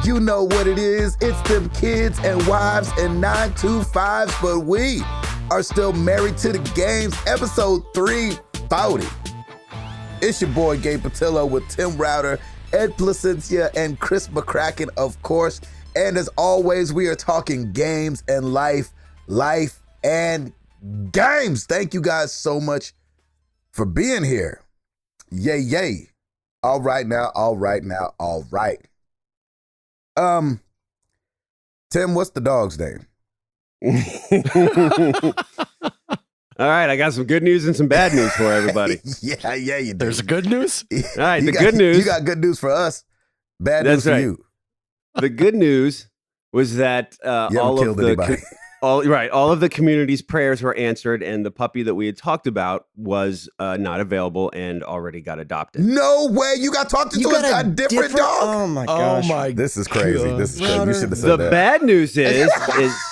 You know what it is. It's them kids and wives and 925s, but we are still married to the games. Episode 340. It's your boy Gabe Patillo with Tim Router, Ed Placencia, and Chris McCracken, of course. And as always, we are talking games and life and games. Thank you guys so much for being here. Yay, yay. All right. Tim, what's the dog's name? All right, I got some good news and some bad news for everybody. yeah, you do. There's good news? All right, good news. You got good news for us. Bad news for you. The good news was that all of the community's prayers were answered, and the puppy that we had talked about was not available and already got adopted. No way! You got talked into a different dog. Oh my gosh! This is crazy. God. This is crazy. You should have said the that. bad news is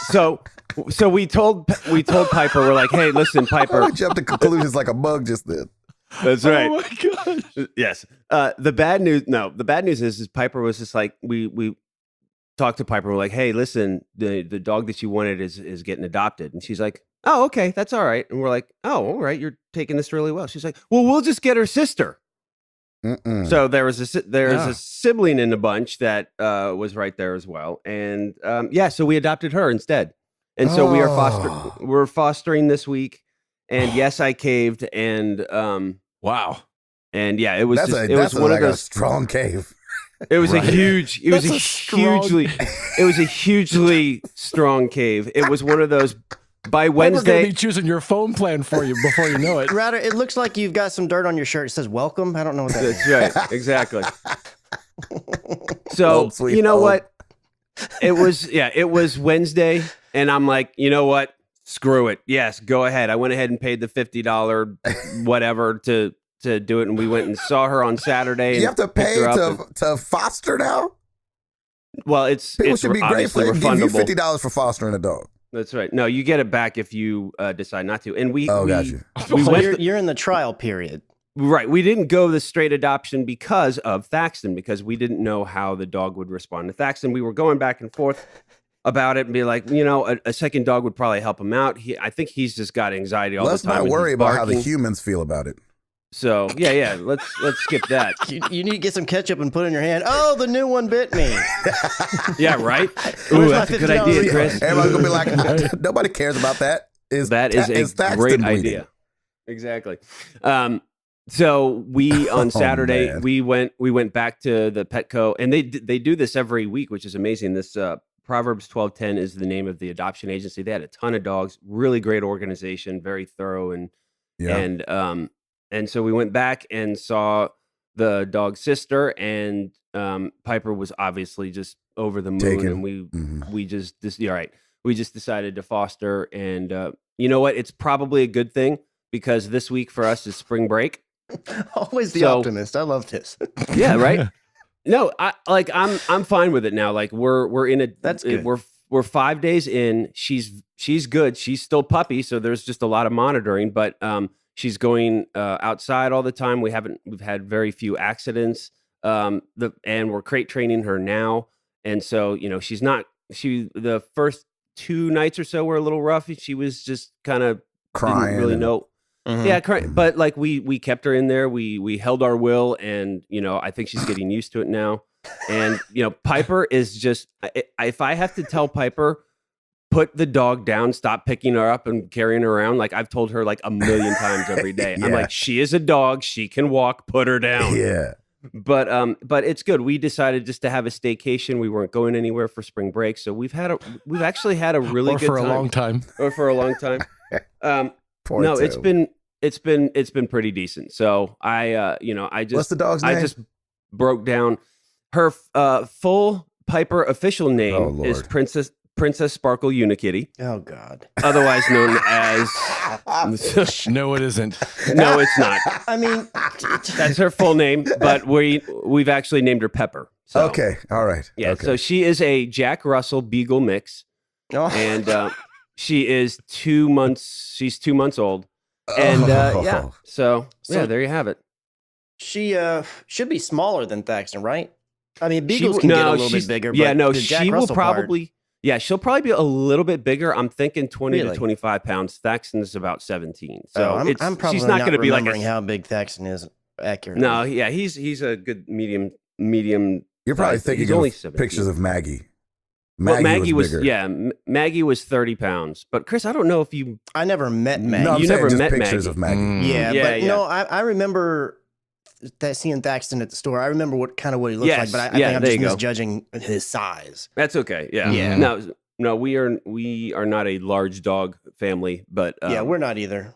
so we told Piper, we're like, hey, listen, Piper. I jumped to conclusions like a bug just then. That's right. Oh my gosh. Yes. The bad news is Piper was just like, we talked to Piper. We're like, hey, listen, the dog that you wanted is getting adopted. And she's like, oh, okay, that's all right. And we're like, oh, all right, you're taking this really well. She's like, well, we'll just get her sister. So there was a sibling in the bunch that was right there as well. And so we adopted her instead. And so we're fostering this week. And yes, I caved. And wow. And yeah, it was one of those strong cave. It was right. It was a hugely strong cave. It was one of those. By Wednesday, we're going to be choosing your phone plan for you before you know it. Rather, it looks like you've got some dirt on your shirt. It says "Welcome." I don't know what that is. That's right, exactly. So you know what? It was Wednesday, and I'm like, you know what? Screw it. Yes, go ahead. I went ahead and paid the $50 whatever to do it, and we went and saw her on Saturday. You have to pay to foster now? Well, people should be grateful refundable. Give you $50 for fostering a dog. That's right. No, you get it back if you decide not to. And got you. You're in the trial period. Right. We didn't go the straight adoption because of Thaxton, because we didn't know how the dog would respond to Thaxton. We were going back and forth about it and be like, a second dog would probably help him out. I think he's just got anxiety all the time. Let's not worry about how the humans feel about it. So yeah, let's skip that. You need to get some ketchup and put it in your hand. Oh, the new one bit me. Yeah, right. Ooh, that's a good idea, Chris. Everybody's gonna be like, nobody cares about that. That is a great idea. Exactly. So we on Saturday we went back to the Petco, and they do this every week, which is amazing. This Proverbs 12:10 is the name of the adoption agency. They had a ton of dogs, really great organization, very thorough, and so we went back and saw the dog's sister, and Piper was obviously just over the moon, and we just decided to foster. And you know what? It's probably a good thing, because this week for us is spring break. Always the optimist. I love this. Yeah, right. No, I'm fine with it now. Like we're in a that's good. We're 5 days in. She's good. She's still puppy, so there's just a lot of monitoring, but she's going outside all the time. We've had very few accidents. And we're crate training her now. And so, the first 2 nights or so were a little rough. She was just kind of crying. Didn't really know. Mm-hmm. Yeah, crying. But like we kept her in there. We held our will, and I think she's getting used to it now. And Piper is just, if I have to tell Piper, put the dog down, stop picking her up and carrying her around, like I've told her like a million times every day. Yeah. I'm like, she is a dog, she can walk, put her down. Yeah. But it's good. We decided just to have a staycation. We weren't going anywhere for spring break, so we've actually had a really good time. Or for a long time. No, it's been pretty decent. So I just, what's the dog's name? I just broke down her full Piper official name is Princess Sparkle Unikitty. Oh God. Otherwise known as No, it isn't. No, it's not. I mean, that's her full name, but we've actually named her Pepper. So, okay. All right. Yeah. Okay. So she is a Jack Russell Beagle mix. Oh. And she is 2 months. She's 2 months old. And yeah. So there you have it. She should be smaller than Thaxton, right? I mean, beagles can get a little bit bigger. Yeah, but no, the Jack she will Russell part- probably. Yeah, she'll probably be a little bit bigger. I'm thinking 20 to Really? 25 pounds. Thaxton is about 17. So I'm probably she's not going to be like remembering how big Thaxton is accurately. No, yeah, he's a good medium. You're probably size. thinking He's only of 17. pictures of Maggie. Maggie was bigger. yeah, Maggie was 30 pounds. But Chris, I don't know if you I never met Maggie. No, I'm You saying never just met pictures Maggie. of Maggie. Yeah, Yeah, but yeah. no, I remember that seeing Thaxton at the store. I remember what he looks Yes, like, but I yeah, think I'm there just you go. misjudging his size. That's okay. Yeah. Yeah. No, we are not a large dog family, but Yeah, we're not either.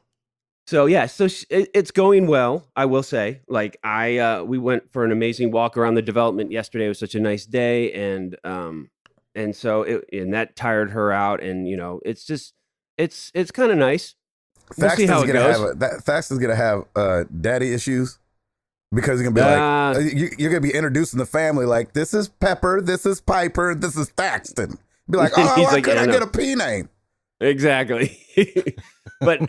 So yeah, so it's going well. I will say, like we went for an amazing walk around the development yesterday. It was such a nice day, and so that tired her out, and it's just it's kind of nice. We'll see how it goes. Thaxton's gonna have daddy issues because he's gonna be like you're gonna be introducing the family like this is Pepper, this is Piper, this is Thaxton. Be like, oh, He's why like, couldn't yeah, I get a P name? Exactly. But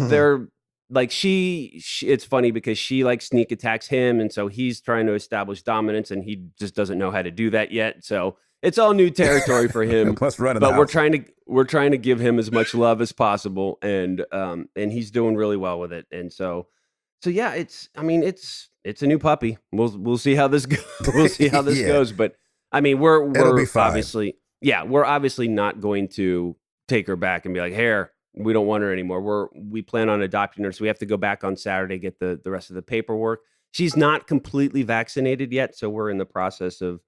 they're like it's funny because she like sneak attacks him, and so he's trying to establish dominance, and he just doesn't know how to do that yet. So it's all new territory for him. Must run in But the we're trying to give him as much love as possible, and he's doing really well with it. And so yeah, it's a new puppy. We'll see how this goes. We'll see how this Yeah. goes. But I mean, we're It'll be fine. we're obviously not going to take her back and be like, here, we don't want her anymore. We plan on adopting her, so we have to go back on Saturday, get the rest of the paperwork. She's not completely vaccinated yet, so we're in the process of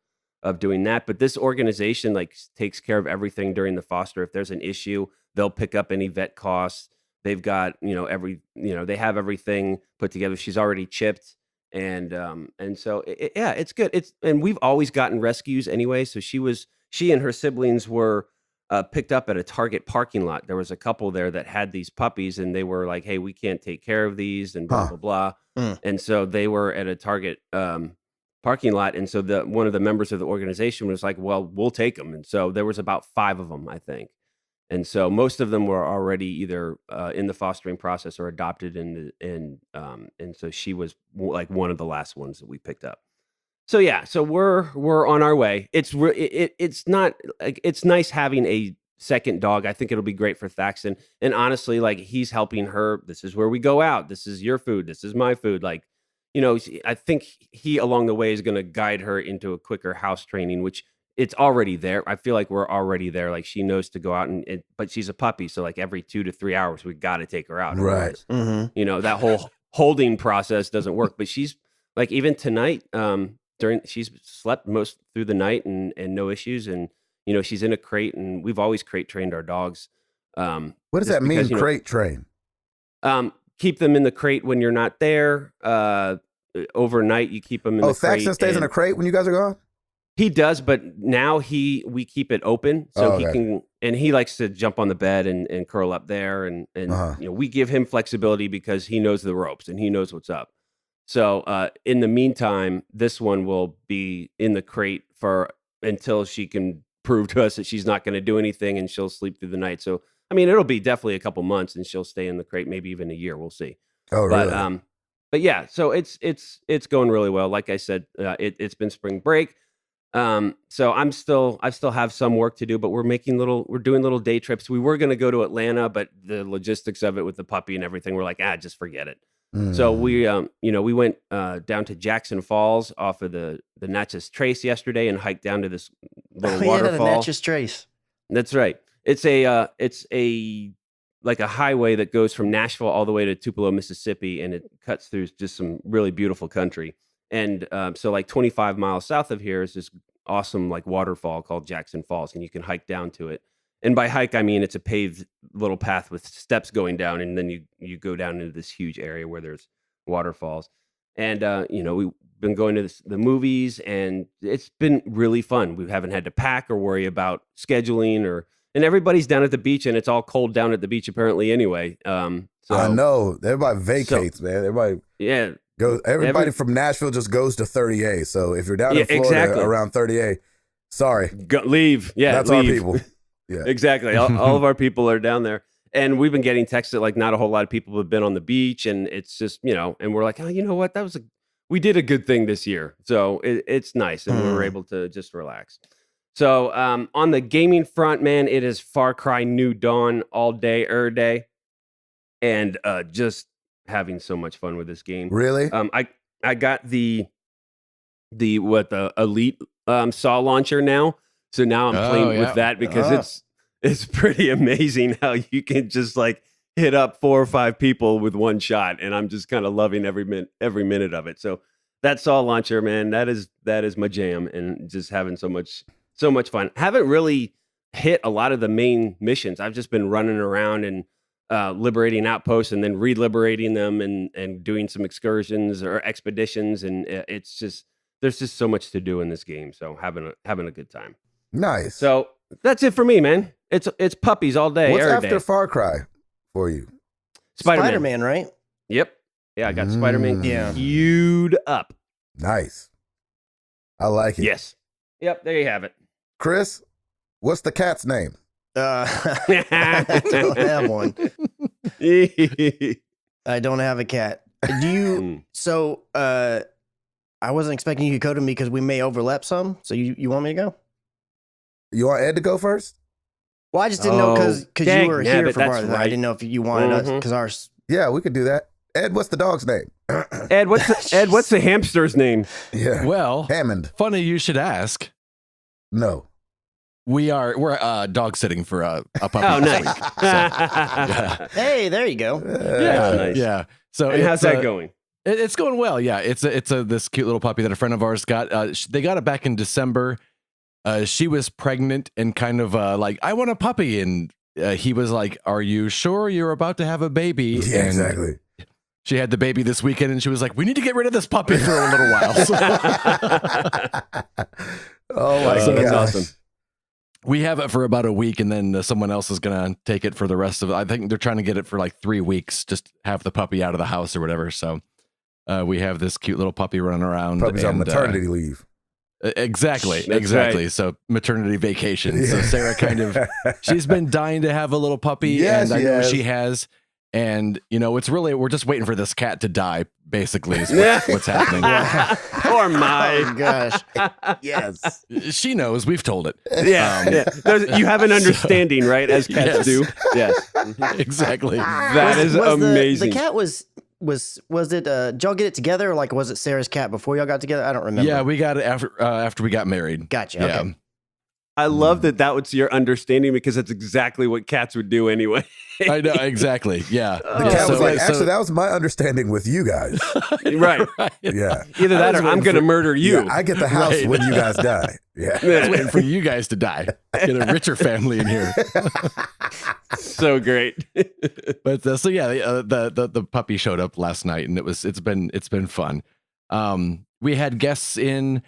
doing that. But this organization like takes care of everything during the foster. If there's an issue, they'll pick up any vet costs. They've got they have everything put together. She's already chipped, and so it's good. And we've always gotten rescues anyway. So she and her siblings were picked up at a Target parking lot. There was a couple there that had these puppies, and they were like, hey, we can't take care of these, and blah, blah, blah. And so they were at a Target parking lot. And so one of the members of the organization was like, well, we'll take them. And so there was about 5 of them, I think. And so most of them were already either in the fostering process or adopted, and so she was like one of the last ones that we picked up. So yeah, so we're on our way. It's not like it's nice having a second dog. I think it'll be great for Thaxton. And honestly, like he's helping her. This is where we go out. This is your food. This is my food. Like, I think he along the way is going to guide her into a quicker house training, which it's already there. I feel like we're already there. Like she knows to go out but she's a puppy. So like every 2 to 3 hours, we got to take her out. Right. That whole holding process doesn't work, but she's like, even tonight, she's slept most through the night and no issues. And, she's in a crate, and we've always crate trained our dogs. What does that mean, crate train? Keep them in the crate when you're not there. Overnight, you keep them in the crate. Oh, Thaxton stays in a crate when you guys are gone? He does, but now we keep it open so he can, and he likes to jump on the bed and curl up there, and we give him flexibility because he knows the ropes and he knows what's up. So in the meantime, this one will be in the crate until she can prove to us that she's not going to do anything, and she'll sleep through the night. So I mean, it'll be definitely a couple months, and she'll stay in the crate, maybe even a year. We'll see. Oh, really? But yeah, so it's going really well. Like I said, it's been spring break. So I still have some work to do, but we're doing little day trips. We were going to go to Atlanta, but the logistics of it with the puppy and everything, we're like, just forget it. So we went down to Jackson Falls off of the Natchez Trace yesterday and hiked down to this little waterfall. The Natchez Trace. That's right. It's a like a highway that goes from Nashville all the way to Tupelo, Mississippi, and it cuts through just some really beautiful country. And so like 25 miles south of here is this awesome like waterfall called Jackson Falls, and you can hike down to it. And by hike, I mean it's a paved little path with steps going down, and then you go down into this huge area where there's waterfalls. And we've been going to the movies, and it's been really fun. We haven't had to pack or worry about scheduling and everybody's down at the beach, and it's all cold down at the beach apparently anyway. So I know everybody vacates, man. Everybody, yeah. Everybody from Nashville just goes to 30A. So if you're down in Florida around 30A, sorry. Leave. Yeah, that's our people. Yeah, exactly. All of our people are down there. And we've been getting texts that like not a whole lot of people have been on the beach. And it's just, and we're like, oh, you know what? we did a good thing this year, so it's nice, and we were able to just relax. So on the gaming front, man, it is Far Cry New Dawn all day, day, and just having so much fun with this game. Really? I got the Elite saw launcher now, so now I'm playing with that because it's pretty amazing how you can just like hit up 4 or 5 people with one shot, and I'm just kind of loving every minute of it. So that saw launcher, man, that is my jam, and just having so much fun. Haven't really hit a lot of the main missions. I've just been running around and liberating outposts and then reliberating them and doing some excursions or expeditions, and it's just there's just so much to do in this game. So having a good time. Nice. So that's it for me, man. It's puppies all day. What's every after day. Far Cry for you? Spider-Man, right? Yep. Yeah, I got Spider-Man Yeah. queued up. Nice. I like it. Yes. Yep. There you have it. Chris, what's the cat's name? I don't have one. I don't have a cat. Do you? So, I wasn't expecting you to go to me because we may overlap some. So you want me to go? You want Ed to go first? Well, I just didn't know because dang you were nabbit, here for that's part of that. I right. didn't know if you wanted us because ours. Yeah, we could do that. Ed, what's the dog's name? Ed, what's the hamster's name? Yeah. Well, Hammond. funny you should ask. No. We're dog sitting for a puppy Oh, this nice. week. So, yeah. Hey, there you go. Yeah, nice. yeah. So And how's it's, that going? It's going well. Yeah, it's this cute little puppy that a friend of ours got. They got it back in December. She was pregnant and kind of like, I want a puppy, and he was like, "Are you sure you're about to have a baby?" Yeah, And exactly. she had the baby this weekend, and she was like, "We need to get rid of this puppy for a little while." So Oh my So gosh. that's awesome. we have it for about a week, and then someone else is gonna take it for the rest of it. I think they're trying to get it for like 3 weeks, just have the puppy out of the house or whatever. So we have this cute little puppy running around. Puppy's on and, maternity leave. Exactly, That's exactly. right. So maternity vacation. So Sarah she's been dying to have a little puppy, Yes, and I know yes. she has. And we're just waiting for this cat to die. Basically, is what's happening. Poor my. Oh gosh. Yes. She knows. We've told it. Yeah. You have an understanding, right? As cats Yes. do. Yes. Exactly. That is Was amazing. The cat was it? Did y'all get it together, or like was it Sarah's cat before y'all got together? I don't remember. Yeah, we got it after we got married. Gotcha. Yeah. Okay. I love that was your understanding because that's exactly what cats would do anyway. I know exactly. Yeah. The cat was like, actually, that was my understanding with you guys. Right. Yeah. Either that was or I'm waiting going to for- murder you. Yeah, I get the house Right. when you guys die. Yeah. I was waiting for you guys to die. Get a richer family in here. So great. But so yeah, the puppy showed up last night, and it's been fun. We had guests in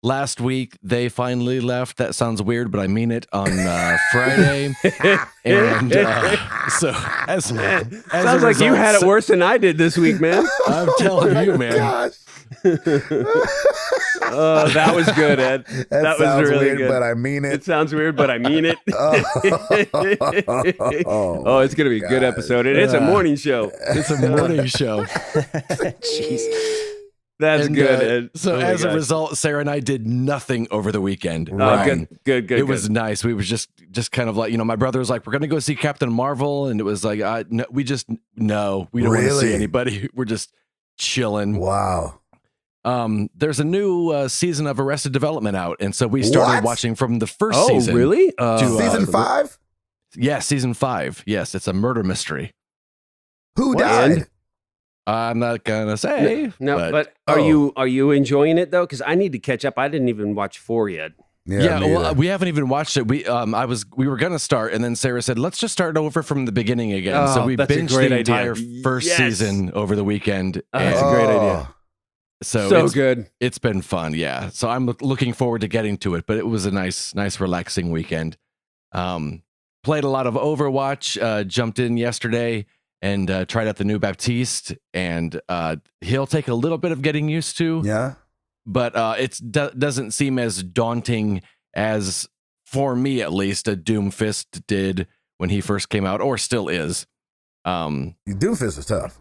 last week. They finally left. That sounds weird, but I mean it. On Friday, and so as Sounds a like you result, had it worse than I did this week, man. I'm telling you, man. Gosh. Oh, that was good, Ed. That was sounds really weird, good. but I mean It it. sounds weird, but I mean it. Oh, it's going to be a good gosh. episode. And it's a morning show. It's a morning show. Jeez. That's And, good, Ed. So Oh my as a gosh. result, Sarah and I did nothing over the weekend. Oh, Right. good. It was nice. We was just kind of like, my brother was like, we're going to go see Captain Marvel. And it was like, no, we don't want to Really? see anybody. We're just chilling. Wow. There's a new season of Arrested Development out. And so we started What? watching from the first Oh, season. really? Season 5? Yeah, season 5. Yes, it's a murder mystery. Who What? died? I'm not going to say. No, but are you enjoying it though? Because I need to catch up. I didn't even watch 4 yet. Yeah, me well, either. we haven't even watched it. We were gonna start, and then Sarah said, "Let's just start over from the beginning again." Oh, so we that's a binged great the idea. entire first Yes. season over the weekend. That's and a great idea. So it's, good. it's been fun, yeah. So I'm looking forward to getting to it. But it was a nice, relaxing weekend. Played a lot of Overwatch. Jumped in yesterday and tried out the new Baptiste, and he'll take a little bit of getting used to. Yeah. But it doesn't seem as daunting as, for me at least, a Doomfist did when he first came out, or still is. Doomfist is tough.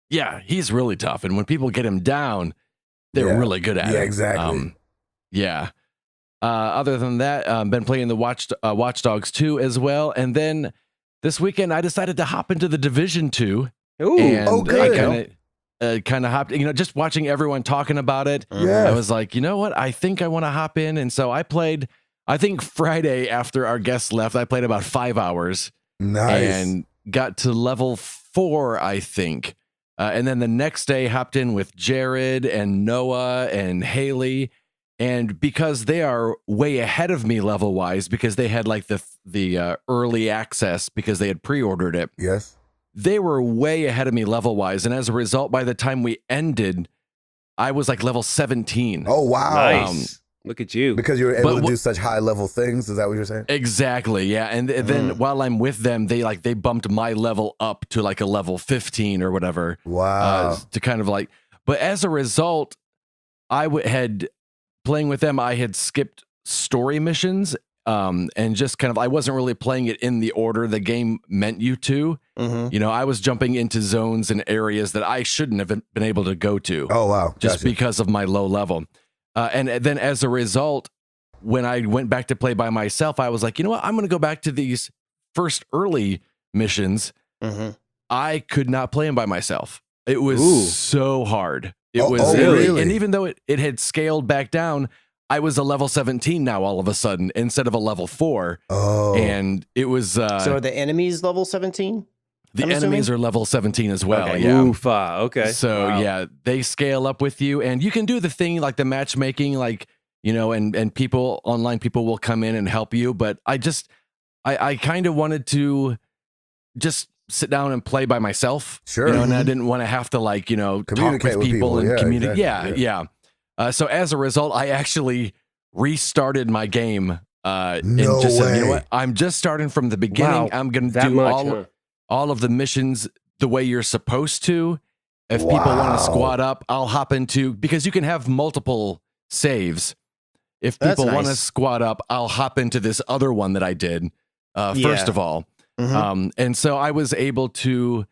Yeah, he's really tough, and when people get him down, They're really good at it. Yeah, exactly. Yeah. Other than that, been playing the Watch Dogs 2 as well. And then this weekend, I decided to hop into the Division 2. Ooh, And good. I kind of hopped, just watching everyone talking about it. Yeah. I was like, you know what? I think I want to hop in. And so I played, I think Friday after our guests left, I played about 5 hours. Nice. And got to level 4, I think. And then the next day hopped in with Jared and Noah and Haley. And because they are way ahead of me level wise, because they had like the early access because they had pre-ordered it. Yes. They were way ahead of me level wise. And as a result, by the time we ended, I was like level 17. Oh, wow. Nice. Look at you. Because you were able to do such high level things. Is that what you're saying? Exactly. Yeah. And then while I'm with them, they bumped my level up to like a level 15 or whatever. Wow. To kind of like, but as a result, had playing with them, I had skipped story missions. And just kind of, I wasn't really playing it in the order the game meant you to. Mm-hmm. I was jumping into zones and areas that I shouldn't have been able to go to. Oh, wow. Just Gotcha. because of my low level. And then as a result, when I went back to play by myself, I was like, you know what? I'm going to go back to these first early missions. Mm-hmm. I could not play them by myself. It was so hard. It was really? And even though it had scaled back down, I was a level 17 now all of a sudden instead of a level 4. Oh. And it was So are the enemies level 17? the I'm enemies assuming? are level 17 as well. Okay. Yeah. Oofa. Okay. So Wow. yeah, they scale up with you, and you can do the thing like the matchmaking, like and people online people will come in and help you. But I kind of wanted to just sit down and play by myself, Sure. and I didn't want to have to talk Communicate with with people and people. Yeah, communicate. exactly. Yeah. So as a result, I actually restarted my game. And No just said, you know way. what? I'm just starting from the beginning. Wow, I'm going to that do much, all of the missions the way you're supposed to. If people want Wow. to squad up, I'll hop into, because you can have multiple saves. If That's people want to nice. squad up, I'll hop into this other one that I did first Yeah. of all. Mhm. And so I was able to,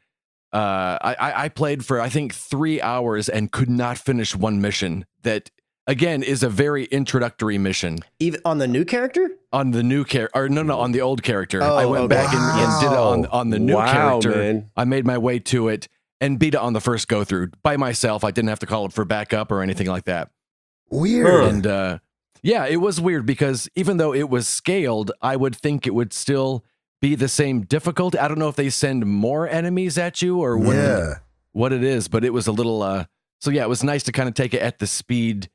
I played for, I think 3 hours and could not finish one mission that, again, is a very introductory mission. Even on the new character? On the new character, or no, on the old character. Oh, I went okay. back and did it on the new Wow, character. man. I made my way to it and beat it on the first go through by myself. I didn't have to call it for backup or anything like that. Weird. And yeah, it was weird because even though it was scaled, I would think it would still be the same difficulty. I don't know if they send more enemies at you or what it is, but it was a little. So yeah, it was nice to kind of take it at the speed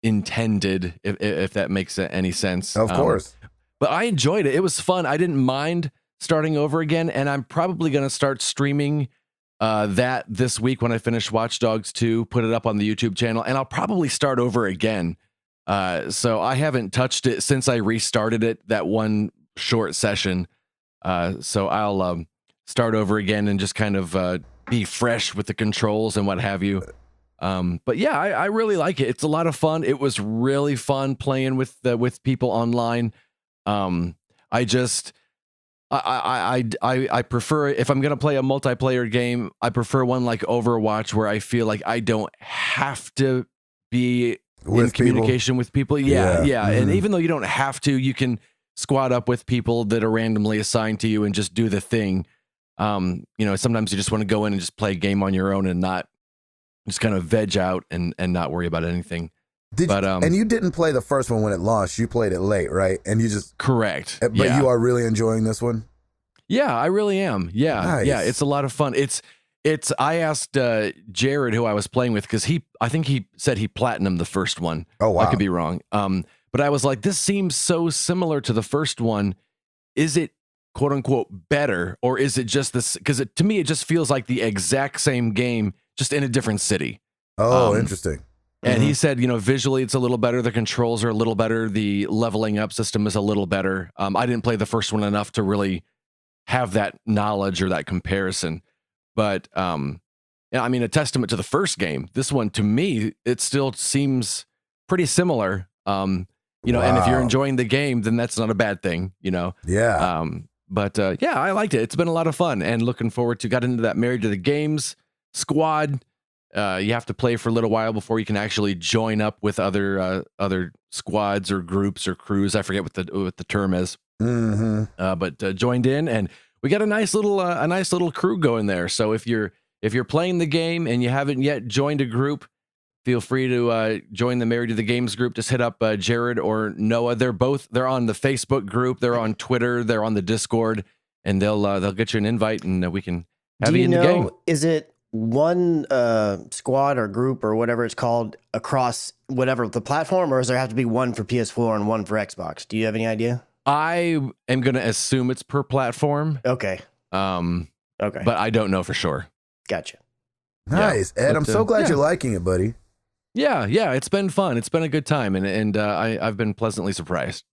intended, if that makes any sense. Of course. But I enjoyed it. It was fun. I didn't mind starting over again, and I'm probably going to start streaming that this week when I finish Watch Dogs 2, put it up on the YouTube channel, and I'll probably start over again. So I haven't touched it since I restarted it, that one short session. So I'll start over again and just kind of be fresh with the controls and what have you. But yeah, I really like it. It's a lot of fun. It was really fun playing with people online. I prefer, if I'm gonna play a multiplayer game, I prefer one like Overwatch where I feel like I don't have to be in communication with people. Yeah. And even though you don't have to, you can squad up with people that are randomly assigned to you and just do the thing. Sometimes you just want to go in and just play a game on your own and not just kind of veg out and not worry about anything. And you didn't play the first one when it launched. You played it late, right? And you just correct. But you are really enjoying this one. Yeah, I really am. Yeah, Nice. Yeah, it's a lot of fun. It's. I asked Jared, who I was playing with, because I think he said he platinumed the first one. Oh wow, I could be wrong. But I was like, this seems so similar to the first one. Is it quote unquote better, or is it just this? Because to me, it just feels like the exact same game, just in a different city. Oh, interesting. And he said, visually it's a little better. The controls are a little better. The leveling up system is a little better. I didn't play the first one enough to really have that knowledge or that comparison. But, a testament to the first game. This one, to me, it still seems pretty similar. And if you're enjoying the game, then that's not a bad thing, Yeah. I liked it. It's been a lot of fun and looking forward to, got into that Married to the Games squad. You have to play for a little while before you can actually join up with other squads or groups or crews. I forget what the term is. But joined in, and we got a nice little crew going there. So if you're playing the game and you haven't yet joined a group, feel free to join the Married to the Games group. Just hit up Jared or Noah. They're on the Facebook group. They're on Twitter. They're on the Discord, and they'll get you an invite, and we can have you in the game. Is it one squad or group or whatever it's called across whatever the platform, or does there have to be one for PS4 and one for Xbox? Do you have any idea? I am going to assume it's per platform. Okay. Okay. But I don't know for sure. Gotcha. Nice, Yeah, Ed. but, I'm so glad you're liking it, buddy. Yeah, it's been fun. It's been a good time, and I've been pleasantly surprised.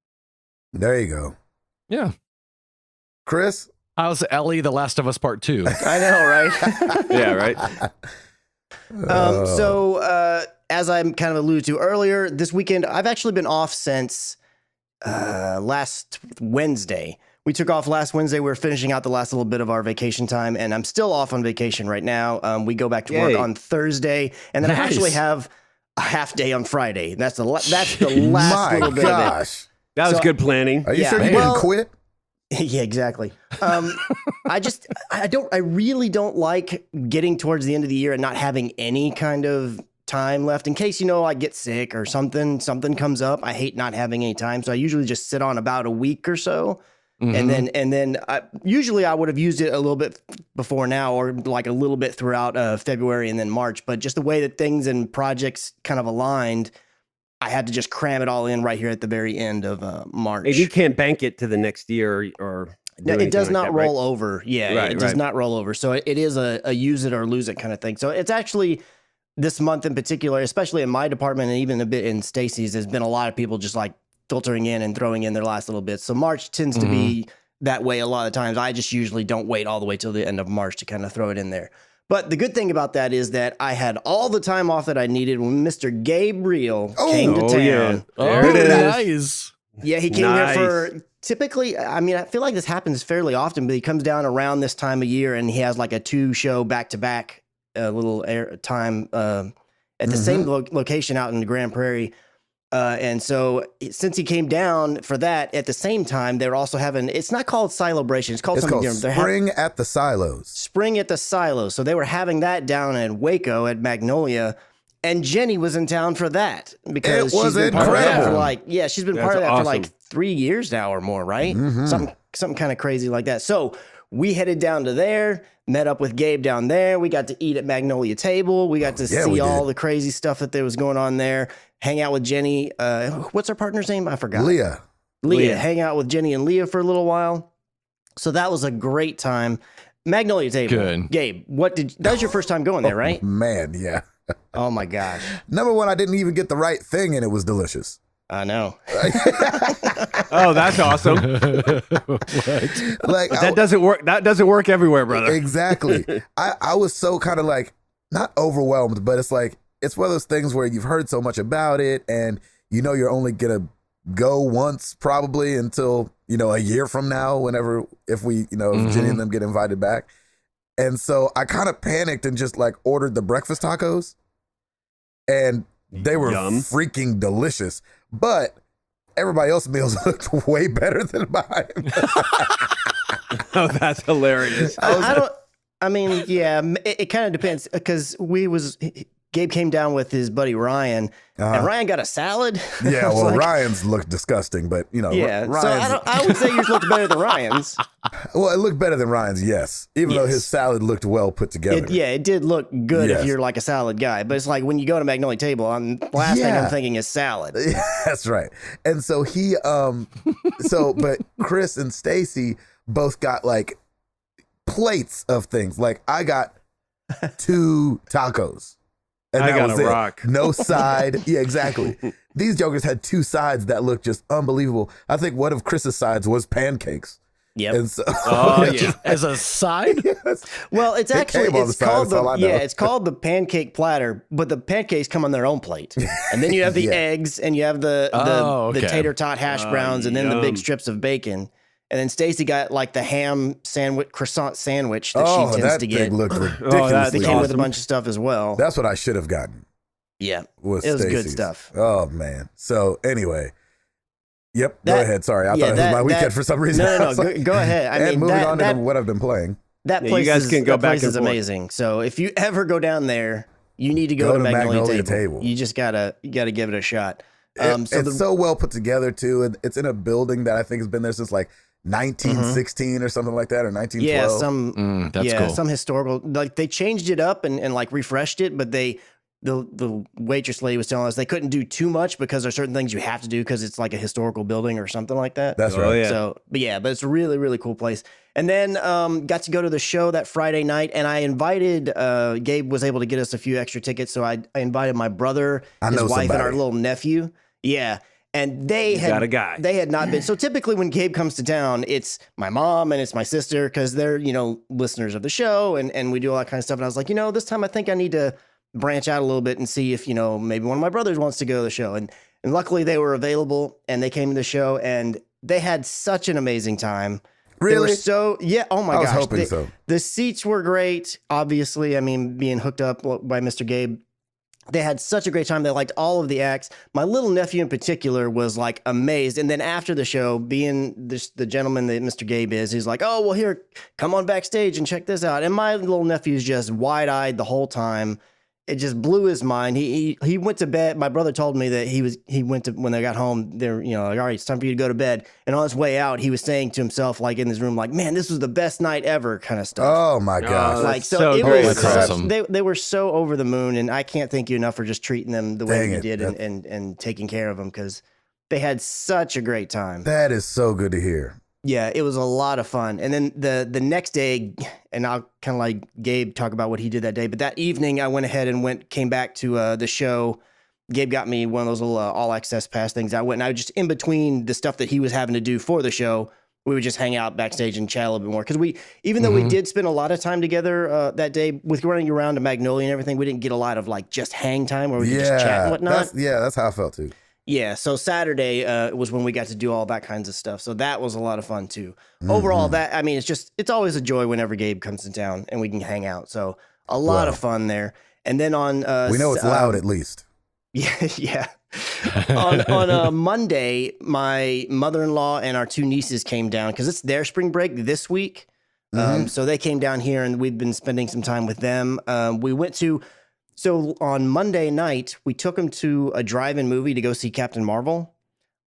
There you go. Yeah. Chris? How's Ellie, The Last of Us Part 2? I know, right? Yeah, right. So as I kind of alluded to earlier, this weekend, I've actually been off since last Wednesday. We took off last Wednesday. We were finishing out the last little bit of our vacation time, and I'm still off on vacation right now. We go back to work on Thursday, and then I actually have a half day on Friday. That's the last little bit of it. That was good planning. Are you sure you didn't quit? Yeah, exactly. I really don't like getting towards the end of the year and not having any kind of time left in case, I get sick or something comes up. I hate not having any time. So I usually just sit on about a week or so. Mm-hmm. And then usually I would have used it a little bit before now, or like a little bit throughout February and then March. But just the way that things and projects kind of aligned, I had to just cram it all in right here at the very end of March. And you can't bank it to the next year or no, it does not roll right? over. Yeah, it does not roll over. So it is a use it or lose it kind of thing. So it's actually this month in particular, especially in my department and even a bit in Stacy's, there's been a lot of people just like filtering in and throwing in their last little bits. So March tends to be that way a lot of times. I just usually don't wait all the way till the end of March to kind of throw it in there. But the good thing about that is that I had all the time off that I needed when Mr. Gabriel came to town. Yeah. There it is. Nice. Yeah, he came here for typically, I mean, I feel like this happens fairly often, but he comes down around this time of year and he has like a 2-show back-to-back little air time at the same location out in the Grand Prairie. And so since he came down for that, at the same time, they're also having, it's not called Celebration. It's called something different. Spring at the Silos. Spring at the Silos. So they were having that down in Waco at Magnolia. And Jenny was in town for that because she's been part of that for she's been part of that for like 3 years now or more, right? Something kind of crazy like that. So we headed down to there, met up with Gabe down there. We got to eat at Magnolia Table. We got to see all the crazy stuff that there was going on there. Hang out with Jenny. What's our partner's name? I forgot. Leah. Hang out with Jenny and Leah for a little while. So that was a great time. Magnolia Table. Good. Gabe, that was your first time going there, right? Man, yeah. Oh my gosh. Number one, I didn't even get the right thing and it was delicious. I know. Oh, that's awesome. Like that doesn't work. That doesn't work everywhere, brother. Exactly. I was so kind of like, not overwhelmed, but it's like, it's one of those things where you've heard so much about it and you're only going to go once probably until, a year from now, if we, if Jenny and them get invited back. And so I kind of panicked and just like ordered the breakfast tacos and they were freaking delicious, but everybody else's meals looked way better than mine. Oh, that's hilarious. It kind of depends because Gabe came down with his buddy Ryan, and Ryan got a salad. Yeah, well, Ryan's looked disgusting, but yeah. Ryan's, so I would say yours looked better than Ryan's. Well, it looked better than Ryan's, yes. Even though his salad looked well put together. It did look good if you're like a salad guy, but it's like when you go to Magnolia Table, the last thing I'm thinking is salad. Yeah, that's right. And so but Chris and Stacy both got like plates of things. Like I got 2 tacos. And I got a rock. No side. Yeah, exactly. These jokers had 2 sides that looked just unbelievable. I think one of Chris's sides was pancakes. Yep. And so, as a side? Yes. Well, it's called the pancake platter, but the pancakes come on their own plate. And then you have the eggs and you have the tater tot hash browns and then the big strips of bacon. And then Stacy got like the ham sandwich, croissant sandwich that she tends that to thing get. looked that's ridiculously They came with a awesome. bunch of stuff as well. That's what I should have gotten. Yeah, Was it was good Stacy's. stuff. Oh man. So anyway, yep. Go That- ahead. Sorry, I yeah, thought it was my that- weekend for some reason. I No, was go, like- go ahead. I and mean, moving on that to what I've been playing. that Yeah, place you guys is, can go that back place and is forth. amazing. So if you ever go down there, you need to go to Magnolia Table. You just gotta give it a shot. It's so well put together too, and it's in a building that I think has been there since like 1916 or something like that, or 1912. That's cool. some historical, like they changed it up and like refreshed it, but the waitress lady was telling us they couldn't do too much because there's certain things you have to do because it's like a historical building or something like that. That's Oh, right. yeah. So, but it's a really, really cool place. And then got to go to the show that Friday night, and I invited, Gabe was able to get us a few extra tickets, so I invited my brother, his know wife, and our somebody. little nephew. Yeah. And they got a guy. They had not been. So typically when Gabe comes to town, it's my mom and it's my sister because they're, listeners of the show and we do all that kind of stuff. And I was like, this time I think I need to branch out a little bit and see if, maybe one of my brothers wants to go to the show. And luckily they were available and they came to the show and they had such an amazing time. They were Really? oh my I was gosh. hoping so. The seats were great. Obviously, I mean, being hooked up by Mr. Gabe, they had such a great time. They liked all of the acts. My little nephew in particular was like amazed. And then after the show, being the gentleman that Mr. Gabe is, he's like, oh, well, here, come on backstage and check this out. And my little nephew's just wide-eyed the whole time. It just blew his mind. He went to bed. My brother told me that he went to, when they got home, they're, like, all right, it's time for you to go to bed. And on his way out, he was saying to himself, like in his room, like, man, this was the best night ever kind of stuff. Oh my gosh. that's Like, so so it great. was That's such, awesome. they were so over the moon, and I can't thank you enough for just treating them the way Dang you it. did and taking care of them because they had such a great time. That is so good to hear. Yeah, it was a lot of fun. And then the next day, and I'll kind of like Gabe talk about what he did that day, but that evening I went ahead and came back to the show. Gabe got me one of those little all access pass things. I went and I was just in between the stuff that he was having to do for the show. We would just hang out backstage and chat a little bit more. Because even though we did spend a lot of time together that day with running around to Magnolia and everything, we didn't get a lot of like just hang time where we could just chat and whatnot. That's how I felt too. Yeah, so Saturday was when we got to do all that kinds of stuff. So that was a lot of fun too. Overall, it's always a joy whenever Gabe comes to town and we can hang out. So a lot of fun there. And then on We know it's loud at least. yeah. on Monday, my mother-in-law and our two nieces came down because it's their spring break this week. So they came down here and we've been spending some time with them. So on Monday night, we took them to a drive-in movie to go see Captain Marvel.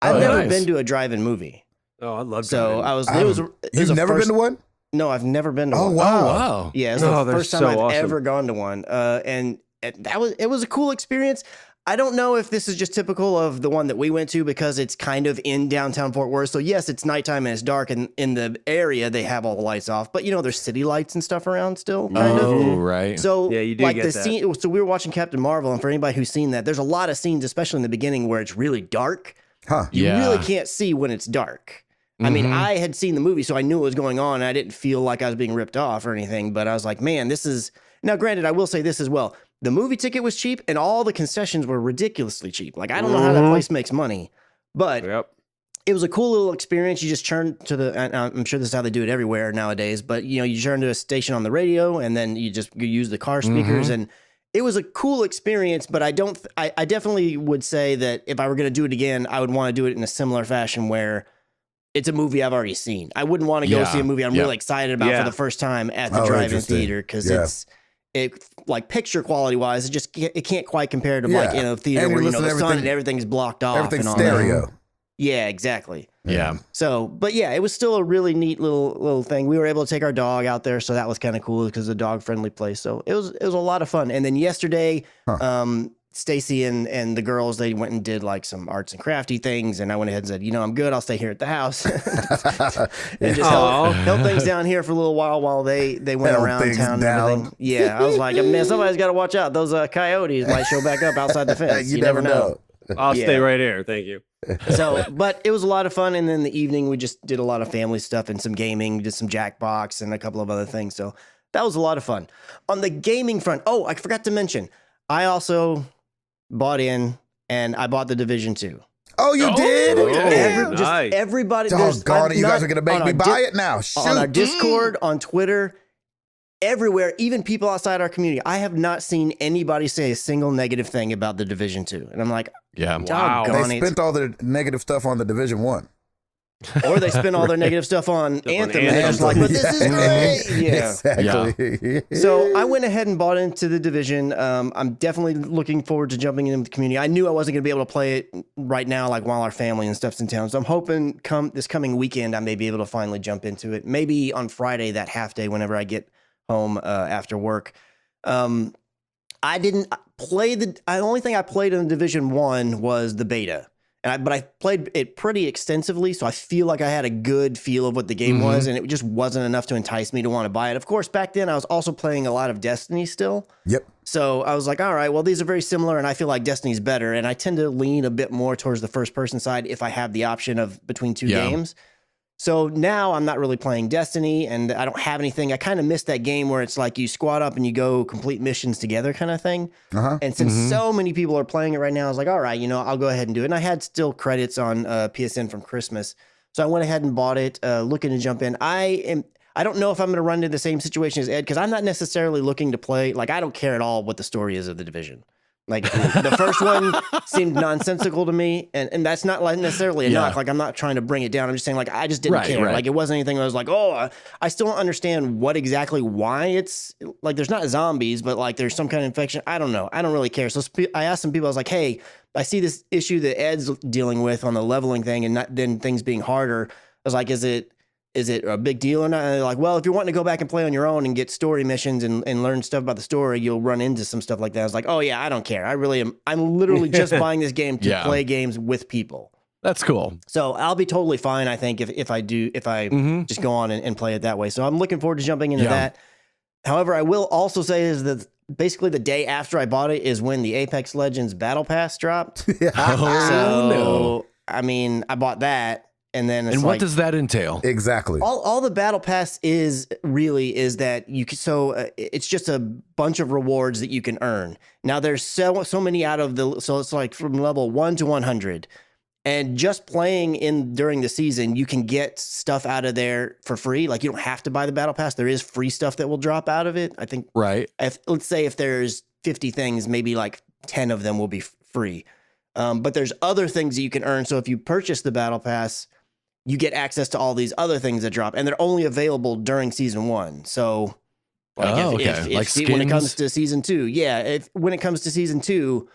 I've never nice. been to a drive-in movie. Oh, I love So driving. it was You've a never first- been to one? No, I've never been to Oh one. wow. Wow. Yeah, it's Oh, the they're first time so I've awesome. ever gone to one. And it was a cool experience. I don't know if this is just typical of the one that we went to because it's kind of in downtown Fort Worth. So yes, it's nighttime and it's dark, and in the area they have all the lights off. But there's city lights and stuff around still, kind of. Oh, right. So Yeah, you do like get the that. scene. So we were watching Captain Marvel, and for anybody who's seen that, there's a lot of scenes, especially in the beginning, where it's really dark. Huh. You Yeah. really can't see when it's dark. I mean, Mhm. I had seen the movie, so I knew what was going on. And I didn't feel like I was being ripped off or anything, but I was like, man, this is... Now, granted, I will say this as well. The movie ticket was cheap, and all the concessions were ridiculously cheap. Like, I don't know how that place makes money, but Yep. it was a cool little experience. You just turn to and I'm sure this is how they do it everywhere nowadays, but, you turn to a station on the radio, and then you use the car speakers, and it was a cool experience, but I definitely would say that if I were going to do it again, I would want to do it in a similar fashion where it's a movie I've already seen. I wouldn't want to go Yeah. see a movie I'm Yeah. really excited about Yeah. for the first time at the Oh, drive-in interesting. theater because Yeah. it like picture quality wise, it can't quite compare to Yeah. like theater And where you're the listening to sun everything- and everything's blocked off Everything's and all stereo. that. Yeah, exactly. Yeah. So, but yeah, it was still a really neat little thing. We were able to take our dog out there, so that was kind of cool because it's a dog friendly place. So it was a lot of fun. And then yesterday, Stacy and the girls, they went and did like some arts and crafty things, and I went ahead and said, I'm good. I'll stay here at the house and just held things down here for a little while they went Held around things town and down. everything. Yeah, I was like, man, somebody's got to watch out. Those coyotes might show back up outside the fence. You never know. I'll Yeah. stay right here. Thank you. So, but it was a lot of fun. And then the evening, we just did a lot of family stuff and some gaming, did some Jackbox and a couple of other things. So that was a lot of fun. On the gaming front, I forgot to mention, I also bought in and I bought the Division 2. Oh, you did? Oh, Just nice. everybody. Doggone it, you guys are going to make me buy it now. Shoot. On our Discord, on Twitter, everywhere, even people outside our community. I have not seen anybody say a single negative thing about the Division 2. And I'm like, Yeah. Wow. doggone They it. spent all their negative stuff on the Division 1. Or they spend all their negative stuff on Anthem. And they're just like, but this is great. Yeah. Exactly. So I went ahead and bought into the Division. I'm definitely looking forward to jumping into the community. I knew I wasn't going to be able to play it right now, like while our family and stuff's in town. So I'm hoping this coming weekend I may be able to finally jump into it. Maybe on Friday, that half day, whenever I get home after work. I didn't play the only thing I played in Division 1 was the beta. But I played it pretty extensively, so I feel like I had a good feel of what the game was, and it just wasn't enough to entice me to want to buy it. Of course, back then I was also playing a lot of Destiny still. Yep. So I was like, all right, well, these are very similar, and I feel like Destiny's better. And I tend to lean a bit more towards the first-person side if I have the option of between two games. So now I'm not really playing Destiny, and I don't have anything. I kind of missed that game where it's like you squad up and you go complete missions together kind of thing. And since so many people are playing it right now, I was like, all right, I'll go ahead and do it. And I had still credits on PSN from Christmas. So I went ahead and bought it, looking to jump in. I don't know if I'm going to run into the same situation as Ed, because I'm not necessarily looking to play. Like, I don't care at all what the story is of the Division. Like, the first one seemed nonsensical to me, and that's not like necessarily a knock. Like, I'm not trying to bring it down. I'm just saying, like, I just didn't care. Like, it wasn't anything where I was like, I still don't understand why it's like there's not zombies, but like there's some kind of infection. I don't know. I don't really care. So I asked some people. I was like, hey, I see this issue that Ed's dealing with on the leveling thing, and then things being harder. I was like, is it a big deal or not? And they're like, well, if you're wanting to go back and play on your own and get story missions and learn stuff about the story, you'll run into some stuff like that. I was like, oh yeah, I don't care. I really am. I'm literally just buying this game to play games with people. That's cool. So I'll be totally fine, I think, if I just go on and play it that way. So I'm looking forward to jumping into that. However, I will also say is that basically the day after I bought it is when the Apex Legends Battle Pass dropped. No. I mean, I bought that. And then it's what does that entail? Exactly. All the battle pass is that you can, it's just a bunch of rewards that you can earn. Now there's so many so it's like from level 1 to 100, and just playing during the season, you can get stuff out of there for free. Like, you don't have to buy the battle pass. There is free stuff that will drop out of it. I think. Right. Let's say if there's 50 things, maybe like 10 of them will be free. But there's other things that you can earn. So if you purchase the battle pass, you get access to all these other things that drop, and they're only available during season 1. So, when it comes to season 2, when it comes to season 2,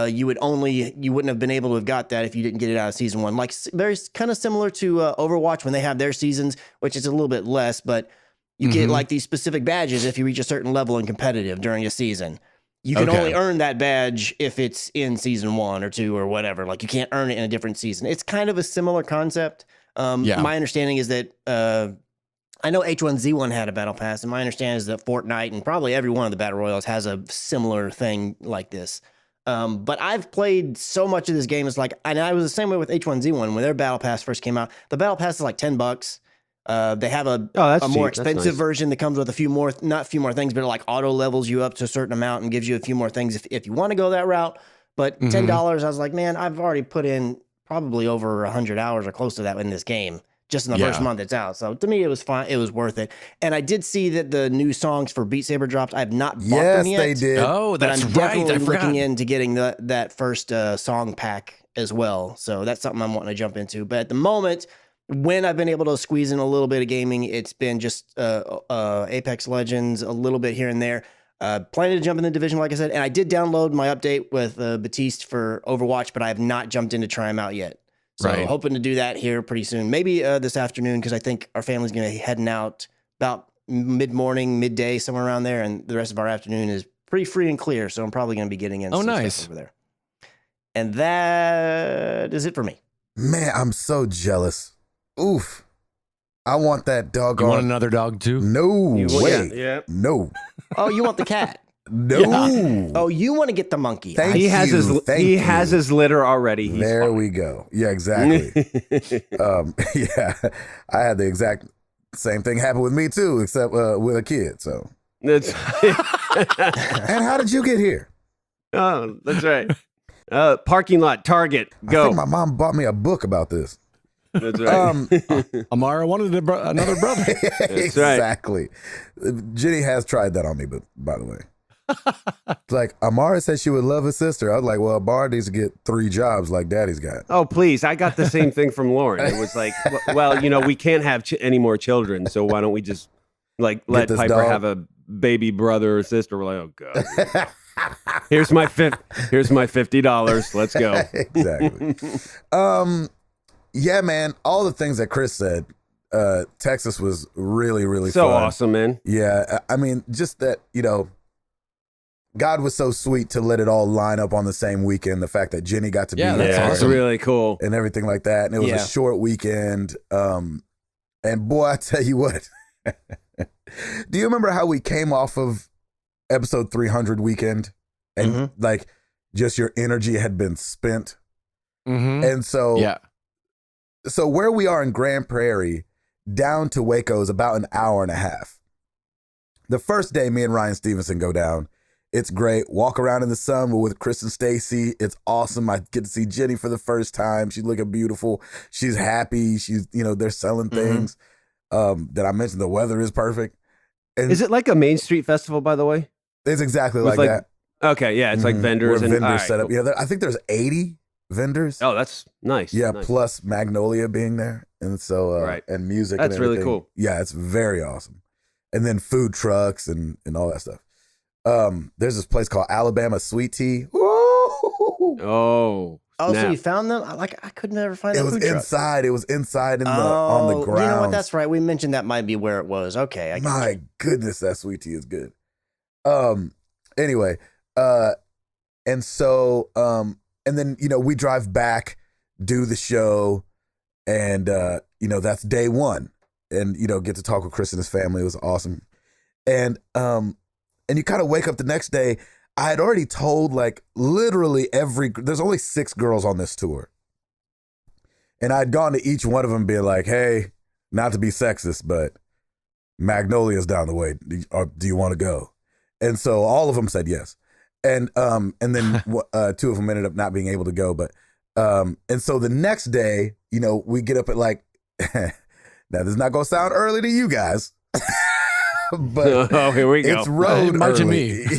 you wouldn't have been able to have got that if you didn't get it out of season 1. Like, very kind of similar to Overwatch when they have their seasons, which is a little bit less, but you get like these specific badges if you reach a certain level in competitive during a season. You can only earn that badge if it's in season 1 or 2 or whatever. Like, you can't earn it in a different season. It's kind of a similar concept. My understanding is that I know H1Z1 had a battle pass, and my understanding is that Fortnite and probably every one of the battle royals has a similar thing like this. But I've played so much of this game. It's like, and I was the same way with H1Z1 when their battle pass first came out. The battle pass is like $10. They have a more expensive version that comes with not a few more things, but it like auto levels you up to a certain amount and gives you a few more things if you want to go that route. But $10, I was like, man, I've already put in probably over 100 hours or close to that in this game just in the first month it's out. So to me, it was fine. It was worth it. And I did see that the new songs for Beat Saber dropped. I have not bought them yet. Yes, they did. Oh, that's but I'm definitely looking into getting that first song pack as well. So that's something I'm wanting to jump into. But at the moment, when I've been able to squeeze in a little bit of gaming, it's been just Apex Legends, a little bit here and there. Planning to jump in the Division, like I said, and I did download my update with Batiste for Overwatch, but I have not jumped in to try him out yet. So hoping to do that here pretty soon, maybe this afternoon, because I think our family's going to be heading out about mid-morning, midday, somewhere around there, and the rest of our afternoon is pretty free and clear, so I'm probably going to be getting in some stuff over there. And that is it for me. Man, I'm so jealous. Oof. I want that dog. You want another dog too? No, wait. Yeah. No. Oh, you want the cat? No. Yeah. Oh, you want to get the monkey? He has his litter already. He's there fine. We go. Yeah, exactly. Yeah, I had the exact same thing happen with me too, except with a kid. So. That's And how did you get here? Oh, that's right. Parking lot, Target, I go. think my mom bought me a book about this. That's right. Amara wanted another brother. Exactly. Jenny has tried that on me, but by the way. It's like, Amara said she would love a sister. I was like, well, Amara needs to get 3 jobs like Daddy's got. Oh, please. I got the same thing from Lauren. It was like, well, we can't have any more children, so why don't we just let Piper dog. have a baby brother or sister? We're like, oh, God. Here's my $50. Let's go. Exactly. Yeah, man. All the things that Chris said, Texas was really, really so fun. awesome, man. Yeah. I mean, just that, God was so sweet to let it all line up on the same weekend. The fact that Jenny got to be there. Yeah, it's really cool. And everything like that. And it was a short weekend. And boy, I tell you what. Do you remember how we came off of episode 300 weekend? And like just your energy had been spent. Mm-hmm. And so, so where we are in Grand Prairie down to Waco is about an hour and a half. The first day me and Ryan Stevenson go down, it's great. Walk around in the sun. We're with Chris and Stacy. It's awesome. I get to see Jenny for the first time. She's looking beautiful. She's happy. She's, they're selling things. That I mentioned, the weather is perfect. And is it like a Main Street festival, by the way? It's exactly like that. Okay, yeah, it's like vendors Where and vendors set up. cool. Yeah, I think there's 80 vendors. Oh, that's nice. Yeah, nice. plus Magnolia being there, and so and music. That's and really everything. cool. Yeah, it's very awesome. And then food trucks and all that stuff. There's this place called Alabama Sweet Tea. Woo! Oh, so snap. you found them? I could never find It that was food truck. inside. It was inside in the on the ground. You know what? That's right. We mentioned that might be where it was. Okay. My goodness, that sweet tea is good. Anyway, and so and then we drive back, do the show, and that's day one, and get to talk with Chris and his family. It was awesome, and you kind of wake up the next day. I had already told like literally there's only 6 girls on this tour. And I'd gone to each one of them being like, hey, not to be sexist, but Magnolia's down the way. Do you want to go? And so all of them said yes. And then 2 of them ended up not being able to go. But and so the next day, we get up at like, now this is not going to sound early to you guys. But here we go. It's road Margin early. me.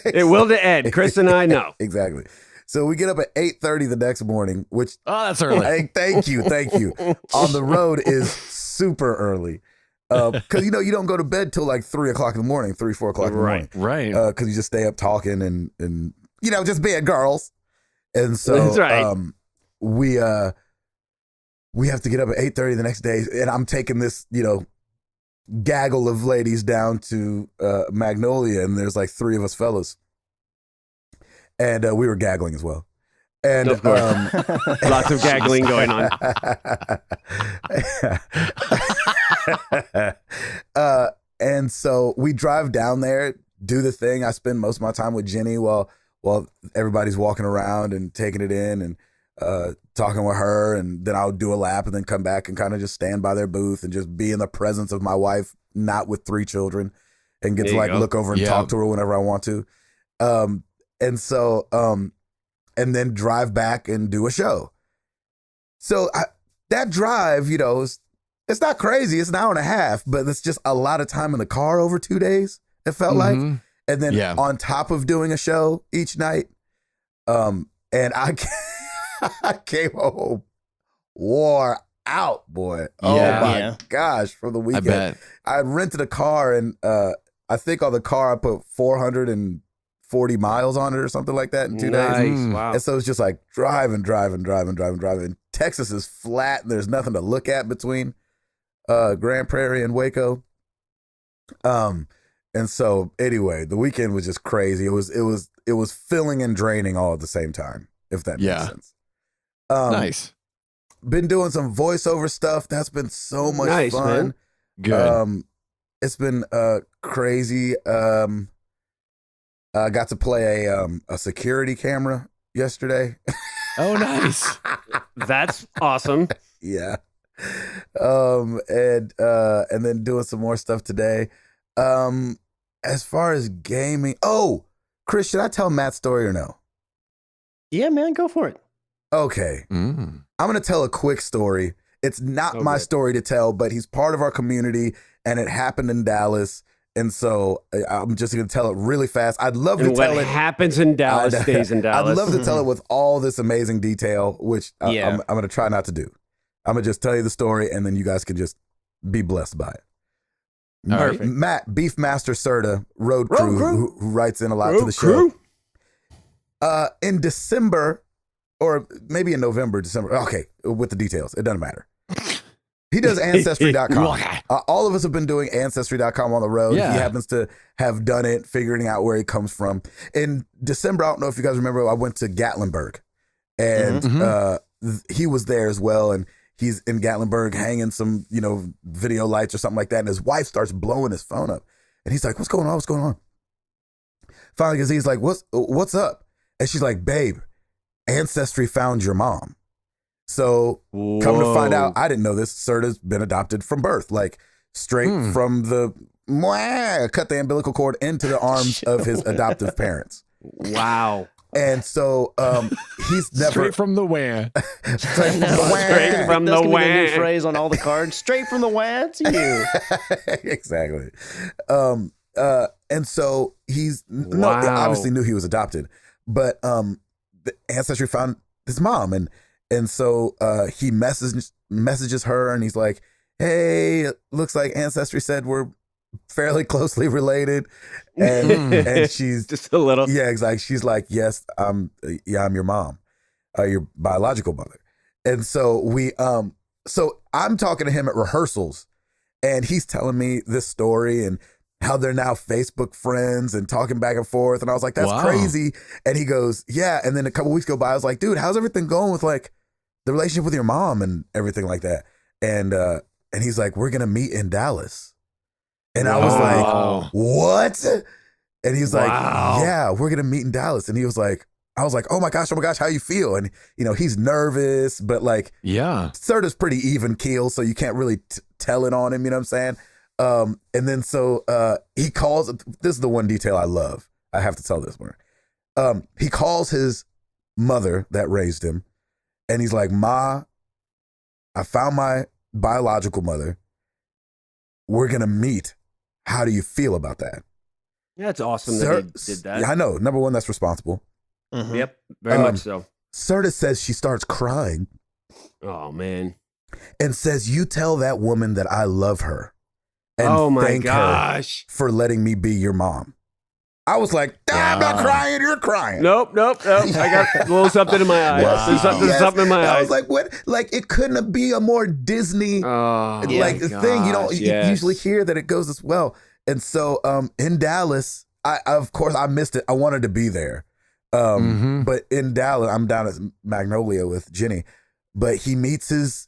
It will to Ed. Chris and I know. Exactly. So we get up at 8:30 the next morning, which that's early. hey, thank you. On the road is super early. Because you don't go to bed till like 3 o'clock in the morning, 3-4 o'clock in the morning. Right. Because you just stay up talking and just being girls. And so That's right. we have to get up at 8:30 the next day, and I'm taking this, gaggle of ladies down to Magnolia, and there's like 3 of us fellas. And we were gaggling as well. And of course. Lots of gaggling going on. And so we drive down there, do the thing. I spend most of my time with Jenny while everybody's walking around and taking it in and talking with her, and then I'll do a lap and then come back and kind of just stand by their booth and just be in the presence of my wife, not with 3 children, and get to like look over and talk to her whenever I want to. And so, and then drive back and do a show. So that drive, it's not crazy. It's an hour and a half, but it's just a lot of time in the car over 2 days, it felt like. And then on top of doing a show each night. And I came home wore out, boy. Oh my gosh, from the weekend. I bet. I rented a car, and I think on the car I put 440 miles on it or something like that in 2 days. Wow. And so it's just like driving. Texas is flat, and there's nothing to look at between Grand Prairie and Waco. And so anyway, the weekend was just crazy. It was filling and draining all at the same time, if that makes sense. Nice. Been doing some voiceover stuff. That's been so much fun. Man. Good. It's been crazy. I got to play a security camera yesterday. Oh, nice. That's awesome. Yeah. And then doing some more stuff today. As far as gaming, Chris, should I tell Matt's story or no? Yeah, man, go for it. Okay. I'm going to tell a quick story. It's not my good. story to tell, but he's part of our community and it happened in Dallas. And so I'm just going to tell it really fast. I'd love to And tell what it. happens in Dallas stays in Dallas. I'd love to tell it with all this amazing detail, which Yeah. I'm going to try not to do. I'm going to just tell you the story and then you guys can just be blessed by it. Perfect. Matt, Beefmaster Serta, Road Crew, who writes in a lot to the show. In December, or maybe in November, December. Okay, with the details. It doesn't matter. He does Ancestry.com. All of us have been doing Ancestry.com on the road. Yeah. He happens to have done it, figuring out where he comes from. In December, I don't know if you guys remember, I went to Gatlinburg. And he was there as well. And he's in Gatlinburg hanging some, video lights or something like that. And his wife starts blowing his phone up. And he's like, what's going on? What's going on? Finally, because he's like, what's up? And she's like, babe, Ancestry found your mom. So come to find out, I didn't know this. Serta's been adopted from birth, like straight from the cut the umbilical cord into the arms of his adoptive parents. Wow. And so he's never Straight from the where. straight from the Straight from That's the gonna be a new wah. phrase on all the cards. Straight from the wah to you. Exactly. And so he's Wow. obviously knew he was adopted, but the Ancestry found his mom, and so he messages her, and he's like, "Hey, it looks like Ancestry said we're fairly closely related," and she's Just a little. yeah, exactly. She's like, "Yes, I'm your mom, your biological mother," and so so I'm talking to him at rehearsals, and he's telling me this story and how they're now Facebook friends and talking back and forth. And I was like, that's Wow. crazy. And he goes, yeah. And then a couple weeks go by, I was like, dude, how's everything going with like the relationship with your mom and everything like that? And he's like, we're going to meet in Dallas. And I was Wow. like, what? And he's like, Wow. yeah, we're going to meet in Dallas. And he was like, I was like, oh my gosh, how you feel? And, he's nervous, but like, Yeah. Serta's pretty even keel, so you can't really tell it on him, you know what I'm saying? And then so he calls, this is the one detail I love. I have to tell this one. He calls his mother that raised him, and he's like, Ma, I found my biological mother. We're going to meet. How do you feel about that? Yeah, it's awesome that he did that. Yeah, I know. Number one, that's responsible. Mhm. Yep, very much so. Serta says she starts crying Oh, man. and says, you tell that woman that I love her. And Oh, my thank her gosh. for letting me be your mom. I was like, I'm not crying, you're crying. Nope. I got a little something in my eyes. Wow. There's something in my I eyes. was like, what? Like, it couldn't be a more Disney Oh, like my thing. You don't gosh, yes. usually hear that it goes this well. And so in Dallas, I of course I missed it. I wanted to be there. But in Dallas, I'm down at Magnolia with Jenny. But he meets his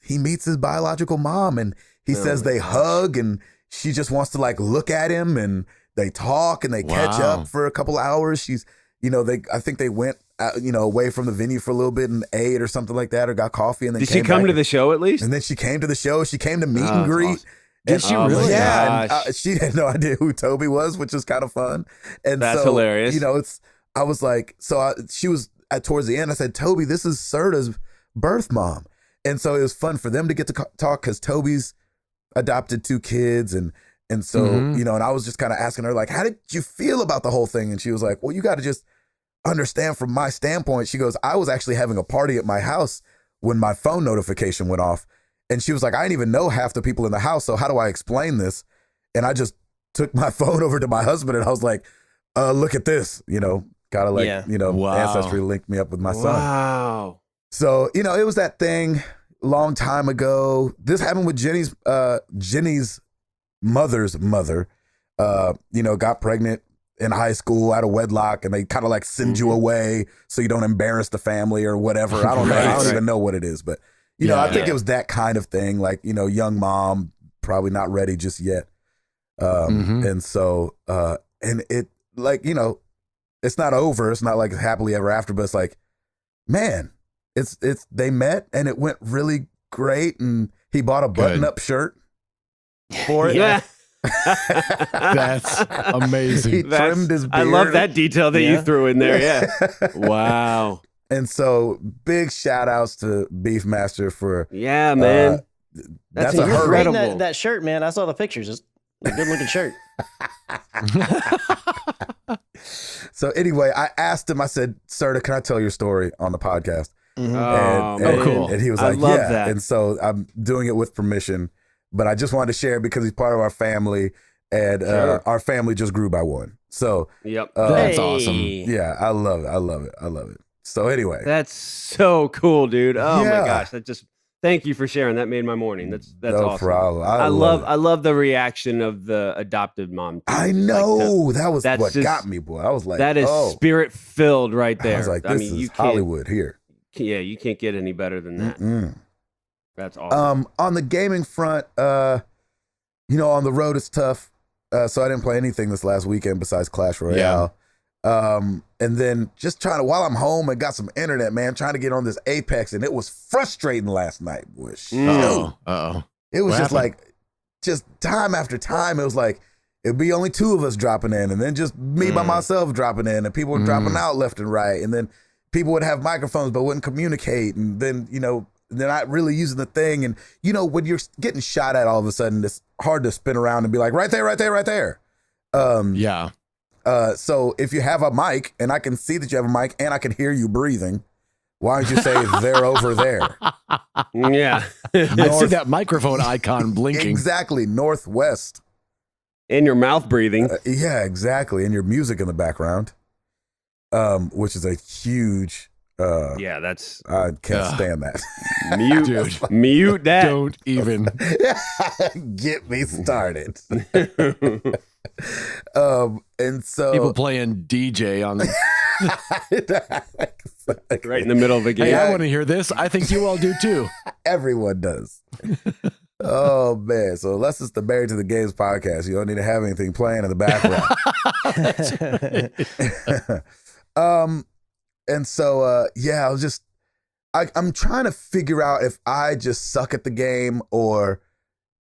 biological mom, and he says they hug, and she just wants to like look at him, and they talk and they catch up for a couple hours. She's, I think they went, away from the venue for a little bit and ate or something like that, or got coffee, and then Did she came come back to the show at least? and then she came to the show. She came to meet Oh, and greet. awesome. Did she Oh, really? my Yeah, gosh. and, she had no idea who Toby was, which was kind of fun. And That's so, hilarious. I was like, she was towards the end. I said, Toby, this is Serta's birth mom, and so it was fun for them to get to talk because Toby's adopted 2 kids, and so and I was just kind of asking her like, how did you feel about the whole thing? And she was like, well, you got to just understand from my standpoint. She goes, I was actually having a party at my house when my phone notification went off. And she was like, I didn't even know half the people in the house. So how do I explain this? And I just took my phone over to my husband and I was like, look at this, gotta like, Yeah. Wow. Ancestry linked me up with my son. Wow. So, it was that thing long time ago. This happened with Jenny's mother's mother, got pregnant in high school out of wedlock, and they kind of like send you away so you don't embarrass the family or whatever. I don't know. I don't even know what it is, but I think it was that kind of thing. Like, young mom, probably not ready just yet. And so, and it like, it's not over. It's not like happily ever after, but it's like, man, they met and it went really great. And he bought a button-up shirt for it. Yeah. That's amazing. He trimmed his beard. I love that detail that you Yeah. threw in there. Yeah. Wow. And so big shout outs to Beefmaster for Yeah, man. that's You're a hurdle. incredible. That shirt, man. I saw the pictures. It's a good looking shirt. So anyway, I asked him, I said, Serta, can I tell your story on the podcast? Mhm. Oh, and, man. cool. And he was I like, love yeah. that. And so I'm doing it with permission, but I just wanted to share it because he's part of our family, and Sure. our family just grew by one. So Yep. That's Hey. awesome. yeah, I love it. I love it. I love it. So anyway, That's so cool, dude. Oh Yeah. my gosh. Thank you for sharing. That made my morning. That's no awesome. problem. I it. love the reaction of the adopted mom. too. I Just like know. That was that's what just- got me, boy. I was like, that is oh. spirit filled right there. I was like, I this mean, is you can't, Hollywood here. yeah, you can't get any better than that. Mm-mm. That's awesome. On the gaming front, on the road it's tough. So I didn't play anything this last weekend besides Clash Royale. And then just while I'm home and got some internet, man, trying to get on this Apex, and it was frustrating last night, boy. Shoot. Uh-oh. It was What just happened? just time after time. It was like, it'd be only two of us dropping in, and then just me by myself dropping in, and people were dropping out left and right. And then people would have microphones but wouldn't communicate. And then, they're not really using the thing. And, when you're getting shot at all of a sudden, it's hard to spin around and be like, right there, right there, right there. Yeah. So if you have a mic and I can see that you have a mic and I can hear you breathing, why don't you say they're over there? Yeah. I see that microphone icon blinking. Exactly. Northwest. In your mouth breathing. Yeah, exactly. And your music in the background, which is a huge, Yeah, that's I can't stand that. mute. Dude. Mute that. Don't even. Get me started. And so People playing DJ on the. Right in the middle of a game. Hey, I want to hear this. I think you all do too. Everyone does. Oh man! So unless it's the Married to the Games podcast, you don't need to have anything playing in the background. And so I was just I'm trying to figure out if I just suck at the game or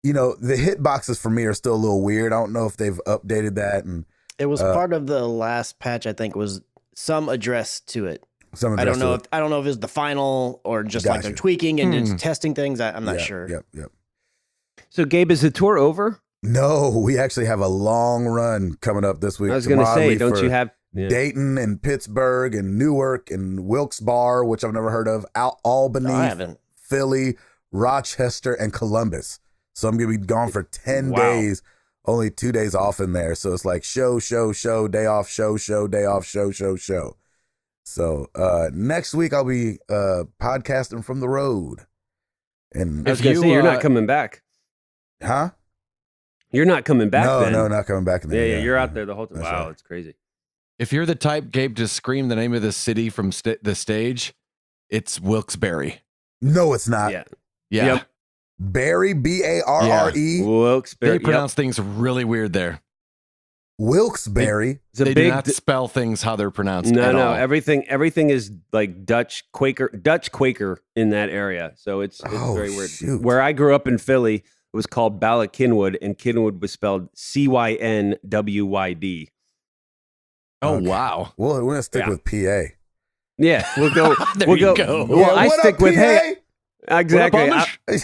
the hitboxes for me are still a little weird. I don't know if they've updated that, and It was part of the last patch. I think was some address to it. I don't know if it was the final or just like they're Gotcha. tweaking and just testing things. I'm not sure. Yep. So, Gabe, is the tour over? No, we actually have a long run coming up this week. I was going to say, Tomorrow don't for you have Dayton and Pittsburgh and Newark and Wilkes-Barre, which I've never heard of, Albany, No, I haven't. Philly, Rochester, and Columbus. So I'm going to be gone for 10 Wow. days, only 2 days off in there. So it's like show, day off, show, day off, show. So next week I'll be podcasting from the road. And I was going to say, you're not coming back. huh? You're not coming back then. No, not coming back in there. Yeah, you're out there the whole time. That's Wow, right. it's crazy. If you're the type, Gabe, to scream the name of the city from the stage, it's Wilkes-Barre. No, it's not. Yeah. Yeah. Yep. Barry, Barre. Wilkes-Barre. They pronounce things really weird there. Wilkes-Barre. It's a They big do not spell things how they're pronounced. No, at no. all. Everything is like Dutch Quaker in that area. So it's Oh, very weird. shoot. Where I grew up in Philly, it was called Ballackinwood, and Kinwood was spelled Cynwyd. Oh, Okay. wow. Well, we're gonna stick Yeah. with PA. Yeah, we'll go. There we'll you go. go. Well, Yeah, I what stick up, with PA? hey. Exactly. What up, Amish?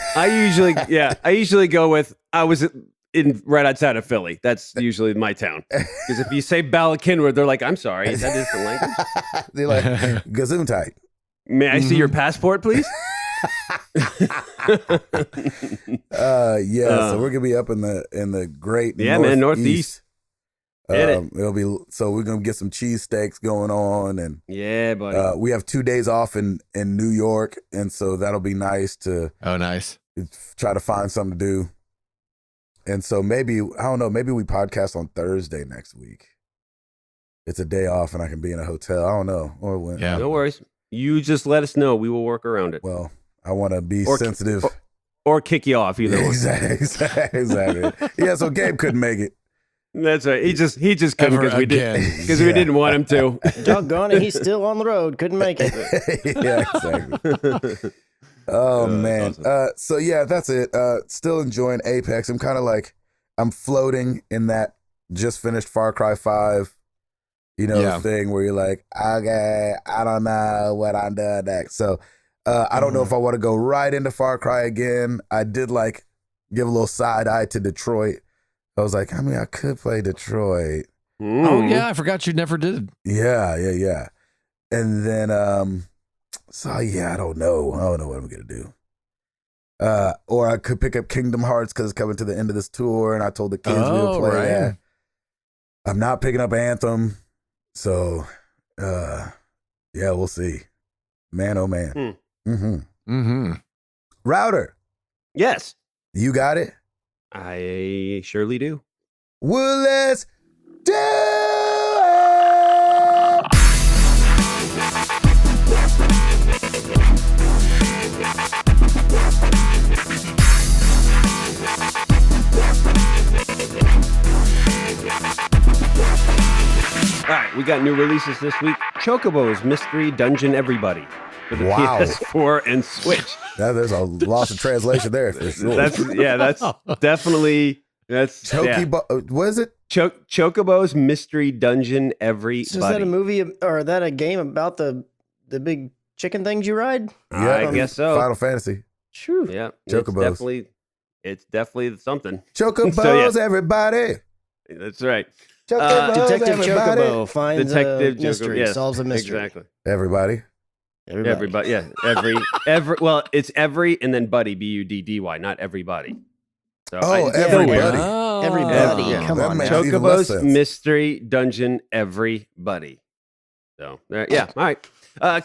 I usually go with I was in right outside of Philly. That's usually my town. Because if you say Ballackinwood, they're like, I'm sorry, is that the language? They're like Gesundheit. May I see your passport, please? So we're gonna be up in the great Northeast. Hit it. It'll be so we're gonna get some cheesesteaks going on, and Yeah, buddy. we have 2 days off in New York, and so that'll be nice to Oh, nice. try to find something to do. And so maybe I don't know, maybe we podcast on Thursday next week. It's a day off, and I can be in a hotel. I don't know, or when. Yeah. No worries. You just let us know. We will work around it. Well, I want to be Or- sensitive. Or kick you off, either one. Exactly. Yeah, so Gabe couldn't make it. That's right. He just couldn't Ever because we again. we didn't want him to. Doggone it, he's still on the road. Couldn't make it. Yeah, exactly. Oh man. awesome. So yeah, that's it. Still enjoying Apex. I'm kind of like I'm floating in that just finished Far Cry 5 You know, the thing where you're like, okay, I don't know what I'm doing next. So I don't know if I want to go right into Far Cry again. I did like give a little side eye to Detroit. I was like, I mean, I could play Detroit. Oh yeah, I forgot you never did. Yeah. And then, so yeah, I don't know what I'm gonna do. Or I could pick up Kingdom Hearts because it's coming to the end of this tour, and I told the kids we would play that. I'm not picking up Anthem, so yeah, we'll see. Man, oh man. Router. Yes. You got it? I surely do. Well, let's do it! All right, we got new releases this week. Chocobo's Mystery Dungeon Everybody for the PS4 and Switch. There's a loss of translation there for sure. That's definitely what is it? Chocobo's Mystery Dungeon Everybody. So is that a movie or is that a game about the big chicken things you ride? Yeah, I guess so. Final Fantasy. True. Yeah, Chocobos. It's definitely something. Chocobos, everybody. That's right. Detective Chocobo finds a mystery, solves a mystery. Exactly. Everybody. Yeah. Every. Well, it's every and then buddy, Buddy, not everybody. So everybody. Everybody. Come on, Chocobo's Mystery Dungeon Everybody. So yeah, all right.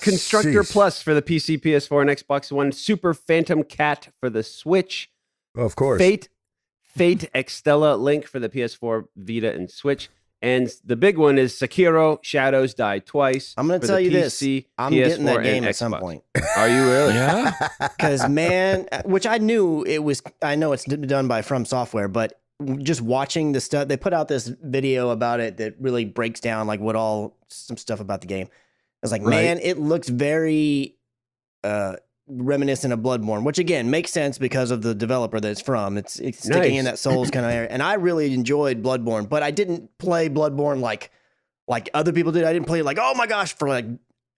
Constructor Plus for the PC, PS4, and Xbox One. Super Phantom Cat for the Switch. Of course. Fate Extella Link for the PS4, Vita, and Switch. And the big one is Sekiro Shadows Die Twice. I'm going to tell you this. I'm getting that game at some point. Are you really? Yeah. Because, man, which I know it's done by From Software, but just watching the stuff, they put out this video about it that really breaks down like some stuff about the game. I was like, man, it looks very reminiscent of Bloodborne, which again makes sense because of the developer that it's from. It's sticking in that Souls kind of area. And I really enjoyed Bloodborne, but I didn't play Bloodborne like other people did. I didn't play it like, oh my gosh, for like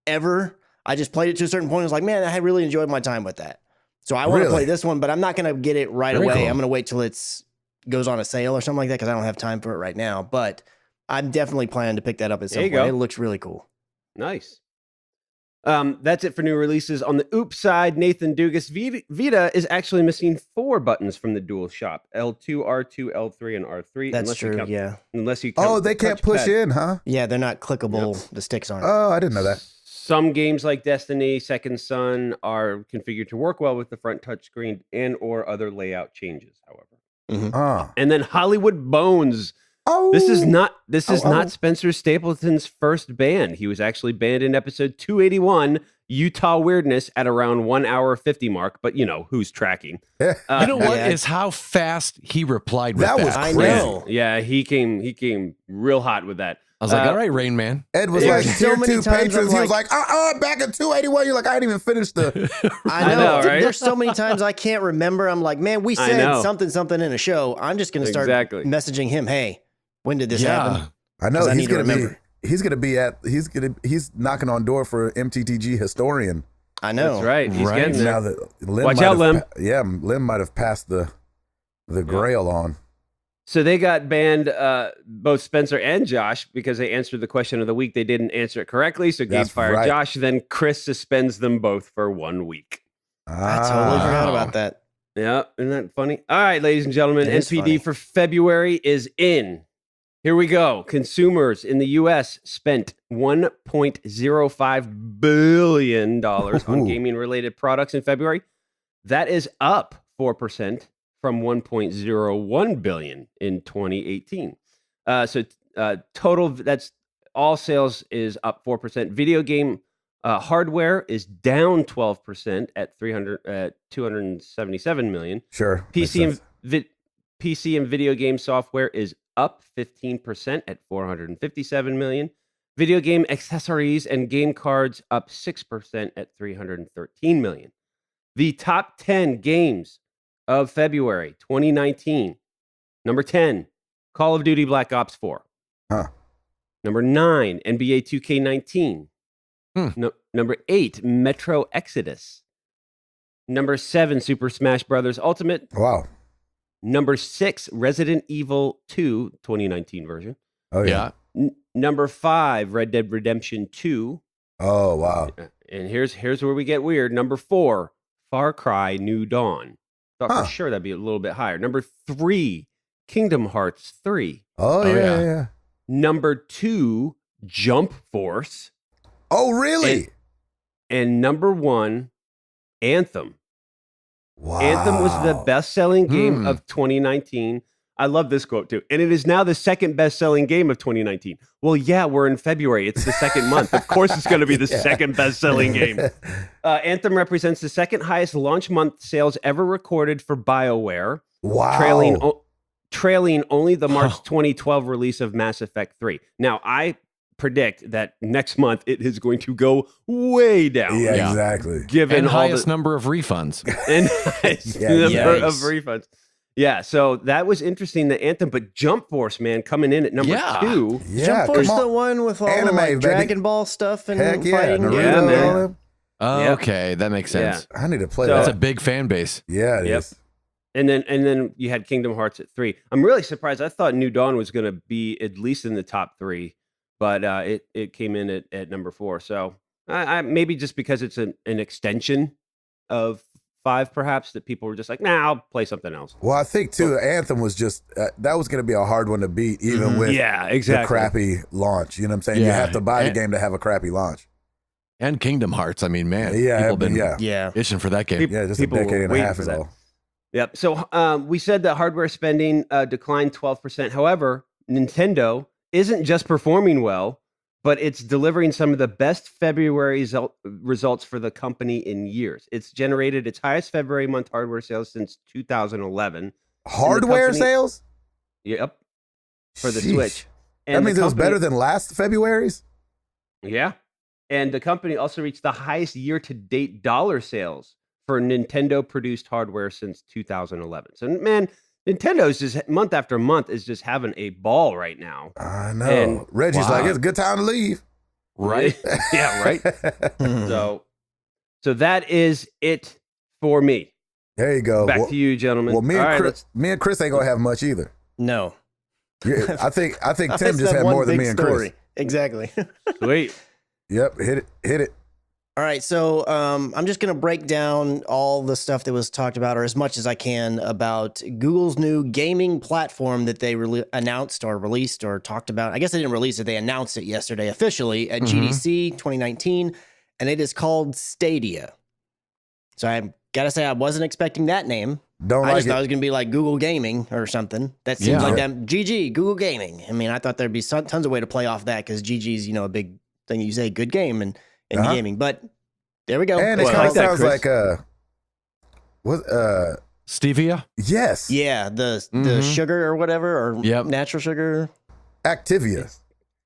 ever. I just played it to a certain point. I was like, man, I really enjoyed my time with that. So I want to play this one, but I'm not going to get it right away. Cool. I'm going to wait till goes on a sale or something like that because I don't have time for it right now. But I'm definitely planning to pick that up at some point. It looks really cool. Nice. That's it for new releases. On the Oops side, Nathan Dugas, Vita is actually missing 4 buttons from the DualShock: L2, R2, L3, and R3. That's true, Unless you count they can't push in, huh? Yeah, they're not clickable. Yep. The sticks aren't. Oh, I didn't know that. Some games like Destiny, Second Son are configured to work well with the front touchscreen and or other layout changes, however. And then Hollywood Bones. This is not Spencer Stapleton's first band. He was actually banned in episode 281, Utah Weirdness, at around 1 hour 50 mark. But you know who's tracking. You know what is how fast he replied with that. Was crazy. I know. Yeah, he came real hot with that. I was like, all right, Rain Man. Ed was like, tier 2 patrons. He was like, back at 281. You're like, I didn't even finish the. I know, right? There's so many times I can't remember. I'm like, man, we said something in a show. I'm just going to start messaging him. Hey, when did this happen? I know he's he's knocking on door for MTTG historian. I know. That's right. He's getting there. Now that Watch out, Lim. Lim might have passed the grail on. So they got banned, both Spencer and Josh, because they answered the question of the week. They didn't answer it correctly, so Gabe fired Josh. Then Chris suspends them both for 1 week. I totally forgot about that. Yeah, isn't that funny? All right, ladies and gentlemen, NPD for February is in. Here we go. Consumers in the U.S. spent $1.05 billion on gaming-related products in February. That is up 4% from $1.01 billion in 2018. Total, that's all sales is up 4%. Video game hardware is down 12% at $277 million. Sure. PC and video game software is up 15% at $457 million. Video game accessories and game cards up 6% at $313 million. The top 10 games of February 2019. Number 10, Call of Duty Black Ops 4. Huh. Number 9, NBA 2K19. Hmm. Number 8, Metro Exodus. Number 7, Super Smash Brothers Ultimate. Wow. Number 6, Resident Evil 2, 2019 version. Oh yeah. Number 5, Red Dead Redemption 2. Oh wow. And here's where we get weird. Number 4, Far Cry New Dawn. Thought for sure that'd be a little bit higher. Number 3, Kingdom Hearts 3. Oh yeah. Number 2, Jump Force. Oh really? And number 1, Anthem. Wow. Anthem was the best-selling game of 2019. I love this quote too. And it is now the second best-selling game of 2019. Well, yeah, we're in February. It's the second month. Of course it's going to be the second best-selling game. Anthem represents the second highest launch month sales ever recorded for BioWare. Wow. Trailing only the March 2012 release of Mass Effect 3. Now, I predict that next month it is going to go way down. Yeah, exactly. Given and all highest number of refunds. And number of refunds. Yeah, so that was interesting, the Anthem, but Jump Force, man, coming in at number 2. Yeah, Jump Force, the one with all Anime, the baby. Dragon Ball stuff and Heck yeah, fighting. Naruto, man. all them. Okay, that makes sense. I need to play So- That's that. a big fan base. Yeah, it is. And then you had Kingdom Hearts at 3. I'm really surprised. I thought New Dawn was going to be at least in the top 3, but it came in at number 4. So I maybe just because it's an extension of 5, perhaps, that people were just like, nah, I'll play something else. Well, I think too, Anthem was just that was going to be a hard one to beat, even with the crappy launch. You know what I'm saying? You have to buy the game to have a crappy launch. And Kingdom Hearts. I mean, man, Yeah, people been Yeah. itching for that game. Yeah, just a People were decade and a waiting half for is that. all. Yep. So we said that hardware spending declined 12%. However, Nintendo isn't just performing well, but it's delivering some of the best February results for the company in years. It's generated its highest February month hardware sales since 2011. Hardware company- sales? Yep. For the Sheesh. Switch. That And means the it was company- better than last February's? Yeah. And the company also reached the highest year-to-date dollar sales for Nintendo-produced hardware since 2011. So, man, Nintendo's just month after month is just having a ball right now. I know. And- Reggie's Wow. like, it's a good time to leave. Right? Yeah, right. So that is it for me. There you go. Back to you, gentlemen. Well, me All and right, Chris ain't gonna have much either. No. Yeah, I think Tim That's just that had one more than big me and story. Chris. Exactly. sweet. Yep, hit it. All right, so I'm just going to break down all the stuff that was talked about, or as much as I can, about Google's new gaming platform that they announced or released or talked about. I guess they didn't release it. They announced it yesterday officially at GDC 2019, and it is called Stadia. So I got to say, I wasn't expecting that name. Don't I like just thought it it. was going to be like Google Gaming or something. That seems Yeah. like that. GG, Google Gaming. I mean, I thought there'd be tons of way to play off that because GG's, a big thing you say, good game and gaming. But there we go. And it Well, I kind like of that, sounds Chris. like what Stevia? yes, Yeah, the sugar or whatever, or Yep. natural sugar. Activia.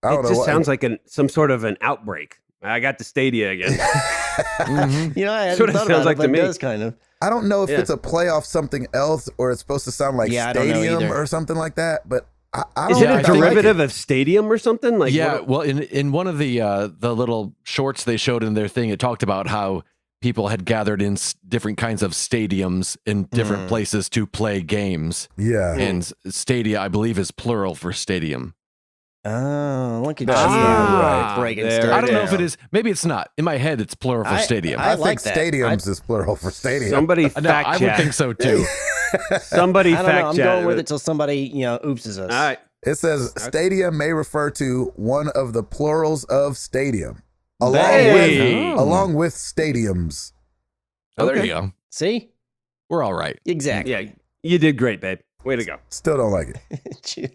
I don't It know. just what- sounds like some sort of an outbreak. I got the Stadia again. Mhm. I That's hadn't what it thought sounds about like it, but to it me. does kind of. I don't know if Yeah. it's a play off something else or it's supposed to sound like Yeah, I don't know stadium either. or something like that. But I Is don't it a think I like derivative of Stadium or something? Like, Yeah, what- well, in one of the little shorts they showed in their thing, it talked about how people had gathered in different kinds of stadiums in different places to play games. Yeah. And Stadia, I believe, is plural for stadium. Oh, look at Ah, you breaking there stuff. I don't know if down. it is. Maybe it's not. In my head, it's plural for stadium. I I like think that. stadiums is plural for stadium. somebody No, fact I would check. think so too. Somebody I don't know. fact I'm check. going with it till somebody, oopses us. All right. It says stadium may refer to one of the plurals of stadium, Hey. along with stadiums. Oh, there Okay. you go. See? We're all right. Exactly. Yeah, you did great, babe. Way to go. Still don't like it.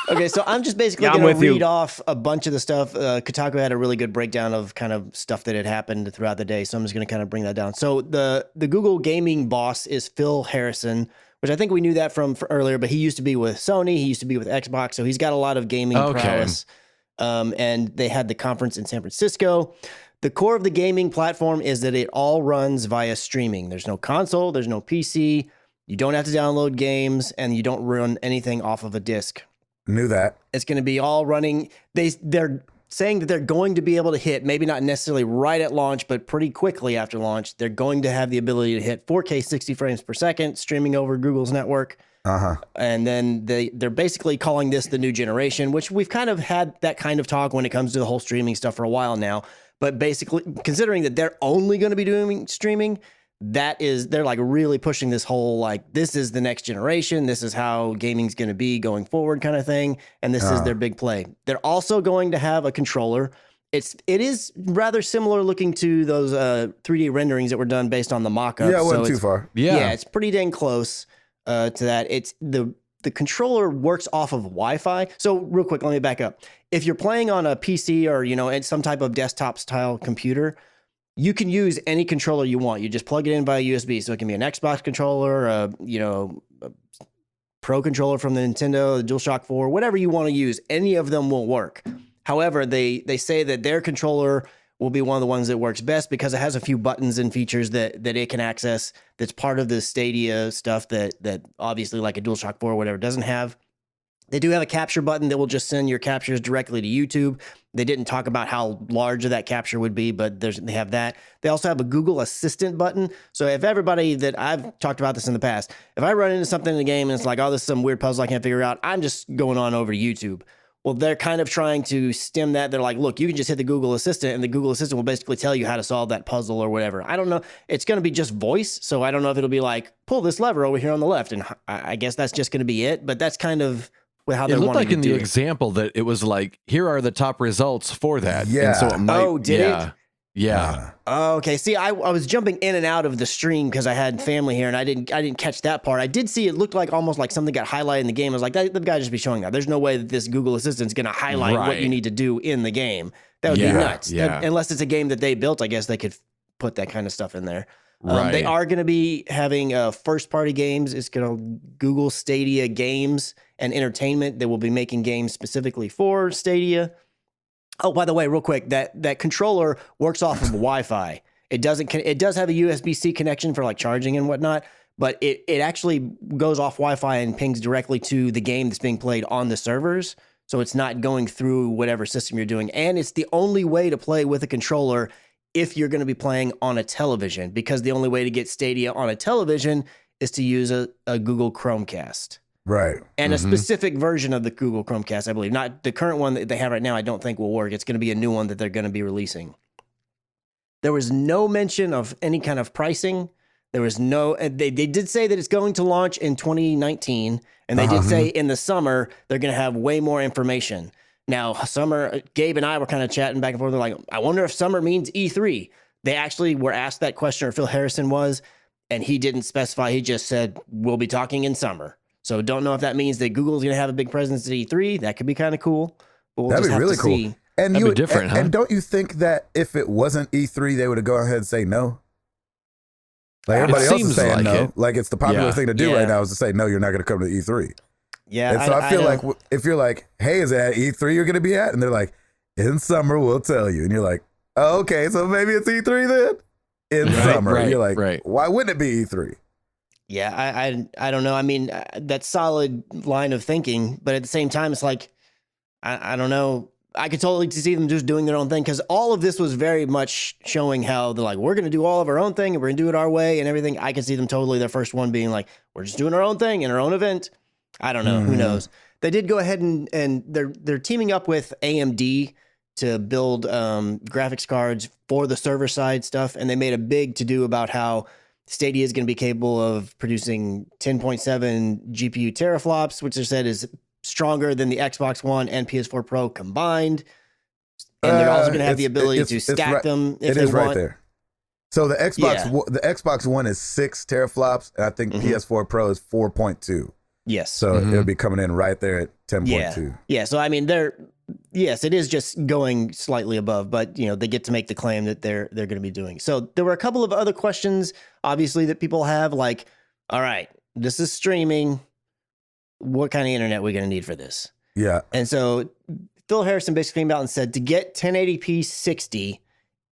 Okay, so I'm just basically Yeah, I'm going to with you. read off a bunch of the stuff. Kotaku had a really good breakdown of kind of stuff that had happened throughout the day, so I'm just going to kind of bring that down. So the Google gaming boss is Phil Harrison, which I think we knew that from earlier, but he used to be with Sony, he used to be with Xbox, so he's got a lot of gaming prowess. And they had the conference in San Francisco. The core of the gaming platform is that it all runs via streaming. There's no console, there's no PC. You don't have to download games, and you don't run anything off of a disk. Knew that. It's going to be all running. They're saying that they're going to be able to hit, maybe not necessarily right at launch, but pretty quickly after launch, they're going to have the ability to hit 4K 60 frames per second, streaming over Google's network. And then they're basically calling this the new generation, which we've kind of had that kind of talk when it comes to the whole streaming stuff for a while now. But basically, considering that they're only going to be doing streaming, they're like really pushing this whole, like, this is the next generation. This is how gaming's going to be going forward kind of thing. And this is their big play. They're also going to have a controller. It is rather similar looking to those 3D renderings that were done based on the mock-up. Yeah, it wasn't too far. Yeah, it's pretty dang close to that. It's the controller works off of Wi-Fi. So real quick, let me back up. If you're playing on a PC or, in some type of desktop style computer, you can use any controller you want. You just plug it in via USB. So it can be an Xbox controller, a Pro controller from the Nintendo, the DualShock 4, whatever you want to use. Any of them will work. However, they say that their controller will be one of the ones that works best because it has a few buttons and features that it can access that's part of the Stadia stuff that obviously like a DualShock 4 or whatever doesn't have. They do have a capture button that will just send your captures directly to YouTube. They didn't talk about how large of that capture would be, but they have that. They also have a Google Assistant button. So if everybody that I've talked about this in the past, if I run into something in the game and it's like, oh, this is some weird puzzle I can't figure out, I'm just going on over to YouTube. Well, they're kind of trying to stem that. They're like, look, you can just hit the Google Assistant and the Google Assistant will basically tell you how to solve that puzzle or whatever. I don't know. It's going to be just voice. So I don't know if it'll be like, pull this lever over here on the left. And I guess that's just going to be it. But that's kind of how they're wanting to do it. It looked like in the example that it was like, here are the top results for that. Yeah. And so it might, did it? Yeah. Okay. See, I was jumping in and out of the stream because I had family here and I didn't catch that part. I did see it looked like almost like something got highlighted in the game. I was like, the guy just be showing that. There's no way that this Google Assistant's going to highlight what you need to do in the game. That would be nuts. Yeah. Unless it's a game that they built, I guess they could put that kind of stuff in there. Right. They are going to be having first party games. It's going to Google Stadia Games and Entertainment. They will be making games specifically for Stadia. Oh, by the way, real quick, that controller works off of Wi-Fi. It does have a USB-C connection for like charging and whatnot, but it actually goes off Wi-Fi and pings directly to the game that's being played on the servers. So it's not going through whatever system you're doing. And it's the only way to play with a controller if you're going to be playing on a television, because the only way to get Stadia on a television is to use a Google Chromecast. Right. And a specific version of the Google Chromecast, I believe. Not the current one that they have right now, I don't think will work. It's going to be a new one that they're going to be releasing. There was no mention of any kind of pricing. There was no, they did say that it's going to launch in 2019. And they did say in the summer, they're going to have way more information. Now, summer, Gabe and I were kind of chatting back and forth. They're like, I wonder if summer means E3. They actually were asked that question, or Phil Harrison was, and he didn't specify. He just said, we'll be talking in summer. So don't know if that means that Google's going to have a big presence at E3. That could be kind of cool. But That'd be really cool. See. And that'd be different, huh? And don't you think that if it wasn't E3, they would have gone ahead and say no? Like everybody else is saying no. Like it's the popular thing to do right now is to say, no, you're not going to come to E3. Yeah. And so I feel like if you're like, hey, is it at E3 you're going to be at? And they're like, in summer, we'll tell you. And you're like, oh, okay, so maybe it's E3 then? In summer. And you're like, why wouldn't it be E3? Yeah, I don't know. I mean, that's solid line of thinking, but at the same time, it's like, I don't know. I could totally see them just doing their own thing, because all of this was very much showing how they're like, we're going to do all of our own thing and we're going to do it our way and everything. I could see them totally, their first one being like, we're just doing our own thing in our own event. I don't know. Who knows? They did go ahead and they're teaming up with AMD to build graphics cards for the server side stuff. And they made a big to-do about how Stadia is going to be capable of producing 10.7 GPU teraflops, which they said is stronger than the Xbox One and PS4 Pro combined. And they're also going to have the ability to stack them if they want. Right there. So the Xbox One is 6 teraflops, and I think PS4 Pro is 4.2. Yes. So it'll be coming in right there at 10.2. Yeah. So I mean, yes, it is just going slightly above, but they get to make the claim that they're going to be doing. So there were a couple of other questions, obviously, that people have, like, all right, this is streaming. What kind of internet are we going to need for this? Yeah. And so Phil Harrison basically came out and said to get 1080p 60,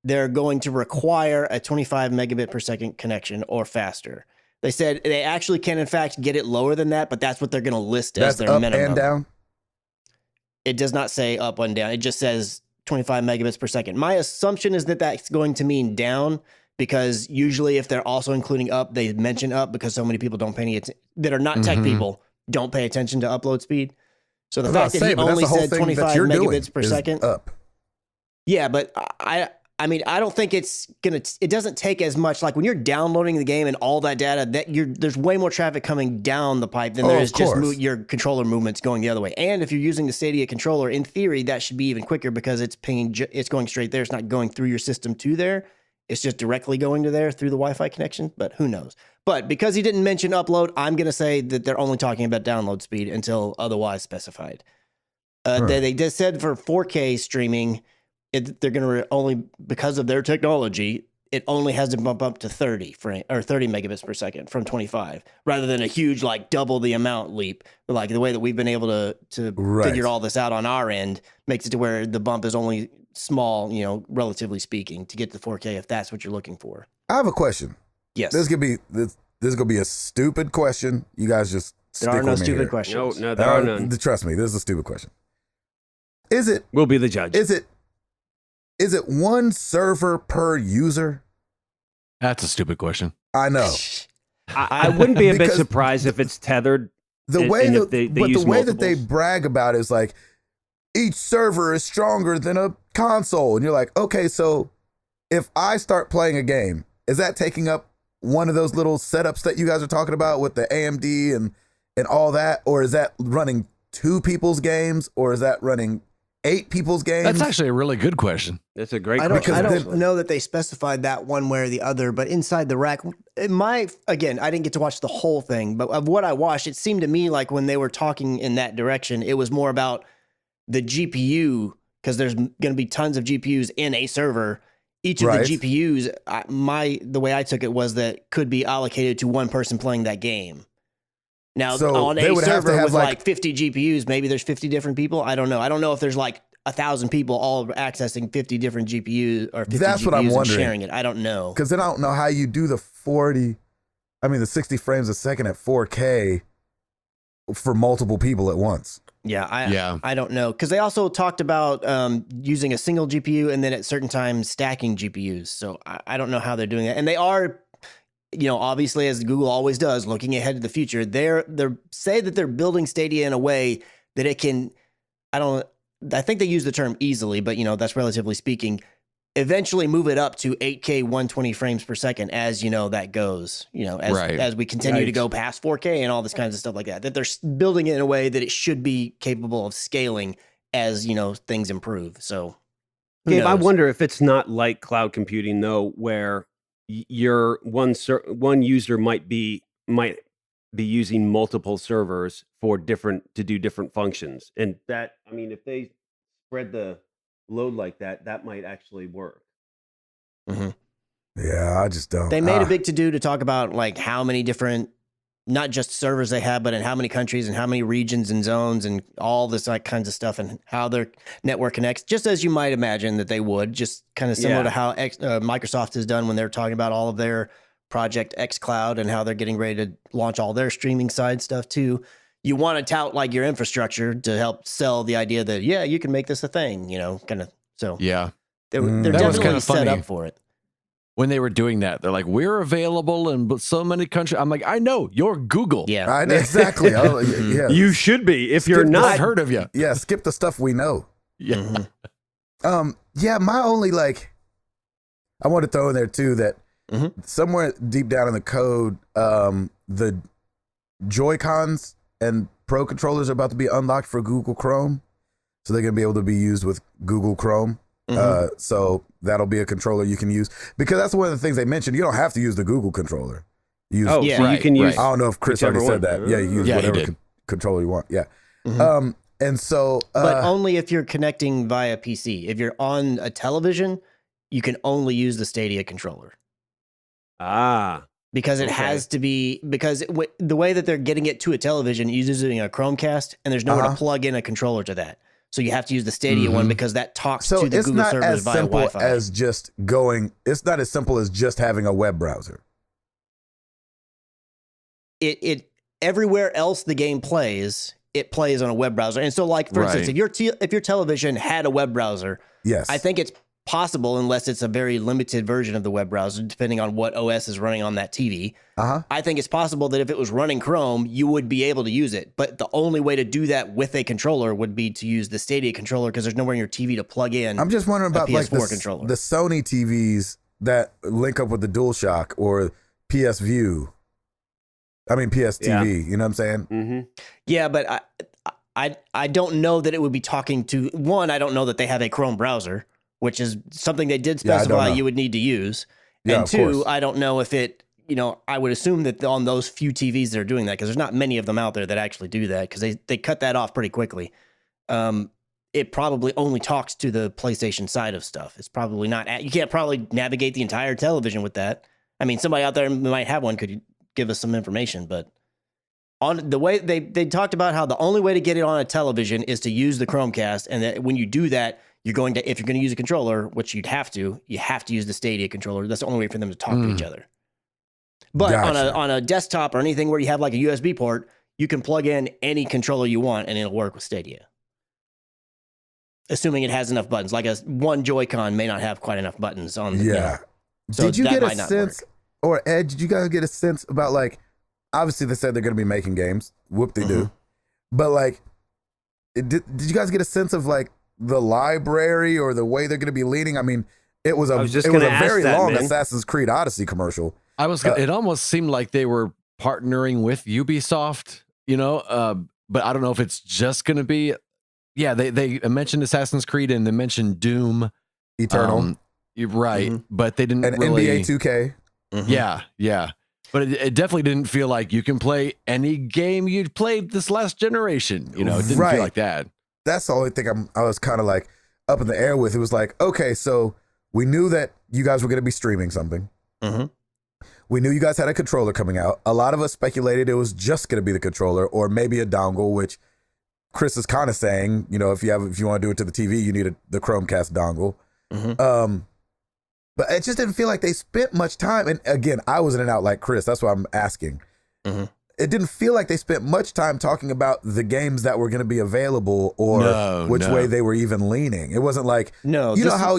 they're going to require a 25 megabit per second connection or faster. They said they actually can, in fact, get it lower than that, but that's what they're going to list as their minimum. Up and down? It does not say up and down. It just says 25 megabits per second. My assumption is that that's going to mean down, because usually if they're also including up, they mention up because so many people don't pay any attention that are not tech people don't pay attention to upload speed. So the fact that he only said 25 megabits per second up. Yeah, but I mean, I don't think it doesn't take as much, like when you're downloading the game and all that data, there's way more traffic coming down the pipe than there is just your controller movements going the other way. And if you're using the Stadia controller, in theory, that should be even quicker because it's going straight there. It's not going through your system to there. It's just directly going to there through the Wi-Fi connection, but who knows? But because he didn't mention upload, I'm going to say that they're only talking about download speed until otherwise specified. They just said for 4K streaming, they're going to only, because of their technology, it only has to bump up to 30 megabits per second from 25, rather than a huge, like, double the amount leap. Like the way that we've been able to figure all this out on our end makes it to where the bump is only small, relatively speaking, to get to 4K if that's what you're looking for. I have a question. Yes. This is gonna be a stupid question. You guys just there are no stupid questions. No, there are none. Trust me, this is a stupid question. We'll be the judge. Is it one server per user? That's a stupid question. I know. I wouldn't be a bit surprised if it's tethered. The way that they brag about it is like, each server is stronger than a console. And you're like, okay, so if I start playing a game, is that taking up one of those little setups that you guys are talking about with the AMD and all that? Or is that running 2 people's games? Or is that running 8 people's games? That's actually a really good question. That's a great question. I don't know that they specified that one way or the other, but inside the rack, again, I didn't get to watch the whole thing, but of what I watched, it seemed to me like when they were talking in that direction, it was more about the GPU, because there's going to be tons of GPUs in a server. Each of the GPUs, the way I took it was that could be allocated to one person playing that game. Now, on a server with like 50 GPUs, maybe there's 50 different people. I don't know. I don't know if there's like 1,000 people all accessing 50 different GPUs or 50 That's GPUs what I'm and wondering. sharing it. I don't know. Because then I don't know how you do the 60 frames a second at 4K for multiple people at once. I don't know. Because they also talked about using a single GPU and then at certain times stacking GPUs. So I don't know how they're doing that. And they are, obviously, as Google always does, looking ahead to the future. They're say that they're building Stadia in a way that it can, I think they use the term easily, but that's relatively speaking, eventually move it up to 8K 120 frames per second as that goes, as we continue to go past 4K and all this kinds of stuff like that they're building it in a way that it should be capable of scaling as things improve. So Gabe, I wonder if it's not like cloud computing though, where your one user might be using multiple servers to do different functions, and that, if they spread the load like that might actually work. Mm-hmm. Yeah, I just don't. They made a big to-do to talk about like how many different, not just servers they have, but in how many countries and how many regions and zones and all this like kinds of stuff, and how their network connects, just as you might imagine that they would, just kind of similar to how Microsoft has done when they're talking about all of their Project X Cloud and how they're getting ready to launch all their streaming side stuff too. You want to tout like your infrastructure to help sell the idea that, you can make this a thing, kind of. So yeah, they're definitely set up for it. When they were doing that, they're like, we're available in so many countries. I'm like, I know, you're Google. Yeah, exactly. Yeah. You should be. If you're not, I've heard of you. Yeah, skip the stuff we know. Yeah. Mm-hmm. My only I want to throw in there too that somewhere deep down in the code, the Joy-Cons and Pro controllers are about to be unlocked for Google Chrome, so they're going to be able to be used with Google Chrome. So that'll be a controller you can use, because that's one of the things they mentioned. You don't have to use the Google controller. You can use. I don't know if Chris already said that. Yeah, you use whatever controller you want. Yeah. And so, but only if you're connecting via PC. If you're on a television, you can only use the Stadia controller. Because it has to be, because the way that they're getting it to a television is using a Chromecast, and there's nowhere to plug in a controller to that. So you have to use the Stadia one, because that talks to the Google servers via Wi-Fi. It's not as simple as just having a web browser. It everywhere else the game plays, it plays on a web browser. And so, like, for instance, if your television had a web browser, Yes. I think it's possible, unless it's a very limited version of the web browser, depending on what OS is running on that TV. I think it's possible that if it was running Chrome, you would be able to use it. But the only way to do that with a controller would be to use the Stadia controller, because there's nowhere in your TV to plug in. I'm just wondering about like controller. The Sony TVs that link up with the DualShock or PS View. I mean, PS TV, you know what I'm saying? Mm-hmm. Yeah, but I don't know that it would be talking to, one, I don't know that they have a Chrome browser, which is something they did specify you would need to use. Yeah, and two, course. I don't know if it, I would assume that on those few TVs that are doing that, because there's not many of them out there that actually do that, because they cut that off pretty quickly. It probably only talks to the PlayStation side of stuff. It's probably not, you can't probably navigate the entire television with that. I mean, somebody out there might have one, could give us some information, but on the way they talked about how the only way to get it on a television is to use the Chromecast, and that when you do that, if you're going to use a controller, which you have to use the Stadia controller. That's the only way for them to talk to each other. But on a desktop or anything where you have like a USB port, you can plug in any controller you want and it'll work with Stadia. Assuming it has enough buttons. Like one Joy-Con may not have quite enough buttons on the so did you get a sense, or Ed, did you guys get a sense about, like, obviously they said they're going to be making games. Whoop-de-doo. But, like, did you guys get a sense of, like, the library or the way they're going to be leading? I mean, it was a very long Assassin's Creed Odyssey commercial. It almost seemed like they were partnering with Ubisoft, but I don't know if it's just going to be. Yeah, they mentioned Assassin's Creed and they mentioned Doom Eternal. You're right, but they didn't and really. NBA 2K. Yeah. But it definitely didn't feel like you can play any game you'd played this last generation. It didn't feel like that. That's the only thing I was kind of like up in the air with. It was like, okay, so we knew that you guys were going to be streaming something. We knew you guys had a controller coming out. A lot of us speculated it was just going to be the controller or maybe a dongle, which Chris is kind of saying, if you want to do it to the TV, you need the Chromecast dongle. But it just didn't feel like they spent much time. And again, I was in and out like Chris. That's why I'm asking. It didn't feel like they spent much time talking about the games that were going to be available or which way they were even leaning. It wasn't like, you know how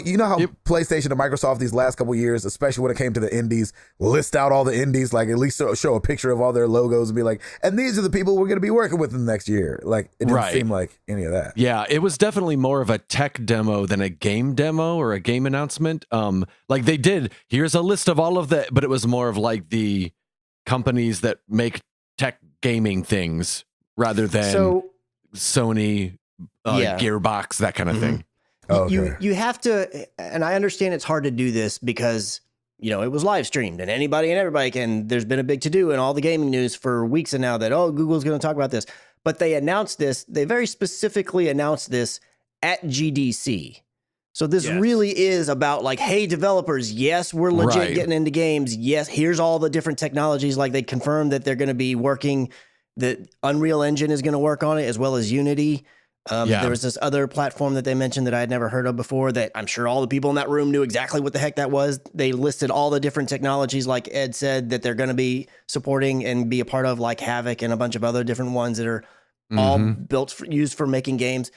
PlayStation and Microsoft these last couple of years, especially when it came to the indies, list out all the indies, like at least show a picture of all their logos and be like, and these are the people we're going to be working with in the next year. Like it didn't seem like any of that. Yeah, it was definitely more of a tech demo than a game demo or a game announcement. Like they did, here's a list of all of the, but it was more of like the companies that make tech gaming things rather than Sony, Gearbox, that kind of thing. You have to, and I understand it's hard to do this because it was live streamed and anybody and everybody can. There's been a big to do in all the gaming news for weeks and now that Google's going to talk about this, but they announced this. They very specifically announced this at GDC. So this really is about like, hey, developers, yes, we're legit getting into games. Yes, here's all the different technologies. Like they confirmed that they're going to be working, that Unreal Engine is going to work on it as well as Unity. There was this other platform that they mentioned that I had never heard of before that I'm sure all the people in that room knew exactly what the heck that was. They listed all the different technologies, like Ed said, that they're going to be supporting and be a part of, like Havoc and a bunch of other different ones that are all used for making games.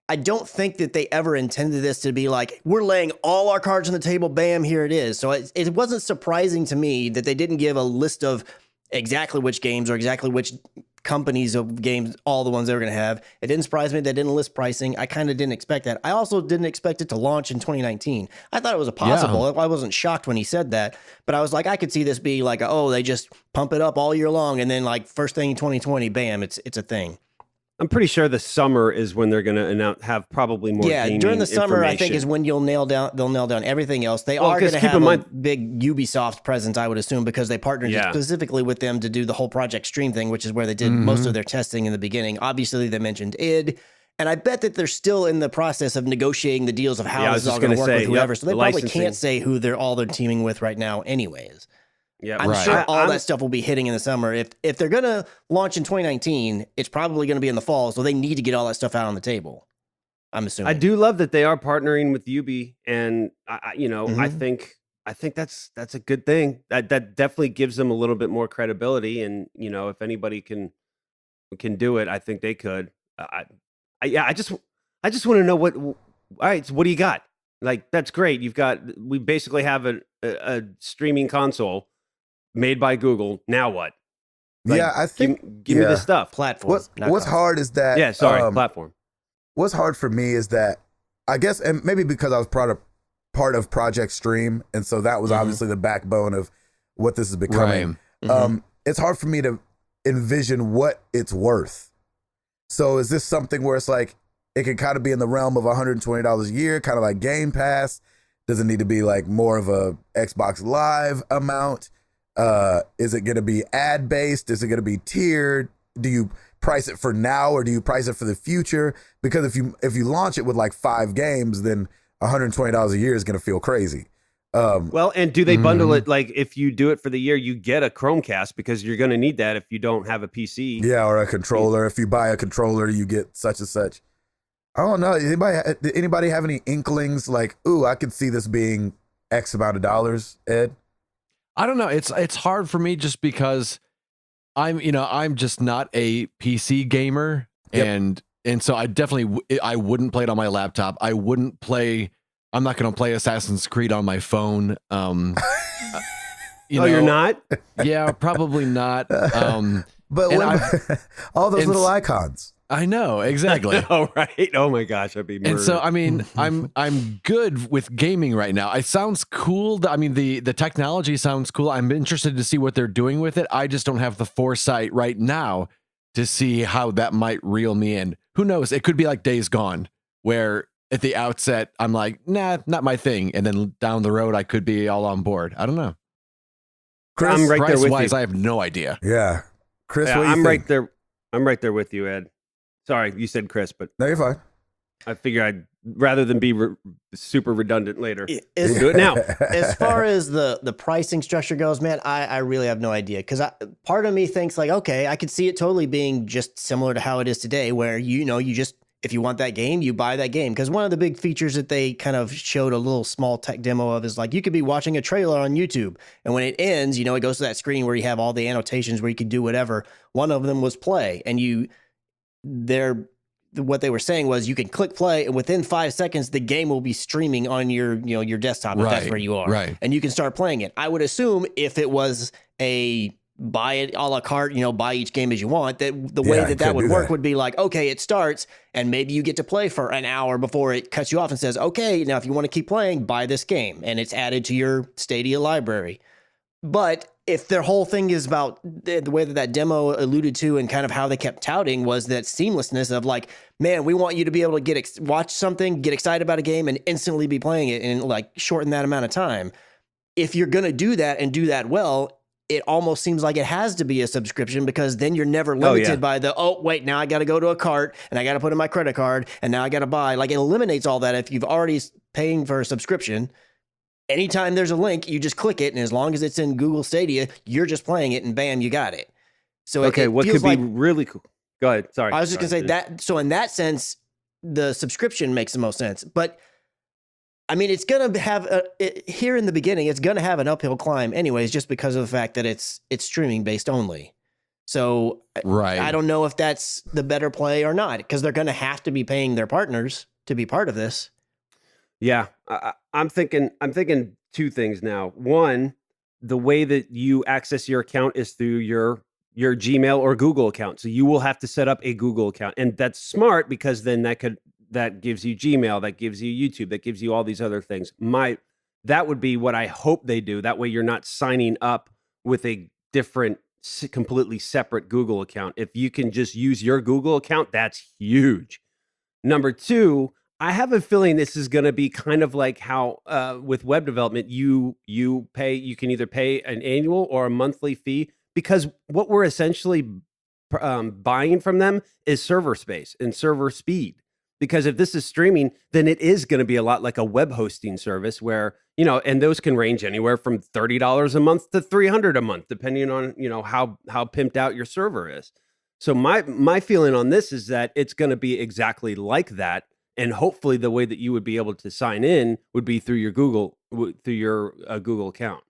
I don't think that they ever intended this to be like, we're laying all our cards on the table, bam, here it is. So it wasn't surprising to me that they didn't give a list of exactly which games or exactly which companies of games, all the ones they were going to have. It didn't surprise me they didn't list pricing. I kind of didn't expect that. I also didn't expect it to launch in 2019. I thought it was possible. I wasn't shocked when he said that, but I was like, I could see this be like, they just pump it up all year long. And then like first thing in 2020, bam, it's a thing. I'm pretty sure the summer is when they're going to have probably more. Yeah, during the summer, I think is when they'll nail down everything else. They are going to have a big Ubisoft presence, I would assume, because they partnered specifically with them to do the whole Project Stream thing, which is where they did most of their testing in the beginning. Obviously, they mentioned id, and I bet that they're still in the process of negotiating the deals of how this is all going to work with whoever. So they probably can't say who they're teaming with right now, anyways. Yeah, I'm sure all that stuff will be hitting in the summer. If they're going to launch in 2019, it's probably going to be in the fall, so they need to get all that stuff out on the table. I'm assuming. I do love that they are partnering with Ubi, and I think that's a good thing. That definitely gives them a little bit more credibility, and if anybody can can do it, I think they could. I just want to know what. All right, so what do you got? Like, that's great. We basically have a streaming console made by Google. Now what? Like, yeah, I think give me this stuff. Platform. What's hard is that platform. What's hard for me is that I guess, and maybe because I was part of Project Stream, and so that was obviously the backbone of what this is becoming. Right. It's hard for me to envision what it's worth. So is this something where it's like it can kind of be in the realm of $120 a year, kind of like Game Pass? Does it need to be like more of a Xbox Live amount? Is it going to be ad based? Is it going to be tiered? Do you price it for now or do you price it for the future? Because if you launch it with like 5 games, then $120 a year is going to feel crazy. Well, and do they bundle it? Like, if you do it for the year, you get a Chromecast because you're going to need that if you don't have a PC. Yeah, or a controller. If you buy a controller, you get such and such. I don't know. Did anybody have any inklings like, ooh, I could see this being X amount of dollars, Ed? I don't know. It's hard for me just because I'm just not a PC gamer, and so I definitely I wouldn't play it on my laptop. I'm not going to play Assassin's Creed on my phone. You're not? Yeah, probably not. But all those little icons. I know, exactly. Oh, right. Oh my gosh, I'd be murdered. And so, I mean, I'm good with gaming right now. It sounds cool. I mean, the technology sounds cool. I'm interested to see what they're doing with it. I just don't have the foresight right now to see how that might reel me in. Who knows? It could be like Days Gone, where at the outset, I'm like, nah, not my thing. And then down the road, I could be all on board. I don't know. Chris, I'm right there with you. I have no idea. Yeah. Chris, what do you I'm think? right there. I'm right there with you, Ed. Sorry, you said Chris, but No, you're fine. I figure I'd rather than be super redundant later. Do it now. As far as the pricing structure goes, man, I really have no idea, because part of me thinks like, okay, I could see it totally being just similar to how it is today, where you just, if you want that game, you buy that game. Because one of the big features that they kind of showed a little small tech demo of is like, you could be watching a trailer on YouTube, and when it ends, it goes to that screen where you have all the annotations where you can do whatever. One of them was play, and what they were saying was you can click play, and within 5 seconds, the game will be streaming on your desktop if that's where you are. Right. And you can start playing it. I would assume if it was a buy it a la carte, buy each game as you want, that the way that would work would be like, okay, it starts, and maybe you get to play for an hour before it cuts you off and says, okay, now if you want to keep playing, buy this game, and it's added to your Stadia library. But if their whole thing is about the way that demo alluded to, and kind of how they kept touting was that seamlessness of like, man, we want you to be able to watch something, get excited about a game, and instantly be playing it, and like shorten that amount of time. If you're going to do that and do that well, it almost seems like it has to be a subscription, because then you're never limited by wait, now I got to go to a cart, and I got to put in my credit card, and now I got to buy. Like, it eliminates all that if you've already paying for a subscription. Anytime there's a link, you just click it, and as long as it's in Google Stadia, you're just playing it, and bam, you got it. So okay, what could be really cool? Go ahead. Sorry, I was just gonna say that. So in that sense, the subscription makes the most sense. But I mean, it's gonna have here in the beginning, it's gonna have an uphill climb, anyways, just because of the fact that it's streaming based only. So I don't know if that's the better play or not, because they're gonna have to be paying their partners to be part of this. Yeah, I'm thinking 2 things now. One, the way that you access your account is through your Gmail or Google account. So you will have to set up a Google account, and that's smart, because then that gives you Gmail, that gives you YouTube, that gives you all these other things. That would be what I hope they do. That way you're not signing up with a different, completely separate Google account. If you can just use your Google account, that's huge. Number 2, I have a feeling this is going to be kind of like how with web development, you can either pay an annual or a monthly fee, because what we're essentially buying from them is server space and server speed. Because if this is streaming, then it is going to be a lot like a web hosting service where, and those can range anywhere from $30 a month to $300 a month, depending on, how pimped out your server is. So my feeling on this is that it's going to be exactly like that. And hopefully the way that you would be able to sign in would be through your Google account.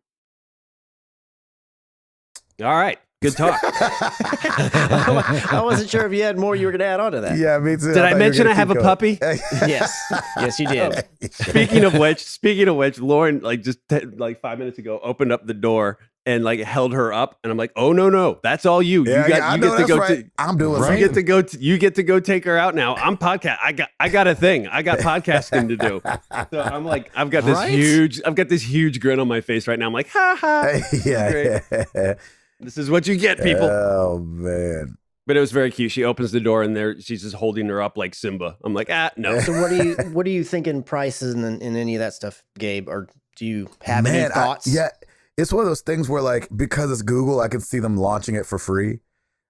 All right. Good talk. I wasn't sure if you had more you were going to add on to that. Yeah, me too. Did I thought you were mention gonna I have keep a going. puppy? Yes, you did. Speaking of which, Lauren like just like 5 minutes ago opened up the door and like held her up, and I'm like, oh no, that's all you. Yeah, I you know get to that's go. right. I'm doing Right. something. You get to go take her out now. I'm podcast. I got a thing. I got podcasting to do. So I'm like, I've got this huge grin on my face right now. I'm like, ha ha. Yeah. This is what you get, people. Oh man. But it was very cute. She opens the door and she's just holding her up like Simba. I'm like, no. So what are you thinking prices and any of that stuff, Gabe? Or do you have any Man, thoughts? it's one of those things where like because it's Google, I can see them launching it for free.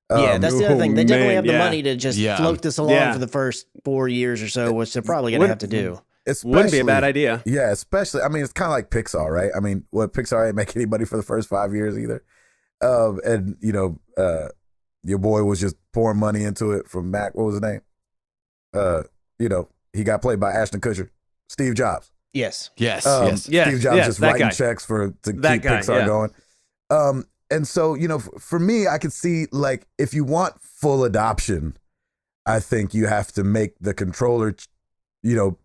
Yeah, that's the other thing. They definitely have the yeah. money to just float this along for the first 4 years or so, which they're probably going to have to do. Wouldn't be a bad idea. Yeah, especially. I mean, it's kind of like Pixar, right? I mean, Pixar ain't make anybody for the first 5 years either. And you know, your boy was just pouring money into it from Mac. What was his name? You know, he got played by Ashton Kutcher, Steve Jobs. Yes. Yes. Steve Jobs just writing checks to keep Pixar going. And so, you know, for me, I could see like if you want full adoption, I think you have to make the controller, you know,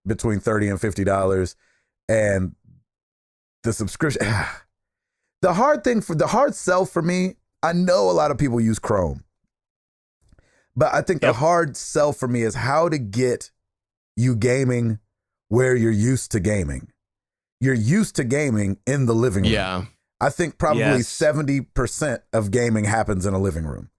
between $30 and $50, and the subscription. The hard sell for me, I know a lot of people use Chrome, but I think the hard sell for me is how to get you gaming where you're used to gaming. You're used to gaming in the living room. Yeah. I think probably 70% of gaming happens in a living room.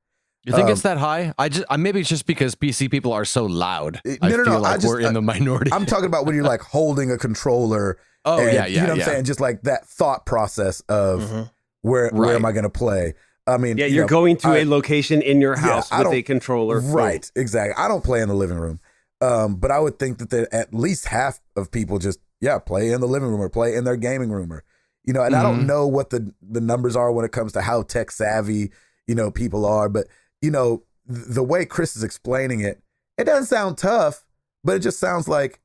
You think it's that high? Maybe it's just because PC people are so loud. I feel like we're in the minority. I'm talking about when you're like holding a controller. Oh, and, yeah. You know what I'm saying? Just like that thought process of where am I going to play? I mean, you're going to a location in your house with a controller. Right, exactly. I don't play in the living room. But I would think that at least half of people just, play in the living room or play in their gaming room or, you know, and I don't know what the numbers are when it comes to how tech savvy, you know, people are. But, you know, the way Chris is explaining it, it doesn't sound tough, but it just sounds like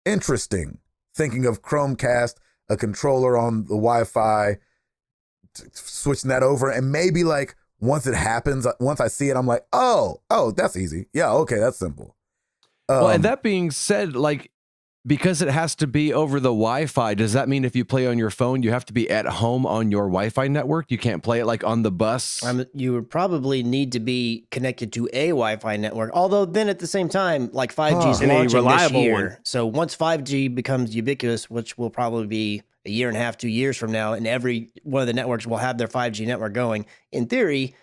interesting. Thinking of Chromecast, a controller on the Wi-Fi, switching that over, and maybe like once it happens, once I see it, I'm like, oh, that's easy. Yeah, okay, that's simple. Well, and that being said, like, because it has to be over the Wi-Fi, does that mean if you play on your phone, you have to be at home on your Wi-Fi network? You can't play it like on the bus? You would probably need to be connected to a Wi-Fi network. Although then at the same time, like 5G is launching this year. One. So once 5G becomes ubiquitous, which will probably be a year and a half, 2 years from now, and every one of the networks will have their 5G network going, in theory,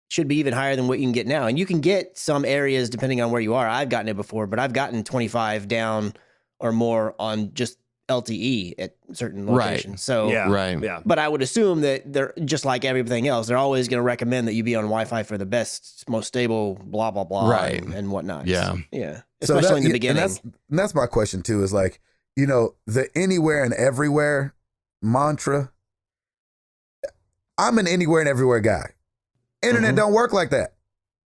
should be even higher than what you can get now. And you can get some areas depending on where you are. I've gotten it before, but I've gotten 25 down or more on just LTE at certain locations. Right. So, but I would assume that they're just like everything else. They're always going to recommend that you be on Wi-Fi for the best, most stable, blah, blah, blah, and whatnot. Yeah. Yeah. Especially in the beginning. And that's my question too, is like, you know, the anywhere and everywhere mantra. I'm an anywhere and everywhere guy. Internet don't work like that.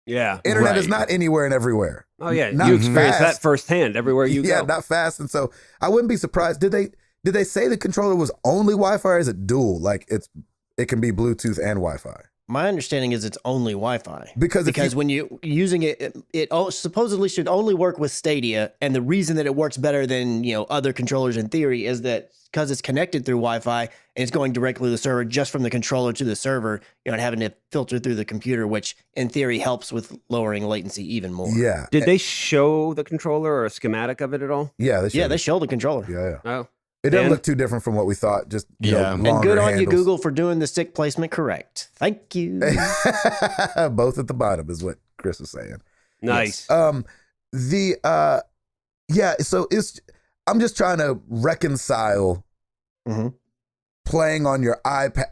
Yeah. Internet is not anywhere and everywhere. Oh yeah, not you experience fast. that firsthand everywhere you go. Yeah, not fast. And so I wouldn't be surprised. Did they say the controller was only Wi-Fi, or is it dual? Like it can be Bluetooth and Wi-Fi. My understanding is it's only Wi-Fi because when you're using it supposedly should only work with Stadia, and the reason that it works better than other controllers in theory is that because it's connected through Wi-Fi and it's going directly to the server just from the controller to the server, you're not having to filter through the computer, which in theory helps with lowering latency even more. Yeah. Did they show the controller or a schematic of it at all? Yeah, they showed the controller. Yeah. Oh. It doesn't look too different from what we thought. Just and good on you, Google, for doing the stick placement correct. Thank you. Both at the bottom is what Chris was saying. Nice. Yes. So I'm just trying to reconcile playing on your iPad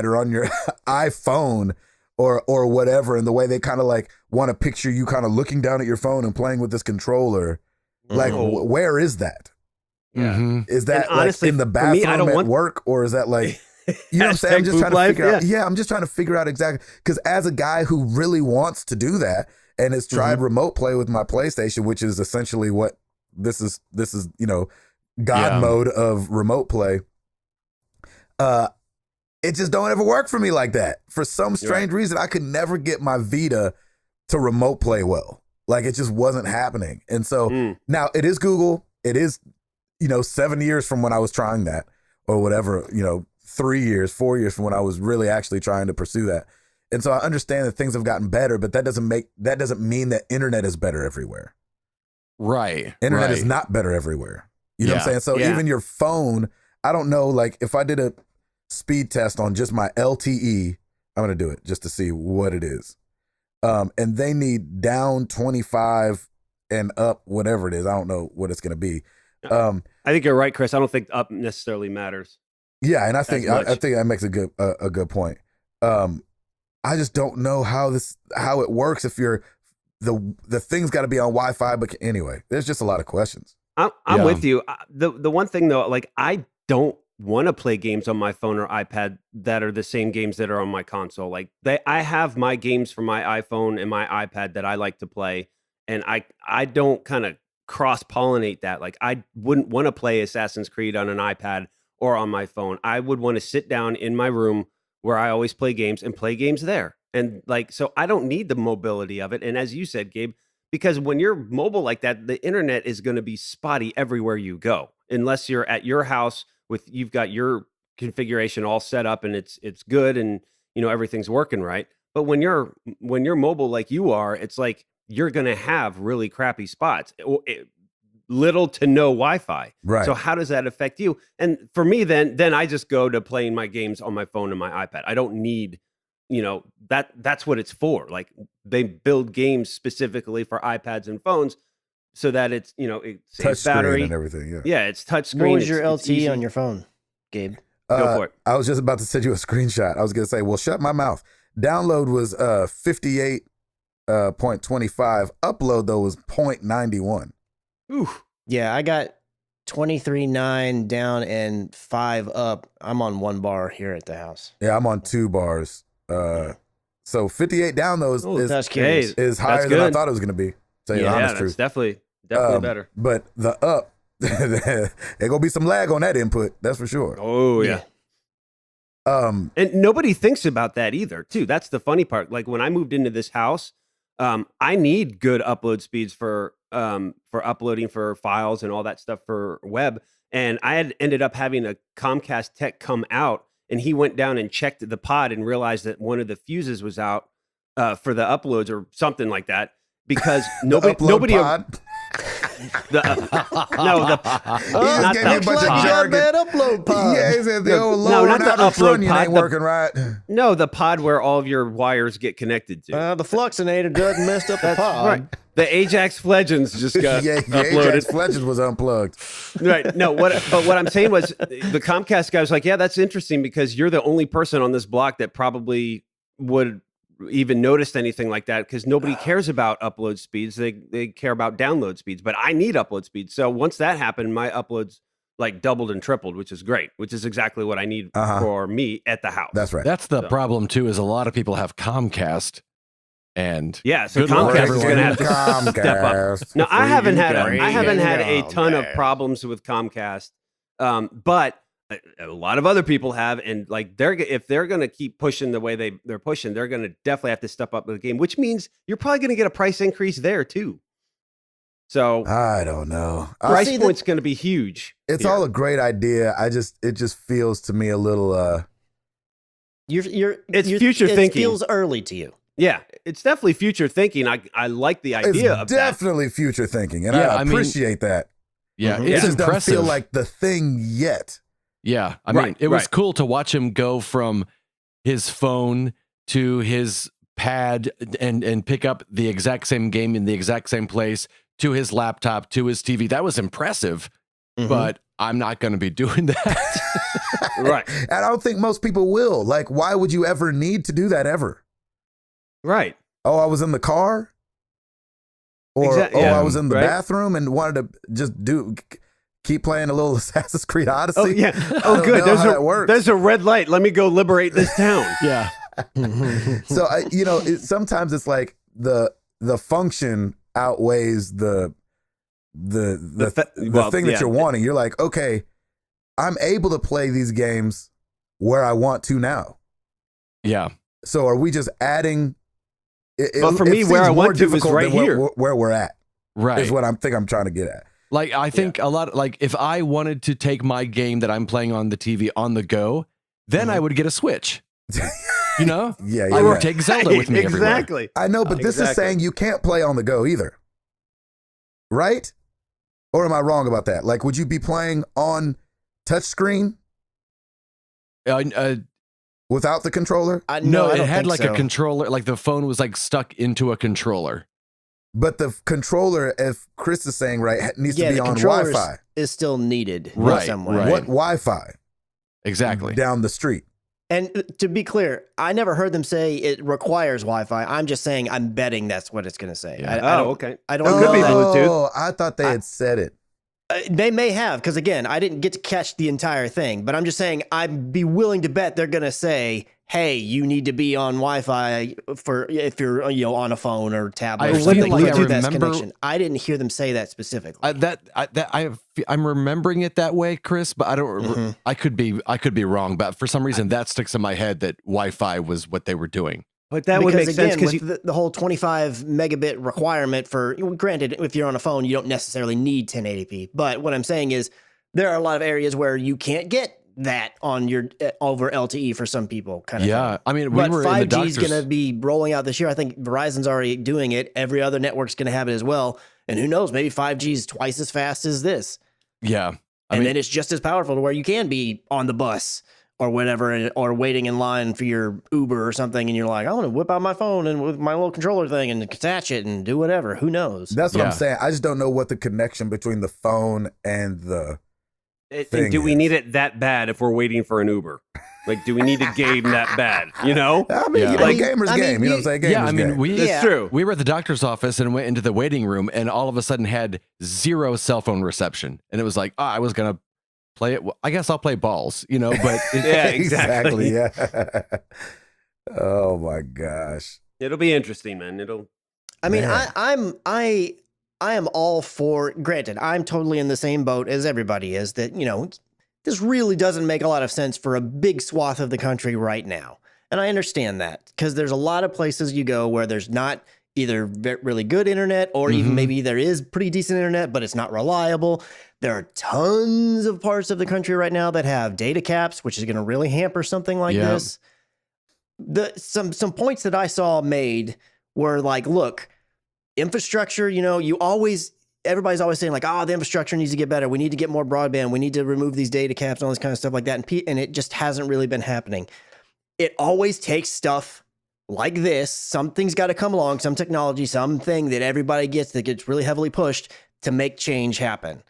or on your iPhone or whatever, and the way they kind of like want to picture you kind of looking down at your phone and playing with this controller. Like, where is that? Yeah. Is that honestly, like in the bathroom me, I don't at work, or is that like, you know what I'm saying? I'm just trying to figure out. Yeah, I'm just trying to figure out exactly, because as a guy who really wants to do that and has tried remote play with my PlayStation, which is essentially what this is, God mode of remote play. it just don't ever work for me like that. For some strange reason, I could never get my Vita to remote play well. Like it just wasn't happening. And so now it is Google. It is, 7 years from when I was trying that or whatever, 3 years, 4 years from when I was really actually trying to pursue that. And so I understand that things have gotten better, but that doesn't mean that internet is better everywhere. Right. Internet is not better everywhere. You know what I'm saying? So even your phone, I don't know, like if I did a speed test on just my LTE, I'm going to do it just to see what it is. And they need down 25 and up, whatever it is. I don't know what it's going to be. I think you're right, Chris. I don't think up necessarily matters. Yeah, and I think that makes a good point. I just don't know how it works if you're the thing's got to be on Wi-Fi. But anyway, there's just a lot of questions. I'm with you. The one thing though, like I don't want to play games on my phone or iPad that are the same games that are on my console. Like I have my games for my iPhone and my iPad that I like to play, and I don't kind of cross-pollinate that. Like I wouldn't want to play Assassin's Creed on an iPad or on my phone. I would want to sit down in my room where I always play games and play games there. And like, so I don't need the mobility of it. And as you said, Gabe, because when you're mobile like that, the internet is going to be spotty everywhere you go, unless you're at your house you've got your configuration all set up and it's good and everything's working right. But when you're mobile like you are, it's like you're going to have really crappy spots, little to no Wi-Fi. Right. So how does that affect you? And for me, then I just go to playing my games on my phone and my iPad. I don't need, that's what it's for. Like they build games specifically for iPads and phones so that it's, it saves battery and everything. Yeah. Yeah, it's touchchscreen. What was your LTE on your phone, Gabe? Go for it. I was just about to send you a screenshot. I was going to say, well, shut my mouth. Download was 58.25. Upload though was 0.91. Ooh. Yeah, I got 23.9 down and 5 up. I'm on 1 bar here at the house. Yeah, I'm on 2 bars. So 58 down though is higher than I thought it was going to be. Tell you the honest truth. That's definitely better. But the up, there's going to be some lag on that input. That's for sure. Oh yeah. And nobody thinks about that either, too. That's the funny part. Like when I moved into this house, I need good upload speeds for uploading for files and all that stuff for web. And I had ended up having a Comcast tech come out, and he went down and checked the pod and realized that one of the fuses was out for the uploads or something like that. Because nobody pod. Not gave me a bunch of jargon. Upload pod. Yeah, he said the old load not the upload pod. ain't working right. No, the pod where all of your wires get connected to. The Fluxinator doesn't messed up the pod. Right. The Ajax Legends just got uploaded. Ajax Legends was unplugged. Right. No, what I'm saying was the Comcast guy was like, yeah, that's interesting because you're the only person on this block that probably would even noticed anything like that because nobody cares about upload speeds. They care about download speeds, but I need upload speeds. So once that happened, my uploads like doubled and tripled, which is great, which is exactly what I need for me at the house. That's right. That's the problem too, is a lot of people have Comcast and so Comcast is going to have to step up. Now I haven't had a ton of problems with Comcast, but a lot of other people have, and like if they're going to keep pushing the way they're pushing, they're going to definitely have to step up with the game, which means you're probably going to get a price increase there too. So I don't know. Price point's going to be huge. It's all a great idea. It just feels to me a little. It's future thinking. It feels early to you. Yeah, it's definitely future thinking. I like the idea of that. Definitely future thinking, and I appreciate that. Yeah, it it's just impressive. doesn't feel like the thing yet. Yeah, I mean, it was cool to watch him go from his phone to his pad and pick up the exact same game in the exact same place to his laptop to his TV. That was impressive, but I'm not going to be doing that. Right. And I don't think most people will. Like, why would you ever need to do that ever? Right. Oh, I was in the car? Or, I was in the bathroom and wanted to just keep playing a little Assassin's Creed Odyssey. Oh, yeah. Oh, good. There's a red light. Let me go liberate this town. Yeah. So, sometimes it's like the function outweighs the thing that you're wanting. You're like, okay, I'm able to play these games where I want to now. Yeah. So are we just adding? But for me, where I want to is right here. Where we're at. Right. Is what I'm trying to get at. Like, I think a lot, like, if I wanted to take my game that I'm playing on the TV on the go, then I would get a Switch. You know? Yeah, I would take Zelda with me everywhere. Exactly. I know, but this is saying you can't play on the go either. Right? Or am I wrong about that? Like, would you be playing on touchscreen without the controller? No, I it don't had think like so. a controller, like the phone was like stuck into a controller. But the controller, if Chris is saying right, needs to be the on controller Wi-Fi. is still needed Right, somewhere. right. What Wi-Fi? Exactly. Down the street. And to be clear, I never heard them say it requires Wi-Fi. I'm just saying I'm betting that's what it's going to say. Yeah. I don't, okay. I don't It know could be that. Bluetooth. Oh, I thought they had said it. They may have, because again, I didn't get to catch the entire thing. But I'm just saying I'd be willing to bet they're going to say, "Hey, you need to be on Wi-Fi for if you're on a phone or tablet I or feel something like I Bluetooth remember- connection." I didn't hear them say that specifically. I'm remembering it that way, Chris, but I don't. Mhm. I could be wrong, but for some reason that sticks in my head that Wi-Fi was what they were doing. But that would make sense because with the whole 25 megabit requirement for, granted, if you're on a phone, you don't necessarily need 1080p. But what I'm saying is there are a lot of areas where you can't get that on your over LTE for some people. Kind of Yeah, thing. I mean, we But were in the 5G doctor's. is going to be rolling out this year. I think Verizon's already doing it. Every other network's going to have it as well. And who knows, maybe 5G is twice as fast as this. Yeah, And then it's just as powerful to where you can be on the bus or whatever, or waiting in line for your Uber or something, and you're like, I want to whip out my phone and with my little controller thing and attach it and do whatever. Who knows? That's what Yeah. I'm saying. I just don't know what the connection between the phone and the thing do we is. need it that bad if we're waiting for an Uber? Like, do we need a game that bad? You know? I mean, Yeah. gamers game. You know what I'm saying? Gamers yeah, I mean, game. That's true. we were at the doctor's office and went into the waiting room, and all of a sudden had zero cell phone reception, and it was like, I was gonna play it. I guess I'll play balls, but Yeah, exactly. Yeah. Oh my gosh. It'll be interesting, man. I mean, Man. I am all for. Granted, I'm totally in the same boat as everybody is. That this really doesn't make a lot of sense for a big swath of the country right now, and I understand that because there's a lot of places you go where there's not either really good internet or even maybe there is pretty decent internet, but it's not reliable. There are tons of parts of the country right now that have data caps, which is going to really hamper something like Yeah. this. Some points that I saw made were like, look, infrastructure, everybody's always saying like, the infrastructure needs to get better. We need to get more broadband. We need to remove these data caps and all this kind of stuff like that. And it just hasn't really been happening. It always takes stuff like this. Something's got to come along, some technology, something that everybody gets that gets really heavily pushed to make change happen.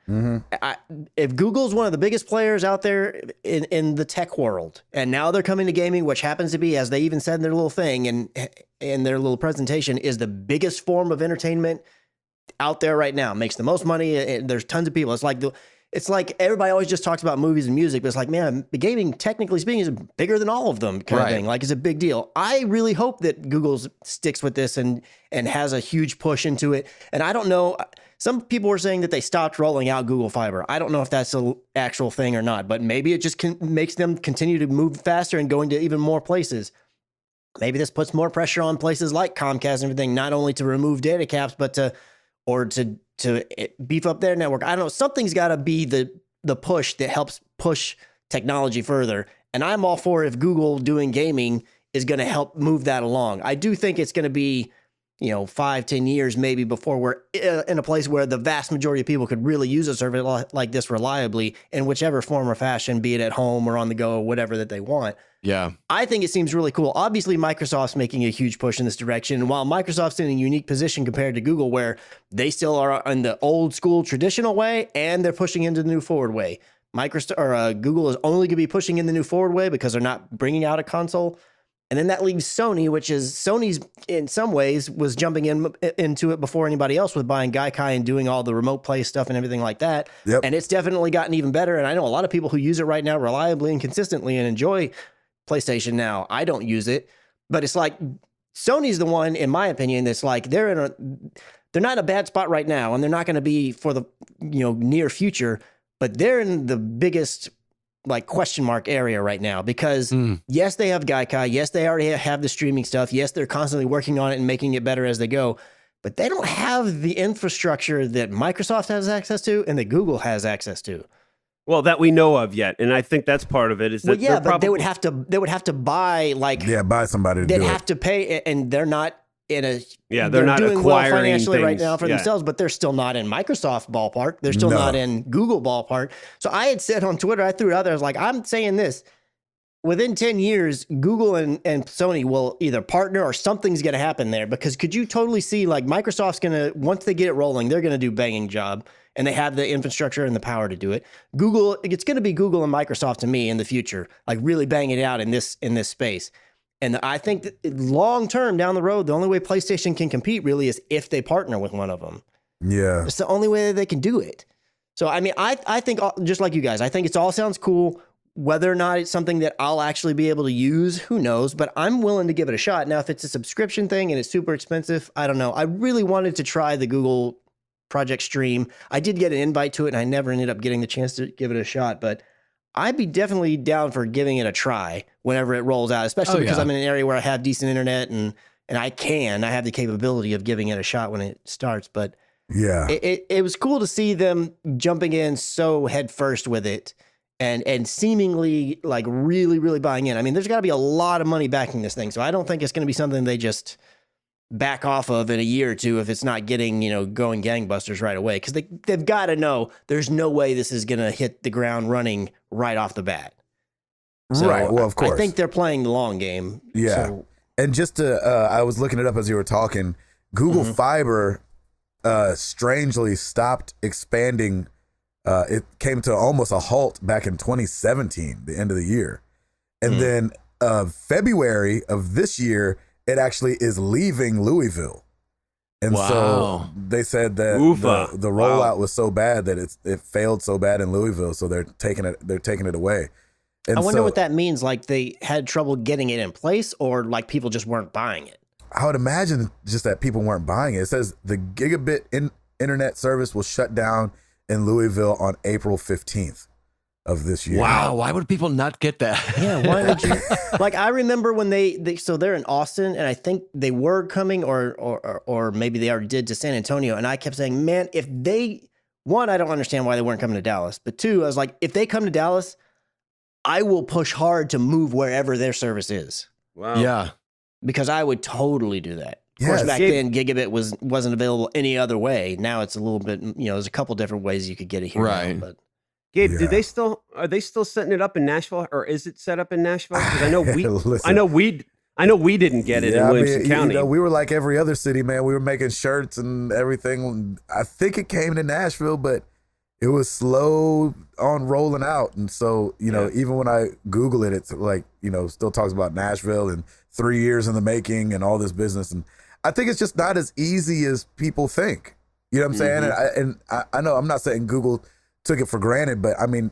If Google's one of the biggest players out there in the tech world, and now they're coming to gaming, which happens to be, as they even said in their little thing and in their little presentation, is the biggest form of entertainment out there right now, makes the most money. And there's tons of people. It's like everybody always just talks about movies and music, but it's like, man, the gaming, technically speaking, is bigger than all of them kind of thing. Like, it's a big deal. I really hope that Google sticks with this and has a huge push into it. And I don't know, some people were saying that they stopped rolling out Google Fiber. I don't know if that's an actual thing or not, but maybe it just makes them continue to move faster and going to even more places. Maybe this puts more pressure on places like Comcast and everything, not only to remove data caps, but to beef up their network. I don't know. Something's got to be the push that helps push technology further. And I'm all for if Google doing gaming is going to help move that along. I do think it's going to be, 5-10 years maybe before we're in a place where the vast majority of people could really use a service like this reliably in whichever form or fashion, be it at home or on the go or whatever that they want. Yeah. I think it seems really cool. Obviously, Microsoft's making a huge push in this direction. And while Microsoft's in a unique position compared to Google, where they still are in the old school traditional way and they're pushing into the new forward way. Google is only going to be pushing in the new forward way because they're not bringing out a console. And then that leaves Sony, which is Sony's in some ways was jumping into it before anybody else with buying Gaikai and doing all the remote play stuff and everything like that. Yep. And it's definitely gotten even better. And I know a lot of people who use it right now reliably and consistently and enjoy PlayStation now. I don't use it, but it's like Sony's the one, in my opinion, that's like they're not in a bad spot right now, and they're not going to be for the near future. But they're in the biggest like question mark area right now because yes, they have Gaikai. Yes, they already have the streaming stuff. Yes, they're constantly working on it and making it better as they go. But they don't have the infrastructure that Microsoft has access to and that Google has access to. Well, that we know of yet, and I think that's part of it. Is that but they would have to buy buy somebody to do it. They'd have to pay, and they're not in a they're not doing acquiring well financially things. right now for themselves, but they're still not in Microsoft ballpark. They're still not in Google ballpark. So I had said on Twitter, I threw it out there. I was like, I'm saying this. Within 10 years, Google and Sony will either partner or something's going to happen there because could you totally see like Microsoft's going to, once they get it rolling, they're going to do a banging job and they have the infrastructure and the power to do it. Google, it's going to be Google and Microsoft to me in the future, like really banging it out in this space. And I think that long term down the road, the only way PlayStation can compete really is if they partner with one of them. Yeah. It's the only way that they can do it. So, I mean, I think just like you guys, I think it all sounds cool. Whether or not it's something that I'll actually be able to use, who knows? But I'm willing to give it a shot. Now, if it's a subscription thing and it's super expensive, I don't know. I really wanted to try the Google Project Stream. I did get an invite to it, and I never ended up getting the chance to give it a shot. But I'd be definitely down for giving it a try whenever it rolls out, especially because I'm in an area where I have decent internet and I have the capability of giving it a shot when it starts. But yeah, it was cool to see them jumping in so headfirst with it. And seemingly like really, really buying in. I mean, there's got to be a lot of money backing this thing. So I don't think it's going to be something they just back off of in a year or two if it's not getting, going gangbusters right away. Because they've got to know there's no way this is going to hit the ground running right off the bat. So right. Well, of course. I think they're playing the long game. Yeah. So, and just to, I was looking it up as you were talking. Google Fiber strangely stopped expanding. It came to almost a halt back in 2017, the end of the year. And then February of this year, it actually is leaving Louisville. And so they said that the rollout was so bad that it failed so bad in Louisville. So they're taking it away. And I wonder what that means. Like they had trouble getting it in place or like people just weren't buying it. I would imagine just that people weren't buying it. It says the gigabit internet service will shut down in Louisville on April 15th of this year. Wow, why would people not get that? Yeah, why would you? Like I remember when so they're in Austin, and I think they were coming, or maybe they already did to San Antonio, and I kept saying, man, if they I don't understand why they weren't coming to Dallas, but two, I was like, if they come to Dallas, I will push hard to move wherever their service is. Wow. Yeah, because I would totally do that. Of Yes. course, back then, gigabit wasn't available any other way. Now it's a little bit, there's a couple different ways you could get it here. Right. Now, but Gabe, Yeah. are they still setting it up in Nashville, or is it set up in Nashville? Because I know Listen. I know we didn't get it in Williamson County. We were like every other city, man. We were making shirts and everything. I think it came to Nashville, but it was slow on rolling out. And so, even when I Google it, it's like, still talks about Nashville and 3 years in the making and all this business. And I think it's just not as easy as people think. You know what I'm saying? And I know I'm not saying Google took it for granted, but I mean,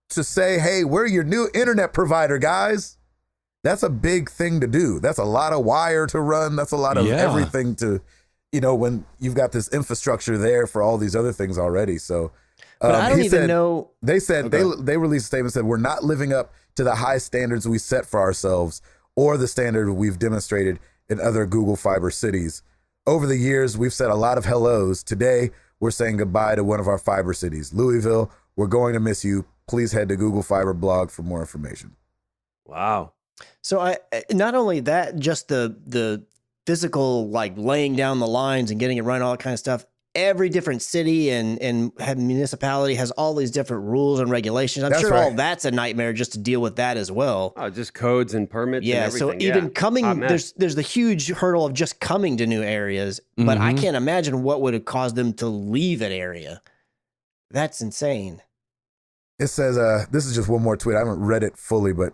to say, hey, we're your new internet provider, guys, that's a big thing to do. That's a lot of wire to run. That's a lot of everything to, when you've got this infrastructure there for all these other things already. So, but I don't even know. They said they released a statement said we're not living up to the high standards we set for ourselves or the standard we've demonstrated in other Google Fiber cities. Over the years, we've said a lot of hellos. Today, we're saying goodbye to one of our fiber cities, Louisville. We're going to miss you. Please head to Google Fiber blog for more information. Wow. So I not only that, just the physical, like laying down the lines and getting it run, all that kind of stuff. Every different city and municipality has all these different rules and regulations. I'm sure all that's a nightmare just to deal with that as well. Oh, just codes and permits. Yeah. And everything. So even coming, there's the huge hurdle of just coming to new areas, but I can't imagine what would have caused them to leave an area. That's insane. It says, this is just one more tweet. I haven't read it fully, but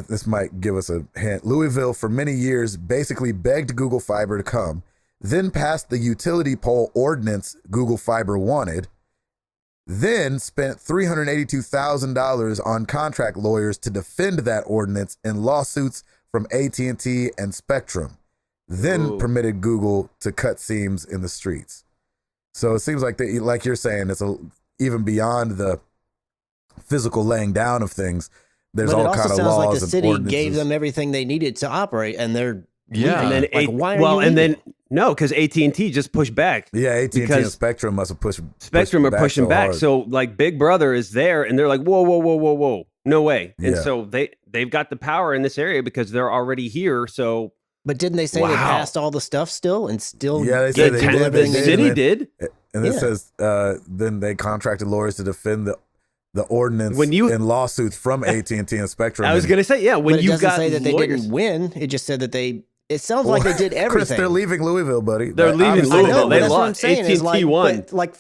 this might give us a hint. Louisville, for many years, basically begged Google Fiber to come, then passed the utility pole ordinance Google Fiber wanted, then spent $382,000 on contract lawyers to defend that ordinance in lawsuits from AT&T and Spectrum, then permitted Google to cut seams in the streets. So it seems like, like you're saying, it's even beyond the physical laying down of things. There's But it all also kind of sounds laws like the and city ordinances. gave them everything they needed to operate, and they're Yeah. And then Like, why are you and then leaving? no, because AT&T just pushed back. Yeah, AT&T and because Spectrum must have pushed Spectrum are pushing so back. hard. So like Big Brother is there, and they're like, whoa, no way. And Yeah. so they've got the power in this area because they're already here. So But didn't they say they Wow. passed all the stuff still and still Yeah, they the, said they did. the They did. city And did. And it Yeah. says then they contracted lawyers to defend the ordinance When you- in lawsuits from AT&T and Spectrum. I was gonna say, yeah, when but it you doesn't got say that they lawyers, didn't win. It just said that it sounds like they did Chris, everything. they're leaving Louisville, buddy. They're Like, leaving obviously I Louisville. know, They but that's what I'm lost. saying. Is AT&T like, won. but like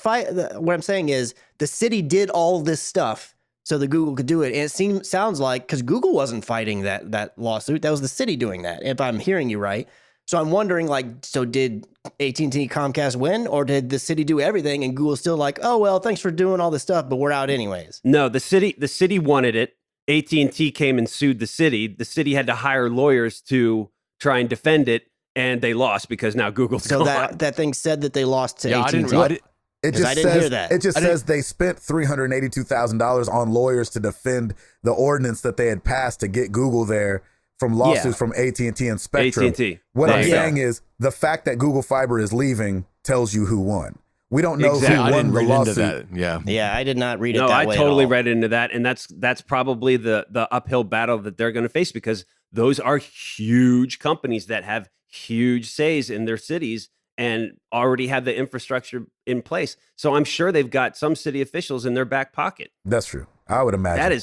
what I'm saying is the city did all this stuff so that Google could do it, and it sounds like because Google wasn't fighting that lawsuit, that was the city doing that. If I'm hearing you right, so I'm wondering, like, so did AT&T Comcast win, or did the city do everything and Google's still like, oh well, thanks for doing all this stuff, but we're out anyways? No, the city wanted it. AT&T came and sued the city. The city had to hire lawyers to try and defend it, and they lost because now Google's So gone. that thing said that they lost to Yeah, AT&T. It 'Cause just I didn't says, hear that. It just I didn't- says they spent $382,000 on lawyers to defend the ordinance that they had passed to get Google there from lawsuits from AT&T and Spectrum. AT&T. What There I'm you go. saying is the fact that Google Fiber is leaving tells you who won. We don't know Exactly. who I won didn't the read lawsuit. into that. Yeah. Yeah, I did not read it No, that I way. totally at all. read into that, and that's probably the uphill battle that they're going to face because those are huge companies that have huge says in their cities and already have the infrastructure in place. So I'm sure they've got some city officials in their back pocket. That's true. I would imagine.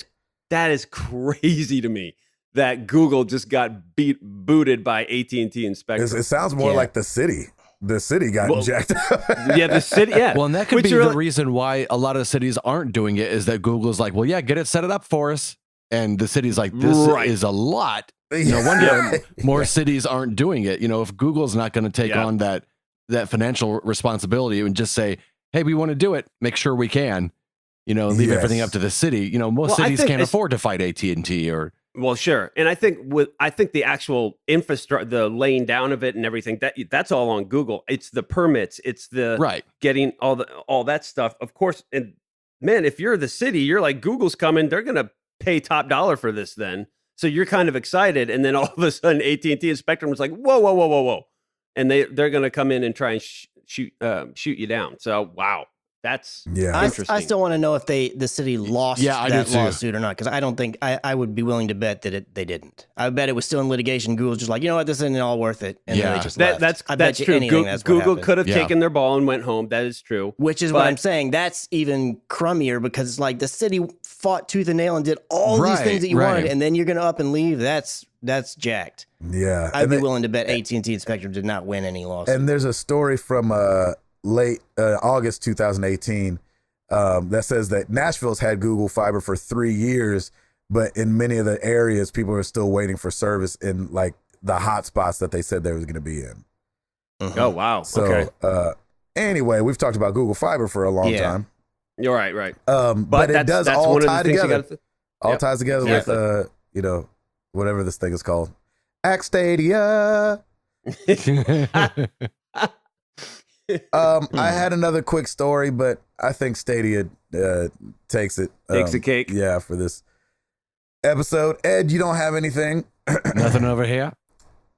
That is crazy to me that Google just got booted by AT&T and Spectrum. It sounds more Yeah. like the city. The city got Well, jacked up. Yeah, the city. Yeah, Well, and that could Which be are the like- reason why a lot of cities aren't doing it is that Google's like, well, yeah, set it up for us. And the city's like, this Right. is a lot. No Yeah. wonder more cities aren't doing it. If Google's not going to take Yeah. on that financial responsibility and just say, hey, we want to do it, make sure we can, leave Yes. everything up to the city. Most Well, I cities think can't it's- afford to fight AT&T or Well, sure, and I think the actual infrastructure, the laying down of it, and everything that's all on Google. It's the permits, it's the right. getting all that stuff, of course. And man, if you're the city, you're like Google's coming, they're gonna pay top dollar for this. Then, so you're kind of excited, and then all of a sudden, AT&T and Spectrum was like, whoa, and they're gonna come in and try and shoot you down. So wow. That's Yeah. interesting. I still want to know if the city lost Yeah, I do that too. lawsuit or not, because I don't think I would be willing to bet that they didn't. I bet it was still in litigation. Google's just like, you know what, this isn't all worth it, and then Yeah. they just left. That's I bet you true. anything that's what Google happened. could have Yeah. taken their ball and went home. That is true. Which is what But- I'm saying. That's even crummier because it's like the city fought tooth and nail and did all these Right, things that you right. wanted, and then you're going to up and leave. That's jacked. Yeah. I'd And be they- willing to bet AT&T and Spectrum did not win any lawsuit. And there's a story from late August 2018 that says that Nashville's had Google Fiber for 3 years, but in many of the areas, people are still waiting for service in like the hot spots that they said they was going to be in. Oh wow. So Okay. anyway, we've talked about Google Fiber for a long Yeah. time. You're right. But it does all one of tie the things you together. gotta All Yep. ties together with whatever this thing is called. Act Stadia. I had another quick story, but I think Stadia takes it. Takes the cake. Yeah, for this episode. Ed, you don't have anything. Nothing over here.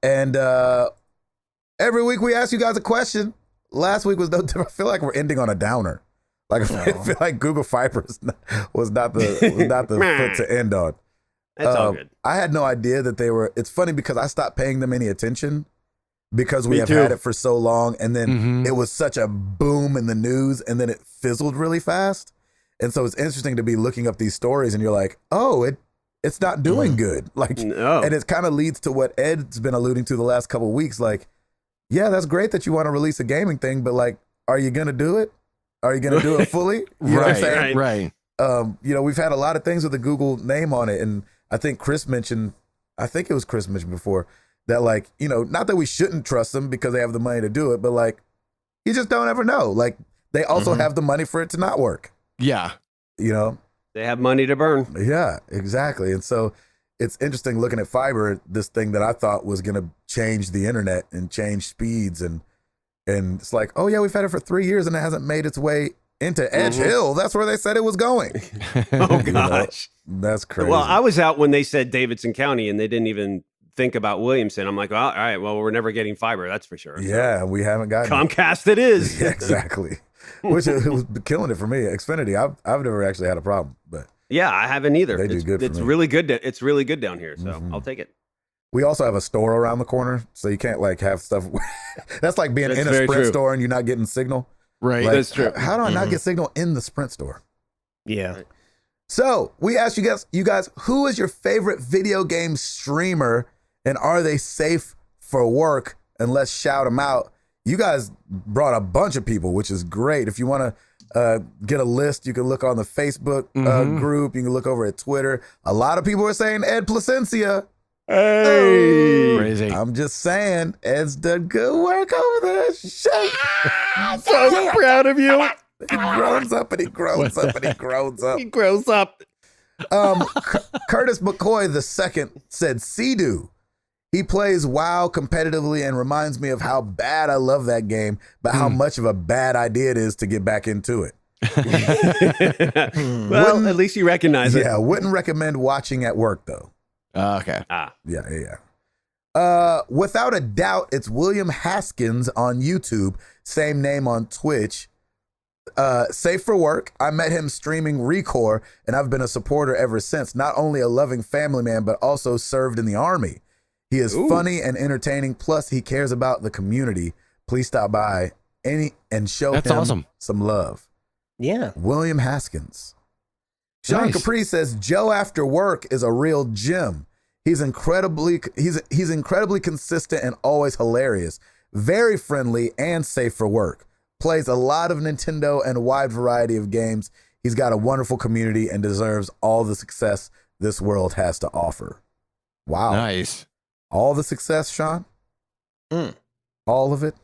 And every week we ask you guys a question. Last week was no different. I feel like we're ending on a downer. Like I feel like Google Fiber was not the foot to end on. That's all good. I had no idea that they were. It's funny because I stopped paying them any attention because we Me have too. had it for so long, and then Mhm. it was such a boom in the news, and then it fizzled really fast. And so it's interesting to be looking up these stories, and you're like, oh, it's not doing good. Like, No. and it kind of leads to what Ed's been alluding to the last couple of weeks. Like, yeah, that's great that you want to release a gaming thing, but like, are you gonna do it? Are you gonna do it fully? You know what I'm saying? Right. We've had a lot of things with the Google name on it, and I think Chris mentioned before that, like, not that we shouldn't trust them because they have the money to do it, but like, you just don't ever know. Like, they also have the money for it to not work. Yeah. They have money to burn. Yeah, exactly. And so it's interesting looking at fiber, this thing that I thought was going to change the internet and change speeds, and it's like, oh yeah, we've had it for 3 years and it hasn't made its way into Edge Hill. That's where they said it was going. Oh gosh, that's crazy. Well, I was out when they said Davidson County, and they didn't even think about Williamson. I'm like, well, all right, well, we're never getting fiber, that's for sure. Yeah, we haven't gotten Comcast. It is. Yeah, exactly. Which it was killing it for me. Xfinity, I've never actually had a problem, but yeah, I haven't either. They do good for It's me. really good. It's really good down here, so I'll take it. we also have a store around the corner, so you can't like have stuff. That's like being That's in a very Sprint true. store and you're not getting signal. Right. Like, That's true. How do I not get signal in the Sprint store? Yeah. So we asked you guys, who is your favorite video game streamer, and are they safe for work? And let's shout them out. You guys brought a bunch of people, which is great. If you want to get a list, you can look on the Facebook group. You can look over at Twitter. A lot of people are saying Ed Placencia. Hey, Crazy. I'm just saying, Ed's done good work over there. Shake. so proud of you. He grows up and he grows up and he grows up. He grows up. Curtis McCoy II said Sea-Doo. He plays WoW competitively and reminds me of how bad I love that game, but how much of a bad idea it is to get back into it. Well, at least you recognize it. Yeah, wouldn't recommend watching at work though. Okay. Yeah. Without a doubt, it's William Haskins on YouTube, same name on Twitch. Safe for work. I met him streaming Recore, and I've been a supporter ever since. Not only a loving family man, but also served in the Army. He is funny and entertaining. Plus, he cares about the community. Please stop by and show That's him awesome. some love. Yeah. William Haskins. Sean Nice. Capri says Joe after work is a real gem. He's incredibly consistent and always hilarious. Very friendly and safe for work. Plays a lot of Nintendo and a wide variety of games. He's got a wonderful community and deserves all the success this world has to offer. Wow. Nice. All the success, Sean? All of it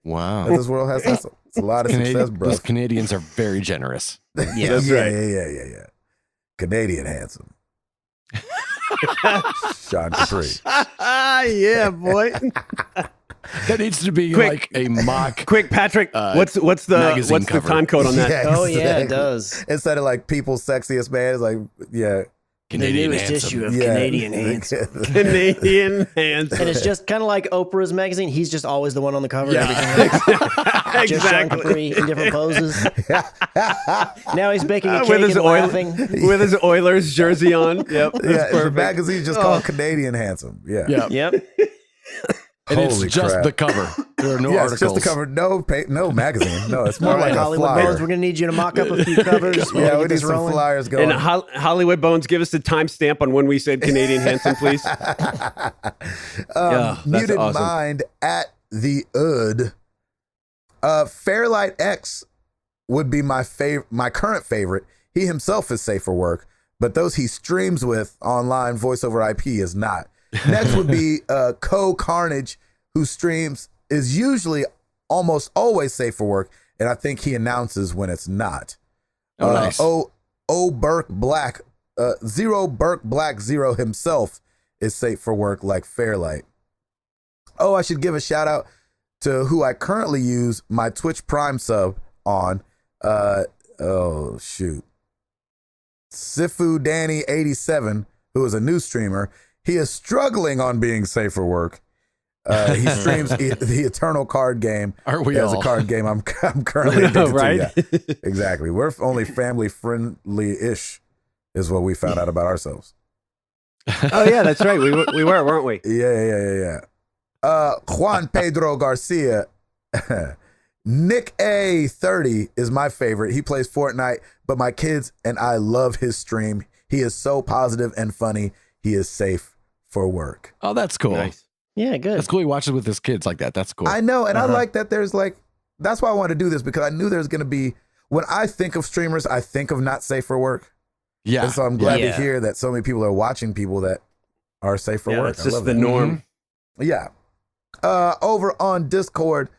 Wow. that this world has. It's a lot of success, bro. Those Canadians are very generous. Yeah, That's right. Yeah. Canadian handsome. Sean Capri. Yeah, boy. That needs to be Quick. like a mock. Quick, Patrick. What's the magazine cover. time code on that? Yeah, Oh, yeah, it exactly. does. Instead of like people's sexiest man, it's like, yeah. Canadian the newest handsome. issue of Yeah. Canadian handsome. Canadian hands. And it's just kind of like Oprah's magazine. He's just always the one on the cover. Yeah. Every time. Just Sean Exactly. Capri in different poses. Now he's baking a cake With his and laughing. with his Oilers jersey on. Yep. That's Yeah, the perfect. magazine's just called Canadian Handsome. Yeah. Yeah. Yep. And it's Holy just crap. the cover. There are no Yeah, articles. it's just the cover. No magazine. No, it's more All right, like a Hollywood flyer. Bones, we're going to need you to mock up a few covers. Yeah, we get need this some rolling. flyers going. And Hollywood Bones, give us the timestamp on when we said Canadian handsome, please. Yeah, that's Muted awesome. Mind at the UD. Fairlight X would be my current favorite. He himself is safe for work, but those he streams with online voice over IP is not. Next would be Carnage, who streams is usually almost always safe for work, and I think he announces when it's not. Oh, nice. Burke Black, Zero Burke Black Zero himself is safe for work like Fairlight. Oh, I should give a shout out to who I currently use my Twitch Prime sub on. Sifu Danny 87, who is a new streamer. He is struggling on being safe for work. He streams the Eternal card game. Aren't we as all? a card game I'm currently addicted Right? to. Yeah, exactly. We're only family friendly-ish is what we found out about ourselves. Oh yeah, that's right. We were, weren't we? Yeah. Juan Pedro Garcia. Nick A30 is my favorite. He plays Fortnite, but my kids and I love his stream. He is so positive and funny. He is safe for work. Oh, that's cool. Nice. Yeah, good. That's cool. He watches with his kids like that. That's cool. I know, and I like that there's like, that's why I wanted to do this, because I knew there's going to be, when I think of streamers, I think of not safe for work. Yeah. And so I'm glad Yeah. to hear that so many people are watching people that are safe for Yeah, work. it's I just love the that. norm. Yeah. Over on Discord,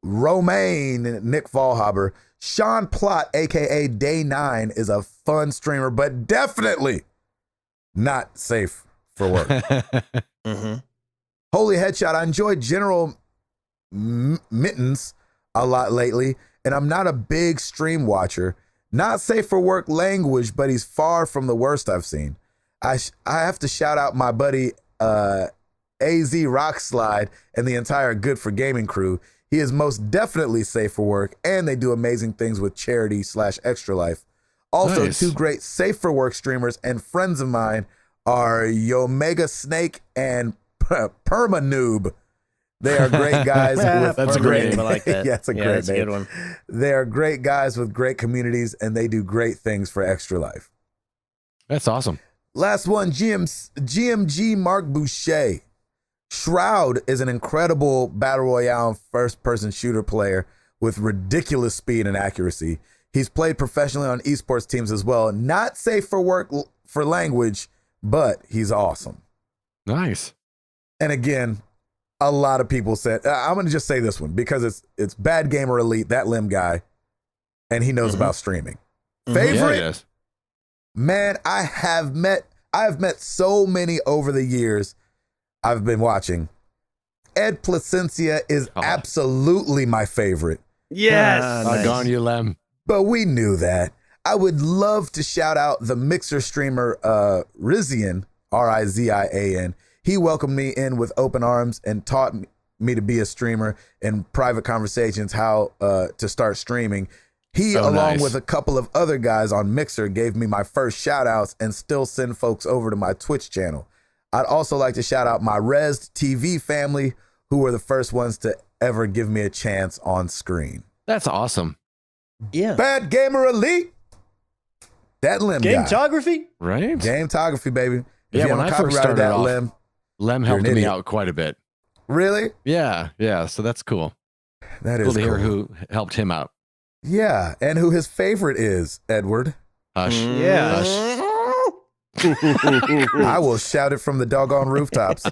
Romaine Nick Fallhaber, Sean Plott, aka Day 9, is a fun streamer, but definitely not safe for work. Mm-hmm. Holy Headshot, I enjoyed General Mittens a lot lately, and I'm not a big stream watcher. Not safe for work language, but he's far from the worst I've seen. I have to shout out my buddy AZ Rockslide and the entire Good for Gaming crew. He is most definitely safe for work, and they do amazing things with charity / Extra Life. Also, Nice. two great safe for work streamers and friends of mine are Yomega Snake and Perma Noob. They are great guys. That's a great name. I like that. Yeah, it's a great that's name. a good one. They are great guys with great communities, and they do great things for Extra Life. That's awesome. Last one, GMG Mark Boucher. Shroud is an incredible battle royale first-person shooter player with ridiculous speed and accuracy. He's played professionally on esports teams as well. Not safe for work for language, but he's awesome. Nice. And again, a lot of people said, I'm going to just say this one because it's Bad Gamer Elite, that Lim guy, and he knows about streaming. Favorite? Yeah, yes. Man, I have met so many over the years I've been watching. Ed Placencia is absolutely my favorite, Yes. Nice. Gone you, Lem. but we knew that. I would love to shout out the Mixer streamer Rizian, Rizian. He welcomed me in with open arms and taught me to be a streamer in private conversations, how to start streaming. He, Oh, along nice. with a couple of other guys on Mixer, gave me my first shout outs and still send folks over to my Twitch channel. I'd also like to shout out my Res TV family, who were the first ones to ever give me a chance on screen. That's awesome. Yeah. Bad Gamer Elite. That Lim guy. Gametography? Right? Gametography, baby. If Yeah, you when haven't I first copyrighted started that off, Lim, Lem You're an helped me idiot. out quite a bit. really? Yeah. So that's cool. That Cool is to hear cool. who helped him out. Yeah, and who his favorite is, Edward. Hush. Yeah. Hush. I will shout it from the doggone rooftops.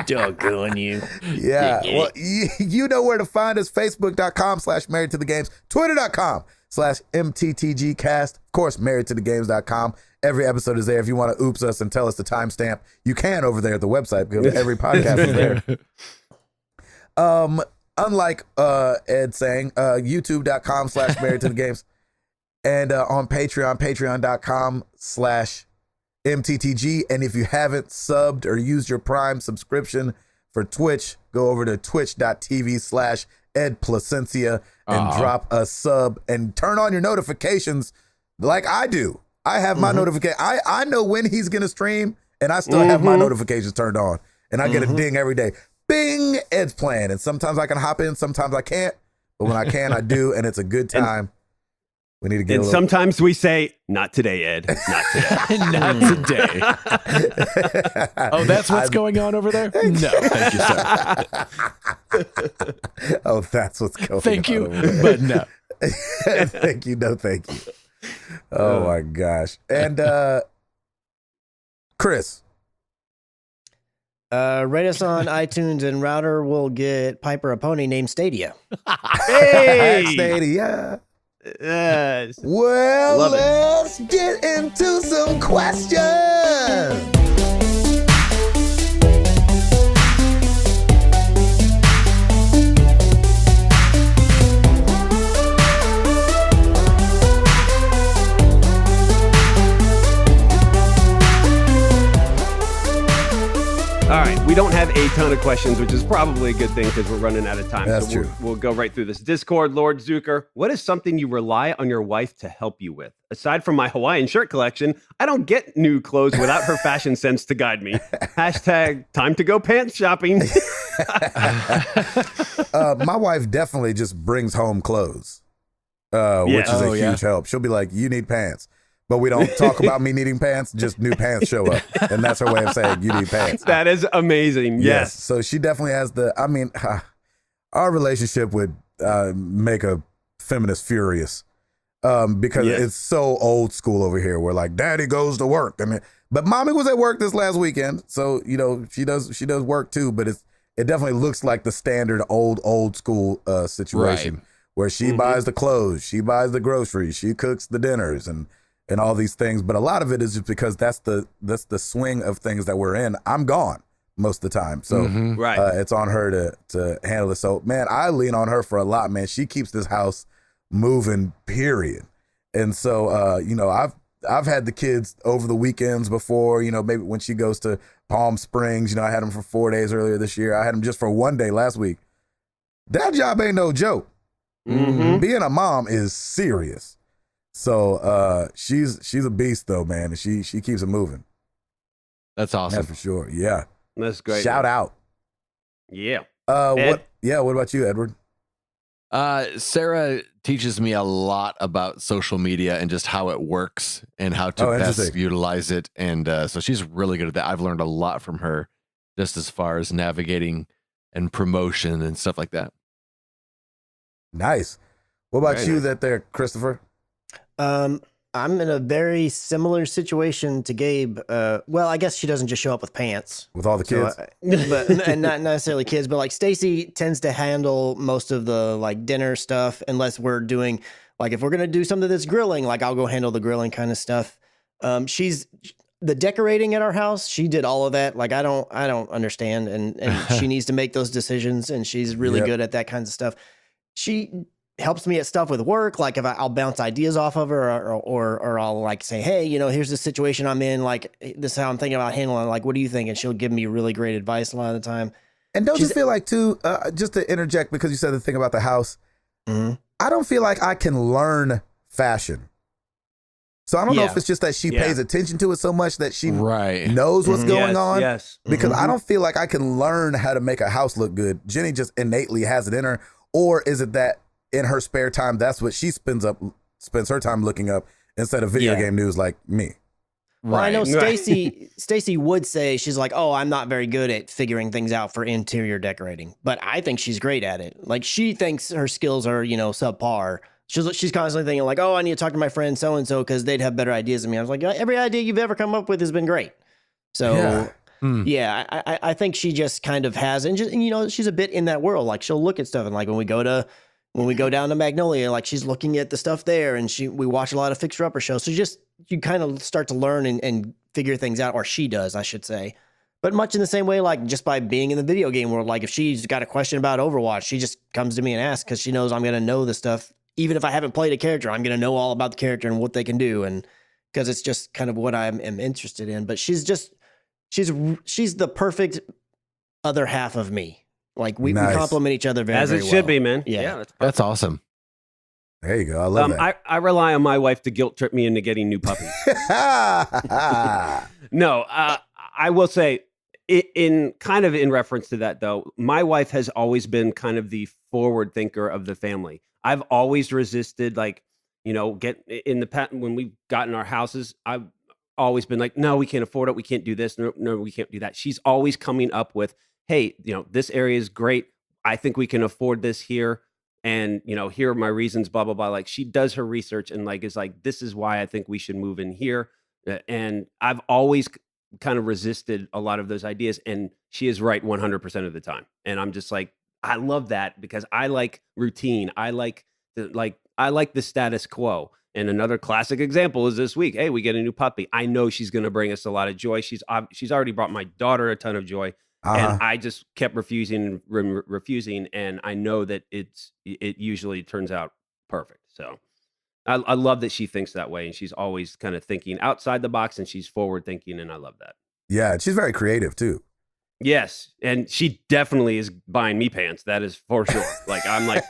Doggone you. Yeah. Yeah. Well, you know where to find us. Facebook.com/married to the games. Twitter.com/MTTGcast. Of course, marriedtothegames.com. Every episode is there. If you want to oops us and tell us the timestamp, you can over there at the website because every podcast is there. Unlike Ed saying, youtube.com/married to the games. And on Patreon, patreon.com/MTTG. And if you haven't subbed or used your Prime subscription for Twitch, go over to twitch.tv/Ed Placencia and drop a sub and turn on your notifications like I do. I have my notification. I know when he's going to stream, and I still have my notifications turned on. And I get a ding every day. Bing, Ed's playing. And sometimes I can hop in, sometimes I can't. But when I can, I do, and it's a good time. We need to get And a little... sometimes we say, not today, Ed. Not today. Not today. Oh, that's what's going on over there? No, thank you, sir. Oh, that's what's going on. Thank you, over there. but no. Thank you. No, thank you. Oh, my gosh. And Chris. Rate us on iTunes, and Router will get Piper a pony named Stadia. Hey! Stadia. Yes. Well, Love it. let's get into some questions. All right, we don't have a ton of questions, which is probably a good thing because we're running out of time. That's so true. We'll go right through this. Discord, Lord Zucker, what is something you rely on your wife to help you with? Aside from my Hawaiian shirt collection, I don't get new clothes without her fashion sense to guide me. Hashtag time to go pants shopping. My wife definitely just brings home clothes, which is a huge help. She'll be like, you need pants. But we don't talk about me needing pants, just new pants show up. And that's her way of saying you need pants. That is amazing. Yes. So she definitely has our relationship would make a feminist furious because it's so old school over here. We're like, daddy goes to work. But mommy was at work this last weekend. So, she does work too, but it definitely looks like the standard old school situation Right. where she buys the clothes, she buys the groceries, she cooks the dinners and all these things. But a lot of it is just because that's the swing of things that we're in. I'm gone. most of the time. So Right. it's on her to handle it. So, man, I lean on her for a lot, man. She keeps this house moving, period. And so, you know, I've had the kids over the weekends before, you know, maybe when she goes to Palm Springs, you know, I had them for 4 days earlier this year. I had them just for 1 day last week. That job ain't no joke. Being a mom is serious. So she's a beast though, man. And she keeps it moving. That's awesome. That's for sure. Yeah. That's great. Shout out. Yeah. What about you, Edward? Sarah teaches me a lot about social media and just how it works and how to best utilize it. And so she's really good at that. I've learned a lot from her just as far as navigating and promotion and stuff like that. Nice. What about you there, Christopher? I'm in a very similar situation to Gabe. Well, I guess she doesn't just show up with pants. With all the kids? And not necessarily kids, but like Stacy tends to handle most of the like dinner stuff unless we're doing, like if we're going to do something that's grilling, like I'll go handle the grilling kind of stuff. She's the decorating at our house. She did all of that. Like I don't understand. And she needs to make those decisions and she's really good at that kinds of stuff. She helps me at stuff with work. Like if I'll bounce ideas off of her or I'll like say, hey, you know, here's the situation I'm in. Like this is how I'm thinking about handling it. Like, what do you think? And she'll give me really great advice a lot of the time. And don't you feel like too, just to interject, because you said the thing about the house, I don't feel like I can learn fashion. So I don't know if it's just that she pays attention to it so much that she knows what's going on. Yes. Because I don't feel like I can learn how to make a house look good. Jenny just innately has it in her. Or is it that in her spare time, that's what she spends her time looking up instead of video game news like me? Well, I know Stacy would say, she's like, oh, I'm not very good at figuring things out for interior decorating, but I think she's great at it. Like she thinks her skills are, you know, subpar. She's constantly thinking like, oh, I need to talk to my friend so-and-so because they'd have better ideas than me. I was like, every idea you've ever come up with has been great. So I think she just kind of has, and you know, she's a bit in that world. Like she'll look at stuff and like when we go down to Magnolia, like she's looking at the stuff there and we watch a lot of Fixer Upper shows. So you kind of start to learn and figure things out, or she does, I should say. But much in the same way, like just by being in the video game world, like if she's got a question about Overwatch, she just comes to me and asks because she knows I'm going to know the stuff. Even if I haven't played a character, I'm going to know all about the character and what they can do. And because it's just kind of what I am interested in. But she's the perfect other half of me. Like we complement each other very, as very it well. should be, man. Yeah, that's awesome. There you go. I love that. I rely on my wife to guilt trip me into getting new puppies. No, I will say in reference to that though, my wife has always been kind of the forward thinker of the family. I've always resisted, like, you know, get in the past when we've gotten our houses. I've always been like, no, we can't afford it. We can't do this. No, we can't do that. She's always coming up with, hey, you know, this area is great. I think we can afford this here. And, you know, here are my reasons, blah, blah, blah. Like she does her research and like, is like, this is why I think we should move in here. And I've always kind of resisted a lot of those ideas. And she is right 100% of the time. And I'm just like, I love that because I like routine. I like the status quo. And another classic example is this week. Hey, we get a new puppy. I know she's going to bring us a lot of joy. She's already brought my daughter a ton of joy. And I just kept refusing. And I know that it usually turns out perfect. So I love that she thinks that way. And she's always kind of thinking outside the box and she's forward thinking. And I love that. Yeah. She's very creative too. Yes. And she definitely is buying me pants. That is for sure. Like, I'm like,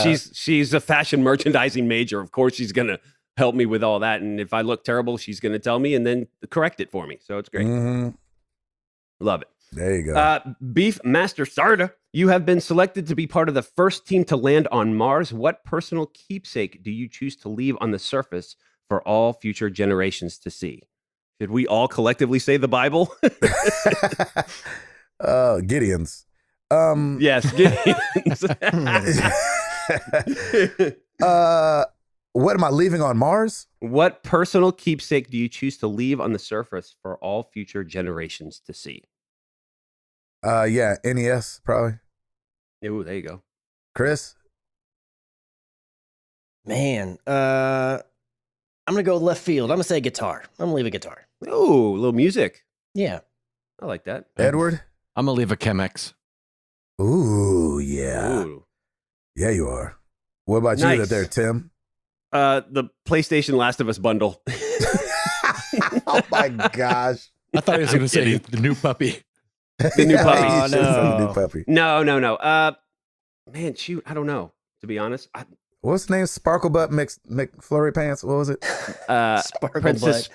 she's a fashion merchandising major. Of course, she's going to help me with all that. And if I look terrible, she's going to tell me and then correct it for me. So it's great. Love it. There you go. Beef Master Sarda, you have been selected to be part of the first team to land on Mars. What personal keepsake do you choose to leave on the surface for all future generations to see? Should we all collectively say the Bible? Gideon's. Yes, Gideon's. What am I leaving on Mars? What personal keepsake do you choose to leave on the surface for all future generations to see? Yeah, NES probably. Ooh, there you go. Chris? Man, I'm going to go left field. I'm going to say guitar. I'm going to leave a guitar. Ooh, a little music. Yeah. I like that. Edward? I'm gonna leave a Chemex. Ooh, yeah. Ooh. Yeah, you are. What about Nice. you there, Tim? The PlayStation Last of Us bundle. Oh my gosh. I thought he was gonna say the new puppy. The new puppy. You should've said the no. new puppy. No. Man, shoot, I don't know. To be honest, What's the name? Sparkle Butt McFlurry Pants? What was it? Sparkle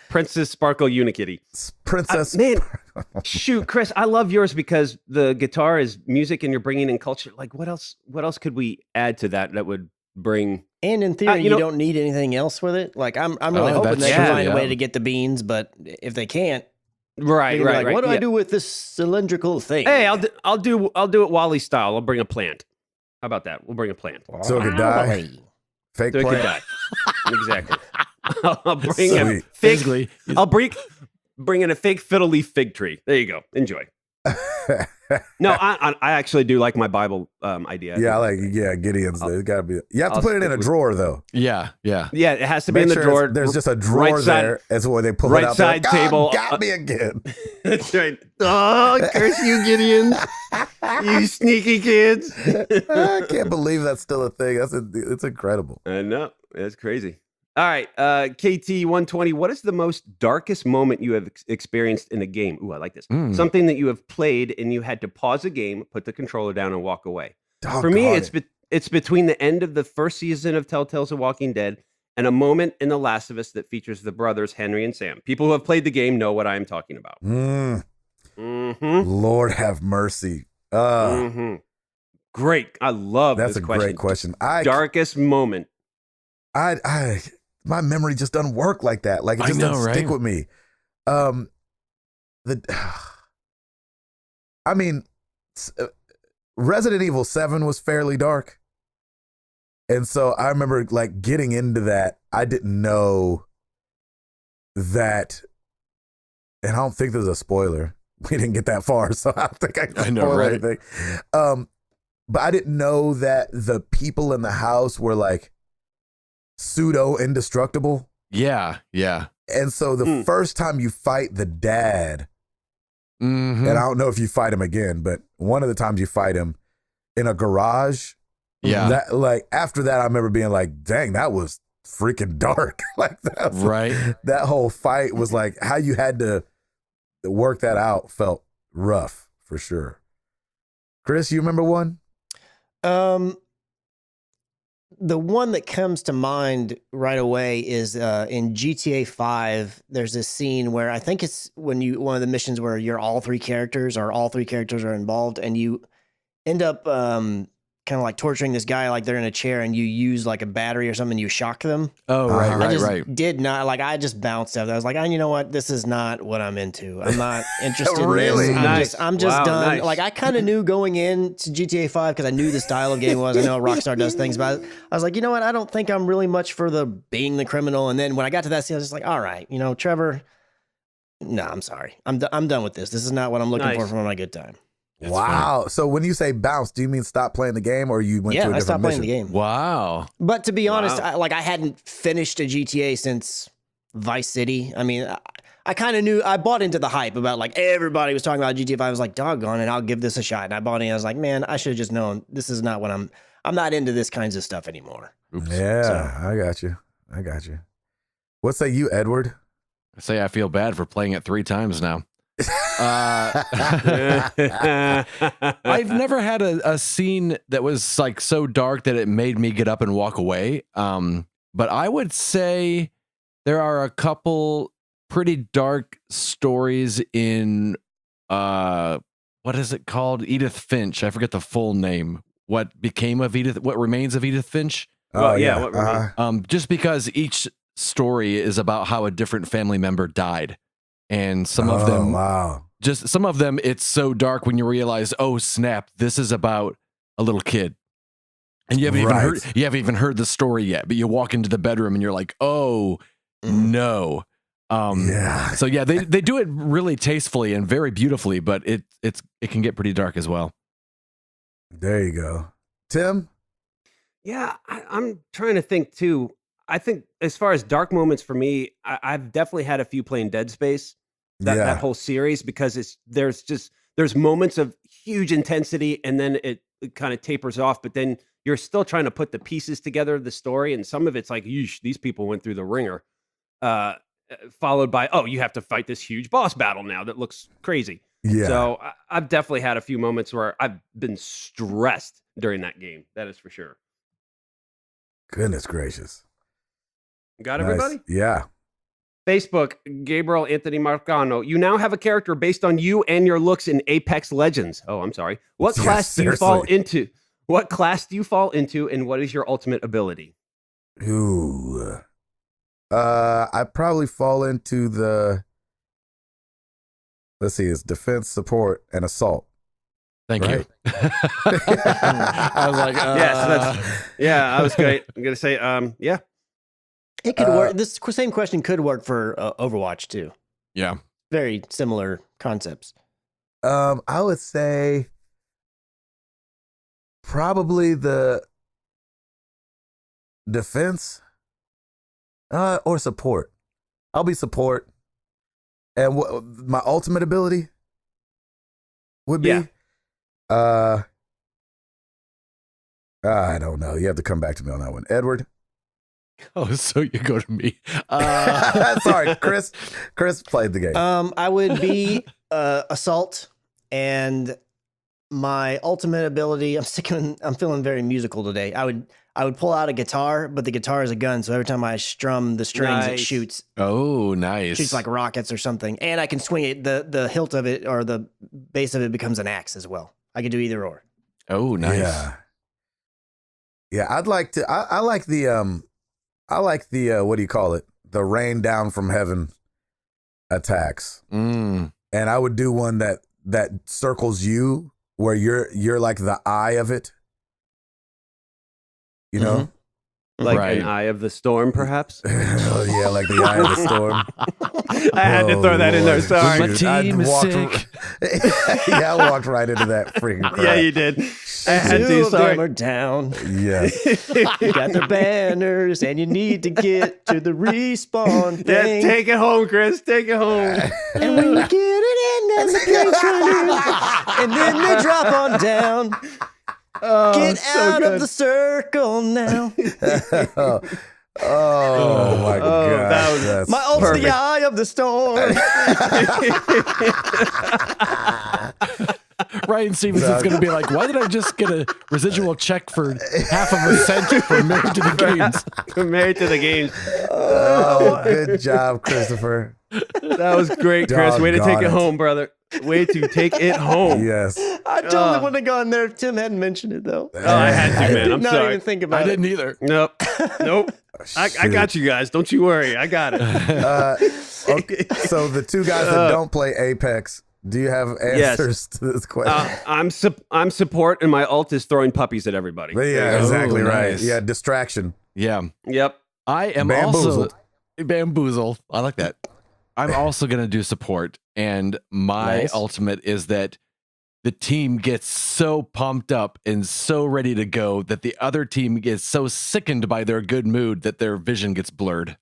Princess Sparkle Unikitty. Princess. Man, shoot, Chris, I love yours because the guitar is music, and you're bringing in culture. Like, what else? What else could we add to that would bring? And in theory, you know- don't need anything else with it. Like I'm really hoping that's they can true, find a yeah. way to get the beans, but if they can't, Right, they're gonna be like, what do I yeah. do with this cylindrical thing? Hey, I'll do it Wally style. I'll bring a plant. How about that? We'll bring a plant. So it could die. Wally. Fake So it could plant. die. Exactly. I'll bring a Sweet. fig. Basically, I'll bring in a fake fiddle leaf fig tree. There you go. Enjoy. No, I actually do like my Bible idea. Yeah, I like Gideon's. There's gotta be. You have to I'll put it in stick a with- drawer though. yeah. Yeah, it has to be Make in the sure drawer. there's just a drawer right side- there. That's where they pull it right out. They're side like, table. Got me again. That's right. Oh, curse you, Gideon! You sneaky kids! I can't believe that's still a thing. It's incredible. I know. That's crazy. All right, KT120. What is the most darkest moment you have experienced in a game? Ooh, I like this. Mm. Something that you have played and you had to pause a game, put the controller down, and walk away. For me, Doggone it's between the end of the first season of Telltale's The Walking Dead and a moment in The Last of Us that features the brothers Henry and Sam. People who have played the game know what I am talking about. Mm-hmm. Lord have mercy. Mm-hmm. Great. I love That's this a question. great question. Darkest moment. My memory just doesn't work like that. Like it I just know, doesn't stick right? with me. I mean, Resident Evil 7 was fairly dark. And so I remember like getting into that. I didn't know that, and I don't think there's a spoiler. We didn't get that far, so I don't think I can know, spoil right? anything. But I didn't know that the people in the house were like pseudo indestructible. Yeah. And so the first time you fight the dad, Mm-hmm. and I don't know if you fight him again, but one of the times you fight him in a garage, Yeah. that like after that, I remember being like, dang, that was freaking dark. Like that, Right. that whole fight was like how you had to work that out felt rough for sure. Chris, you remember one? The one that comes to mind right away is in GTA 5. There's this scene where I think it's one of the missions where you're all three characters are involved, and you end up kind of like torturing this guy like they're in a chair, and you use like a battery or something, you shock them. Oh, I I did not like. I just bounced out. I was like, you know what? This is not what I'm into. I'm not interested Really? in this. Nice. I'm just Wow, done. nice. Like I kind of knew going into GTA 5 because I knew the style of game it was. I know Rockstar does things, but I was like, you know what? I don't think I'm really much for the being the criminal. And then when I got to that scene, I was just like, all right, Trevor. No, I'm sorry. I'm done with this. This is not what I'm looking Nice. for my good time. That's Wow. So when you say bounce, do you mean stop playing the game, or you went to a Yeah, I different stopped mission? playing the game. Wow. But to be honest, Wow. I hadn't finished a GTA since Vice City. I mean, I kind of knew. I bought into the hype about like everybody was talking about GTA 5. I was like, doggone it, I'll give this a shot. And I bought in. I was like, man, I should have just known this is not what I'm not into this kinds of stuff anymore. Oops. Yeah, So- I got you. What say you, Edward? I say I feel bad for playing it 3 times now. I've never had a scene that was like so dark that it made me get up and walk away. But I would say there are a couple pretty dark stories in what is it called? Edith Finch. I forget the full name. What became of Edith? What remains of Edith Finch? Well, yeah, what remains? Just because each story is about how a different family member died, and some of them Wow. just some of them it's so dark when you realize, oh snap, this is about a little kid, and you haven't even heard the story yet, but you walk into the bedroom and you're like, oh no. Yeah. So yeah, they do it really tastefully and very beautifully, but it can get pretty dark as well. There you go. Tim? Yeah, I'm trying to think too. I think as far as dark moments for me, I've definitely had a few playing Dead Space. that whole series, because there's moments of huge intensity, and then it kind of tapers off, but then you're still trying to put the pieces together of the story, and some of it's like, yeesh, these people went through the ringer. Followed by, oh, you have to fight this huge boss battle now that looks crazy. Yeah. So I've definitely had a few moments where I've been stressed during that game. That is for sure. Goodness gracious. Got Nice. everybody? Yeah. Facebook, Gabriel Anthony Marcano. You now have a character based on you and your looks in Apex Legends. Oh, I'm sorry. What Yeah, class do you fall seriously. into? What class do you fall into, and what is your ultimate ability? Ooh. I probably fall into the, let's see, it's defense, support, and assault. Thank Right. you. I was like, I was great. I'm gonna say, yeah. It could work. This same question could work for Overwatch too. yeah. Very similar concepts. I would say probably the defense or support. I'll be support. And what my ultimate ability would be? Yeah. I don't know. You have to come back to me on that one. Edward? Oh, so you go to me. Sorry, Chris. Chris played the game. I would be assault, and my ultimate ability. I'm feeling very musical today. I would pull out a guitar, but the guitar is a gun, so every time I strum the strings, it Nice. shoots Oh, nice. shoots like rockets or something, and I can swing it. The hilt of it or the base of it becomes an axe as well. I could do either or. Oh, nice. Yeah. Yeah, I'd like to. I like the what do you call it? The rain down from heaven attacks. Mm. And I would do one that circles you, where you're like the eye of it. You know? Like Right. an eye of the storm, perhaps. Oh yeah, like the eye of the storm. I had to throw that in there. Lord, Sorry. My shoot, team is walked sick. yeah, I walked right into that freaking crap. Yeah, you did. I had Two to. of them Sorry. are down. Yes. You got the banners, and you need to get to the respawn Yeah, thing. take it home, Chris. Take it home. And when you get it in, then the plane's running, and then they drop on down. Oh, Get so out good. of the circle now. Oh my god. that was- That's My ult's Perfect. the eye of the storm. Ryan Stevenson's going to be like, why did I just get a residual check for half of a cent for Married to the Games? Married to the games. Oh, good job, Christopher. That was great, Chris. Way to take Doggone it it. home, brother. Way to take it home. Yes. I totally wouldn't have gone there if Tim hadn't mentioned it, though. Oh, I had to, I man. did I'm not sorry. even think about I it. didn't either. Nope. Nope. I got you guys. Don't you worry. I got it. Okay, so the two guys that don't play Apex, do you have answers to this question? I'm support, and my ult is throwing puppies at everybody. But yeah, exactly right. nice. Yeah, distraction. Yeah. Yep. I am Bamboozled. also bamboozled. I like that. I'm also going to do support. And my Nice. ultimate is that the team gets so pumped up and so ready to go that the other team gets so sickened by their good mood that their vision gets blurred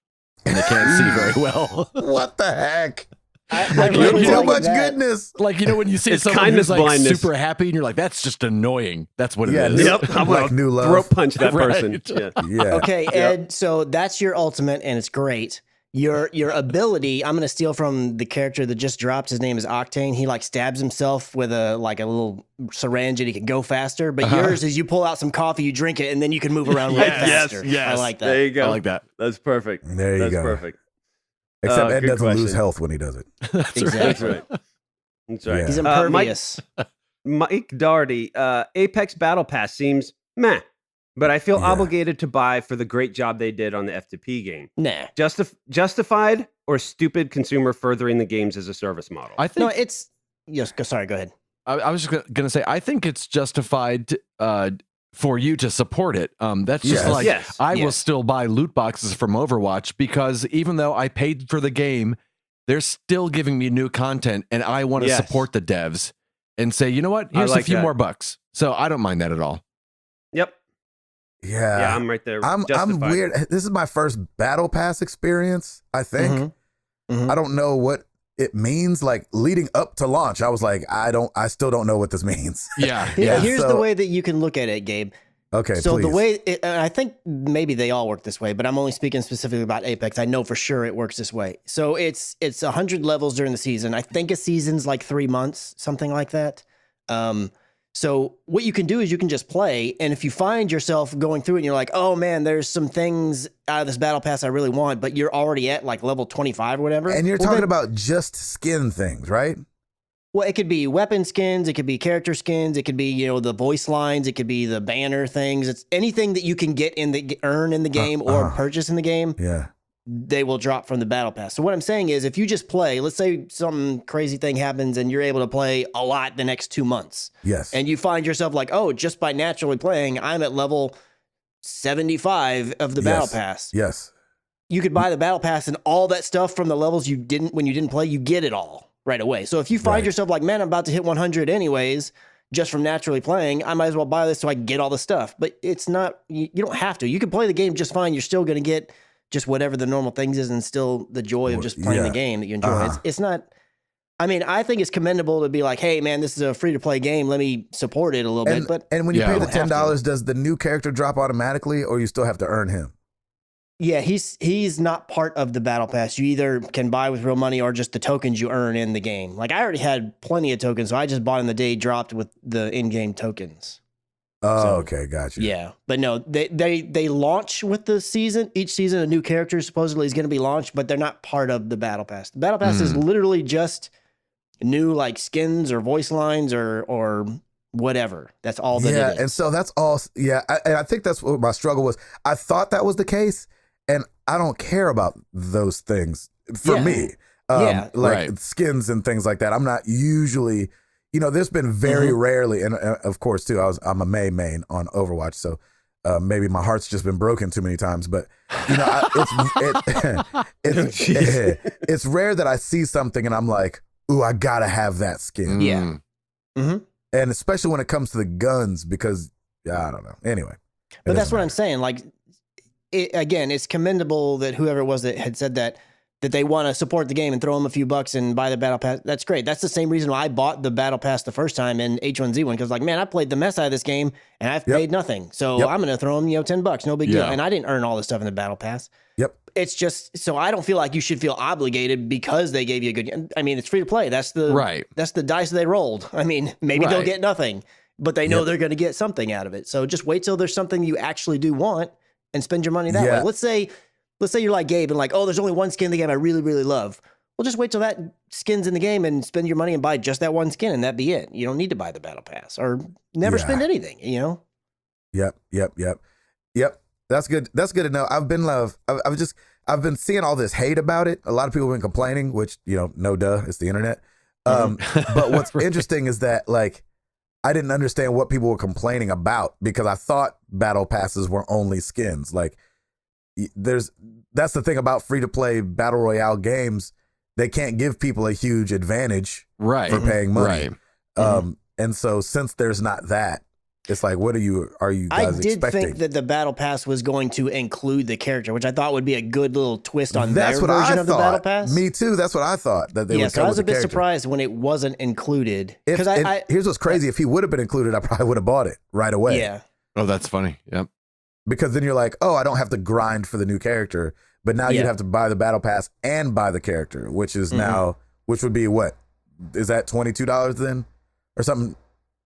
and they can't see very well. What the heck? I you really Too like much that. goodness. Like, you know, when you see It's someone kindness who's like blindness. super happy and you're like, that's just annoying. That's what it Yeah, is. Yep. I'm Like gonna new love. throat punch that Right. person. Yeah. Yeah. Okay, Ed, so that's your ultimate, and it's great. Your ability, I'm gonna steal from the character that just dropped. His name is Octane. He like stabs himself with a little syringe, and he can go faster. But yours is you pull out some coffee, you drink it, and then you can move around right Yes, faster. yes. I like that. There you go. I like that. That's perfect. There you That's go. perfect. Except Ed good doesn't lose question. health when he does it. That's Exactly. That's right. That's right. Yeah. He's Mike- impervious. Mike Doherty, Apex Battle Pass seems meh, but I feel Yeah. obligated to buy for the great job they did on the FTP game. Nah. Justified or stupid consumer furthering the games as a service model? I think No, it's yes. Sorry, go ahead. I was just going to say, I think it's justified for you to support it. That's just Yes. like, Yes. I will Yes. still buy loot boxes from Overwatch because even though I paid for the game, they're still giving me new content and I want to Yes. support the devs and say, you know what? I Here's like a few that. more bucks. So I don't mind that at all. Yep. Yeah. Yeah, I'm right there. I'm Justified. weird. This is my first battle pass experience, I think. Mhm. I don't know what it means, like leading up to launch. I was like, I still don't know what this means. Yeah. Here's so- the way that you can look at it, Gabe. Okay, So please. the way I think maybe they all work this way, but I'm only speaking specifically about Apex. I know for sure it works this way. So it's 100 levels during the season. I think a season's like 3 months, something like that. So what you can do is you can just play, and if you find yourself going through it and you're like, oh man, there's some things out of this battle pass I really want, but you're already at like level 25 or whatever. And you're talking about just skin things, right? Well, it could be weapon skins, it could be character skins, it could be, you know, the voice lines, it could be the banner things. It's anything that you can get in the earn in the game or purchase in the game. Yeah. They will drop from the battle pass. So what I'm saying is if you just play, let's say some crazy thing happens and you're able to play a lot the next 2 months. Yes. And you find yourself like, oh, just by naturally playing, I'm at level 75 of the battle pass. Yes. You could buy the battle pass and all that stuff from the levels you didn't when you didn't play, you get it all right away. So if you find yourself like, man, I'm about to hit 100 anyways, just from naturally playing, I might as well buy this so I can get all the stuff. But it's not, you don't have to. You can play the game just fine. You're still going to get just whatever the normal things is and still the joy of just playing the game that you enjoy. It's not, I mean, I think it's commendable to be like, hey man, this is a free to play game. Let me support it a little bit. But and when you pay the don't have $10, does the new character drop automatically or you still have to earn him? yeah, he's not part of the battle pass. You either can buy with real money or just the tokens you earn in the game. Like I already had plenty of tokens, so I just bought in the day he dropped with the in-game tokens. Oh, So, okay, gotcha. Yeah, but no, they launch with the season. Each season, a new character supposedly is going to be launched, but they're not part of the battle pass. The battle pass is literally just new like skins or voice lines or whatever. That's all that it is. And so that's all. Yeah, I think that's what my struggle was. I thought that was the case, and I don't care about those things for me. Like skins and things like that. I'm not usually. You know, there's been very rarely, and of course too, I'm a May main on Overwatch, so maybe my heart's just been broken too many times. But you know, it's rare that I see something and I'm like, ooh, I gotta have that skin. Yeah. Mm-hmm. And especially when it comes to the guns, because I don't know. Anyway, but that's what I'm saying. Like, again, it's commendable that whoever it was that had said that they want to support the game and throw them a few bucks and buy the battle pass. That's great. That's the same reason why I bought the battle pass the first time in H1Z1, because like, man, I played the mess out of this game and I've paid nothing. So I'm going to throw them, $10, no big deal. And I didn't earn all this stuff in the battle pass. Yep. It's just, so I don't feel like you should feel obligated because they gave you a good, I mean, it's free to play. That's the dice they rolled. I mean, maybe they'll get nothing, but they know they're going to get something out of it. So just wait till there's something you actually do want and spend your money that way. Let's say you're like Gabe and like, oh, there's only one skin in the game I really, really love. Well, just wait till that skin's in the game and spend your money and buy just that one skin and that be it. You don't need to buy the battle pass or never spend anything, Yep. That's good. That's good to know. I've been seeing all this hate about it. A lot of people have been complaining, which, no duh, it's the internet. But what's interesting is that like, I didn't understand what people were complaining about because I thought battle passes were only skins. Like, that's the thing about free to play battle royale games. They can't give people a huge advantage for paying money. And so since there's not that, it's like, what are you guys expecting? I did think that the battle pass was going to include the character, which I thought would be a good little twist on That's their what version I of the thought. battle pass. Me too. That's what I thought that they would so come I was with a the bit character. surprised when it wasn't included. Here's what's crazy. If he would have been included, I probably would have bought it right away. Yeah. Oh, that's funny. Yep. Because then you're like, oh, I don't have to grind for the new character. But now you'd have to buy the battle pass and buy the character, which is now, which would be what? Is that $22 then? Or something?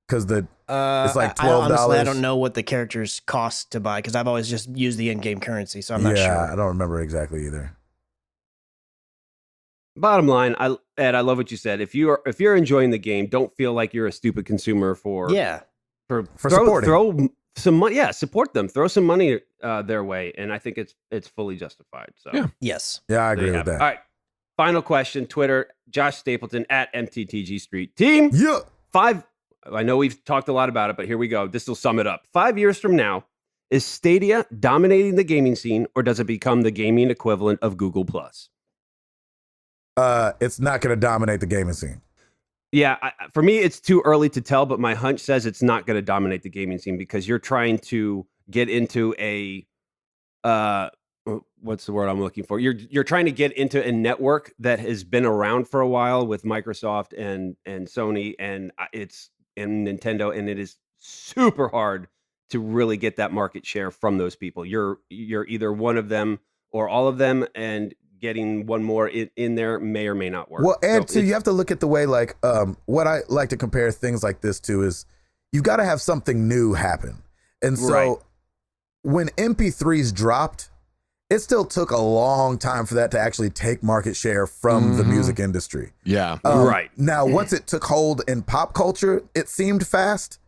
Because it's like $12. Honestly, I don't know what the characters cost to buy because I've always just used the in-game currency, so I'm not sure. Yeah, I don't remember exactly either. Bottom line, Ed, I love what you said. If you're enjoying the game, don't feel like you're a stupid consumer for supporting. Throw some money. Yeah, support them. Throw some money their way, and I think it's fully justified. So yes, I agree with that. All right, final question. Twitter, Josh Stapleton at MTTG Street Team. Yeah, 5. I know we've talked a lot about it, but here we go. This will sum it up. 5 years from now, is Stadia dominating the gaming scene, or does it become the gaming equivalent of Google Plus? It's not going to dominate the gaming scene. Yeah, for me, it's too early to tell, but my hunch says it's not going to dominate the gaming scene because you're trying to get into a what's the word I'm looking for? You're trying to get into a network that has been around for a while with Microsoft and Sony and Nintendo, and it is super hard to really get that market share from those people. You're either one of them or all of them, and getting one more in there may or may not work. Well, and too, you have to look at the way, like, what I like to compare things like this to is you've got to have something new happen. And so when MP3s dropped, it still took a long time for that to actually take market share from the music industry. Yeah. Now, once it took hold in pop culture, it seemed fast.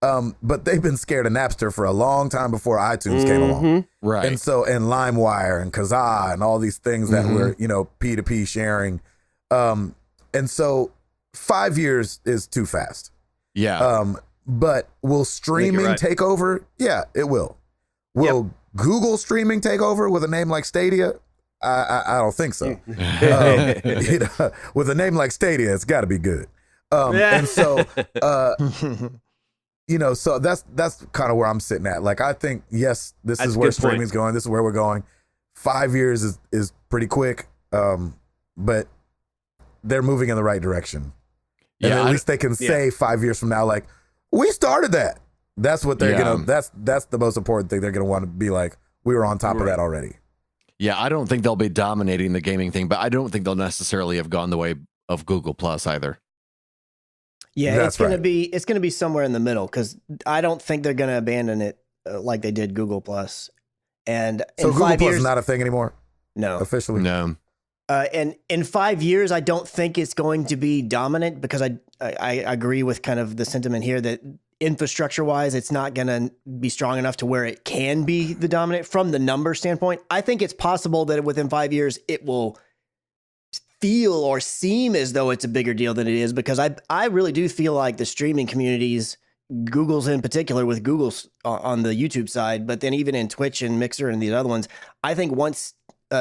But they've been scared of Napster for a long time before iTunes came along. Right. And so, and LimeWire and Kazaa and all these things that were, P2P sharing. And so 5 years is too fast. Yeah. But will streaming take over? Yeah, it will. Will Google streaming take over with a name like Stadia? I don't think so. With a name like Stadia, it's got to be good. And so, so that's kind of where I'm sitting at. Like, I think, yes, this is where streaming's going. This is where we're going. 5 years is pretty quick, but they're moving in the right direction. And at least they can say 5 years from now, like, we started that. That's what they're gonna. That's the most important thing. They're gonna want to be like, we were on top of that already. Yeah, I don't think they'll be dominating the gaming thing, but I don't think they'll necessarily have gone the way of Google Plus either. Yeah, it's gonna be somewhere in the middle, because I don't think they're gonna abandon it like they did Google Plus. And so in Google 5 Plus years, is not a thing anymore. No, officially, no. And in 5 years, I don't think it's going to be dominant, because I agree with kind of the sentiment here that infrastructure wise, it's not going to be strong enough to where it can be the dominant from the number standpoint. I think it's possible that within 5 years, it will feel or seem as though it's a bigger deal than it is, because I really do feel like the streaming communities, Google's in particular with Google's on the YouTube side, but then even in Twitch and Mixer and these other ones, I think once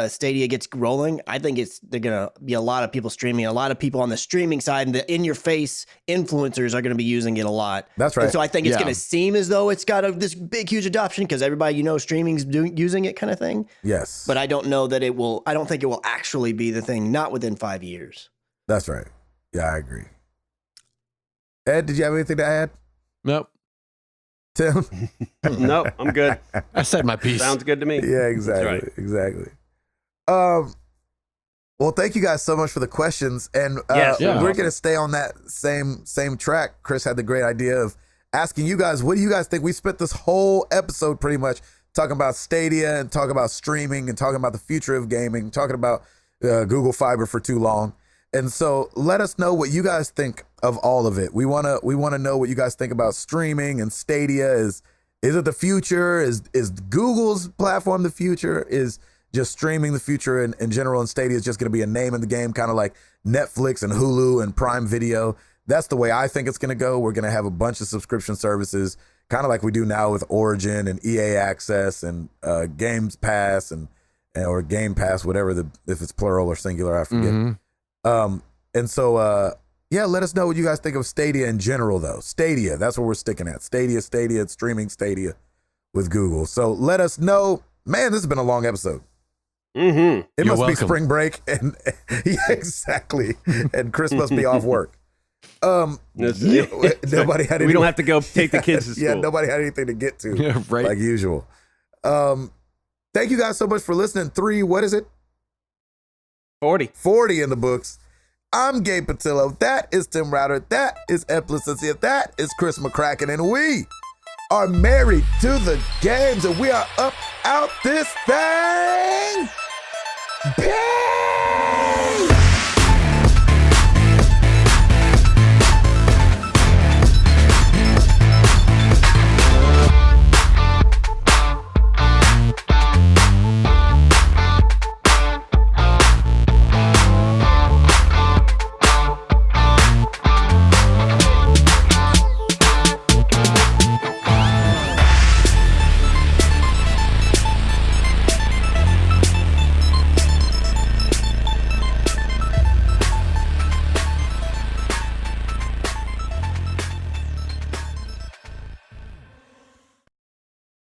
Stadia gets rolling, I think they're going to be a lot of people streaming, a lot of people on the streaming side, and the in-your-face influencers are going to be using it a lot. That's right. And so I think it's going to seem as though it's got this big, huge adoption because everybody streaming's using it kind of thing. Yes. But I don't know that it will. I don't think it will actually be the thing. Not within 5 years. That's right. Yeah, I agree. Ed, did you have anything to add? Nope. Tim? Nope, I'm good. I said my piece. Sounds good to me. Yeah, exactly. Right. Exactly. Well, thank you guys so much for the questions, and we're gonna stay on that same track. Chris had the great idea of asking you guys, what do you guys think? We spent this whole episode pretty much talking about Stadia and talking about streaming and talking about the future of gaming, talking about Google Fiber for too long. And so let us know what you guys think of all of it. We wanna know what you guys think about streaming and Stadia. Is it the future? Is Google's platform the future? Is just streaming the future in general, and Stadia is just going to be a name in the game, kind of like Netflix and Hulu and Prime Video. That's the way I think it's going to go. We're going to have a bunch of subscription services, kind of like we do now with Origin and EA Access and Games Pass and or Game Pass, whatever if it's plural or singular, I forget. And so, let us know what you guys think of Stadia in general, though. Stadia, that's where we're sticking at. Stadia, it's streaming Stadia with Google. So let us know. Man, this has been a long episode. It You're must welcome. be spring break, and yeah, exactly. And Chris must be off work. Nobody had. We don't have to go take the kids to school. Yeah, nobody had anything to get to, Right. like usual. Thank you guys so much for listening. 3, what is it? 40 in the books. I'm Gabe Patillo. That is Tim Router. That is Ed Placencia. That is Chris McCracken, and we are married to the games, and we are up out this thing. Bang!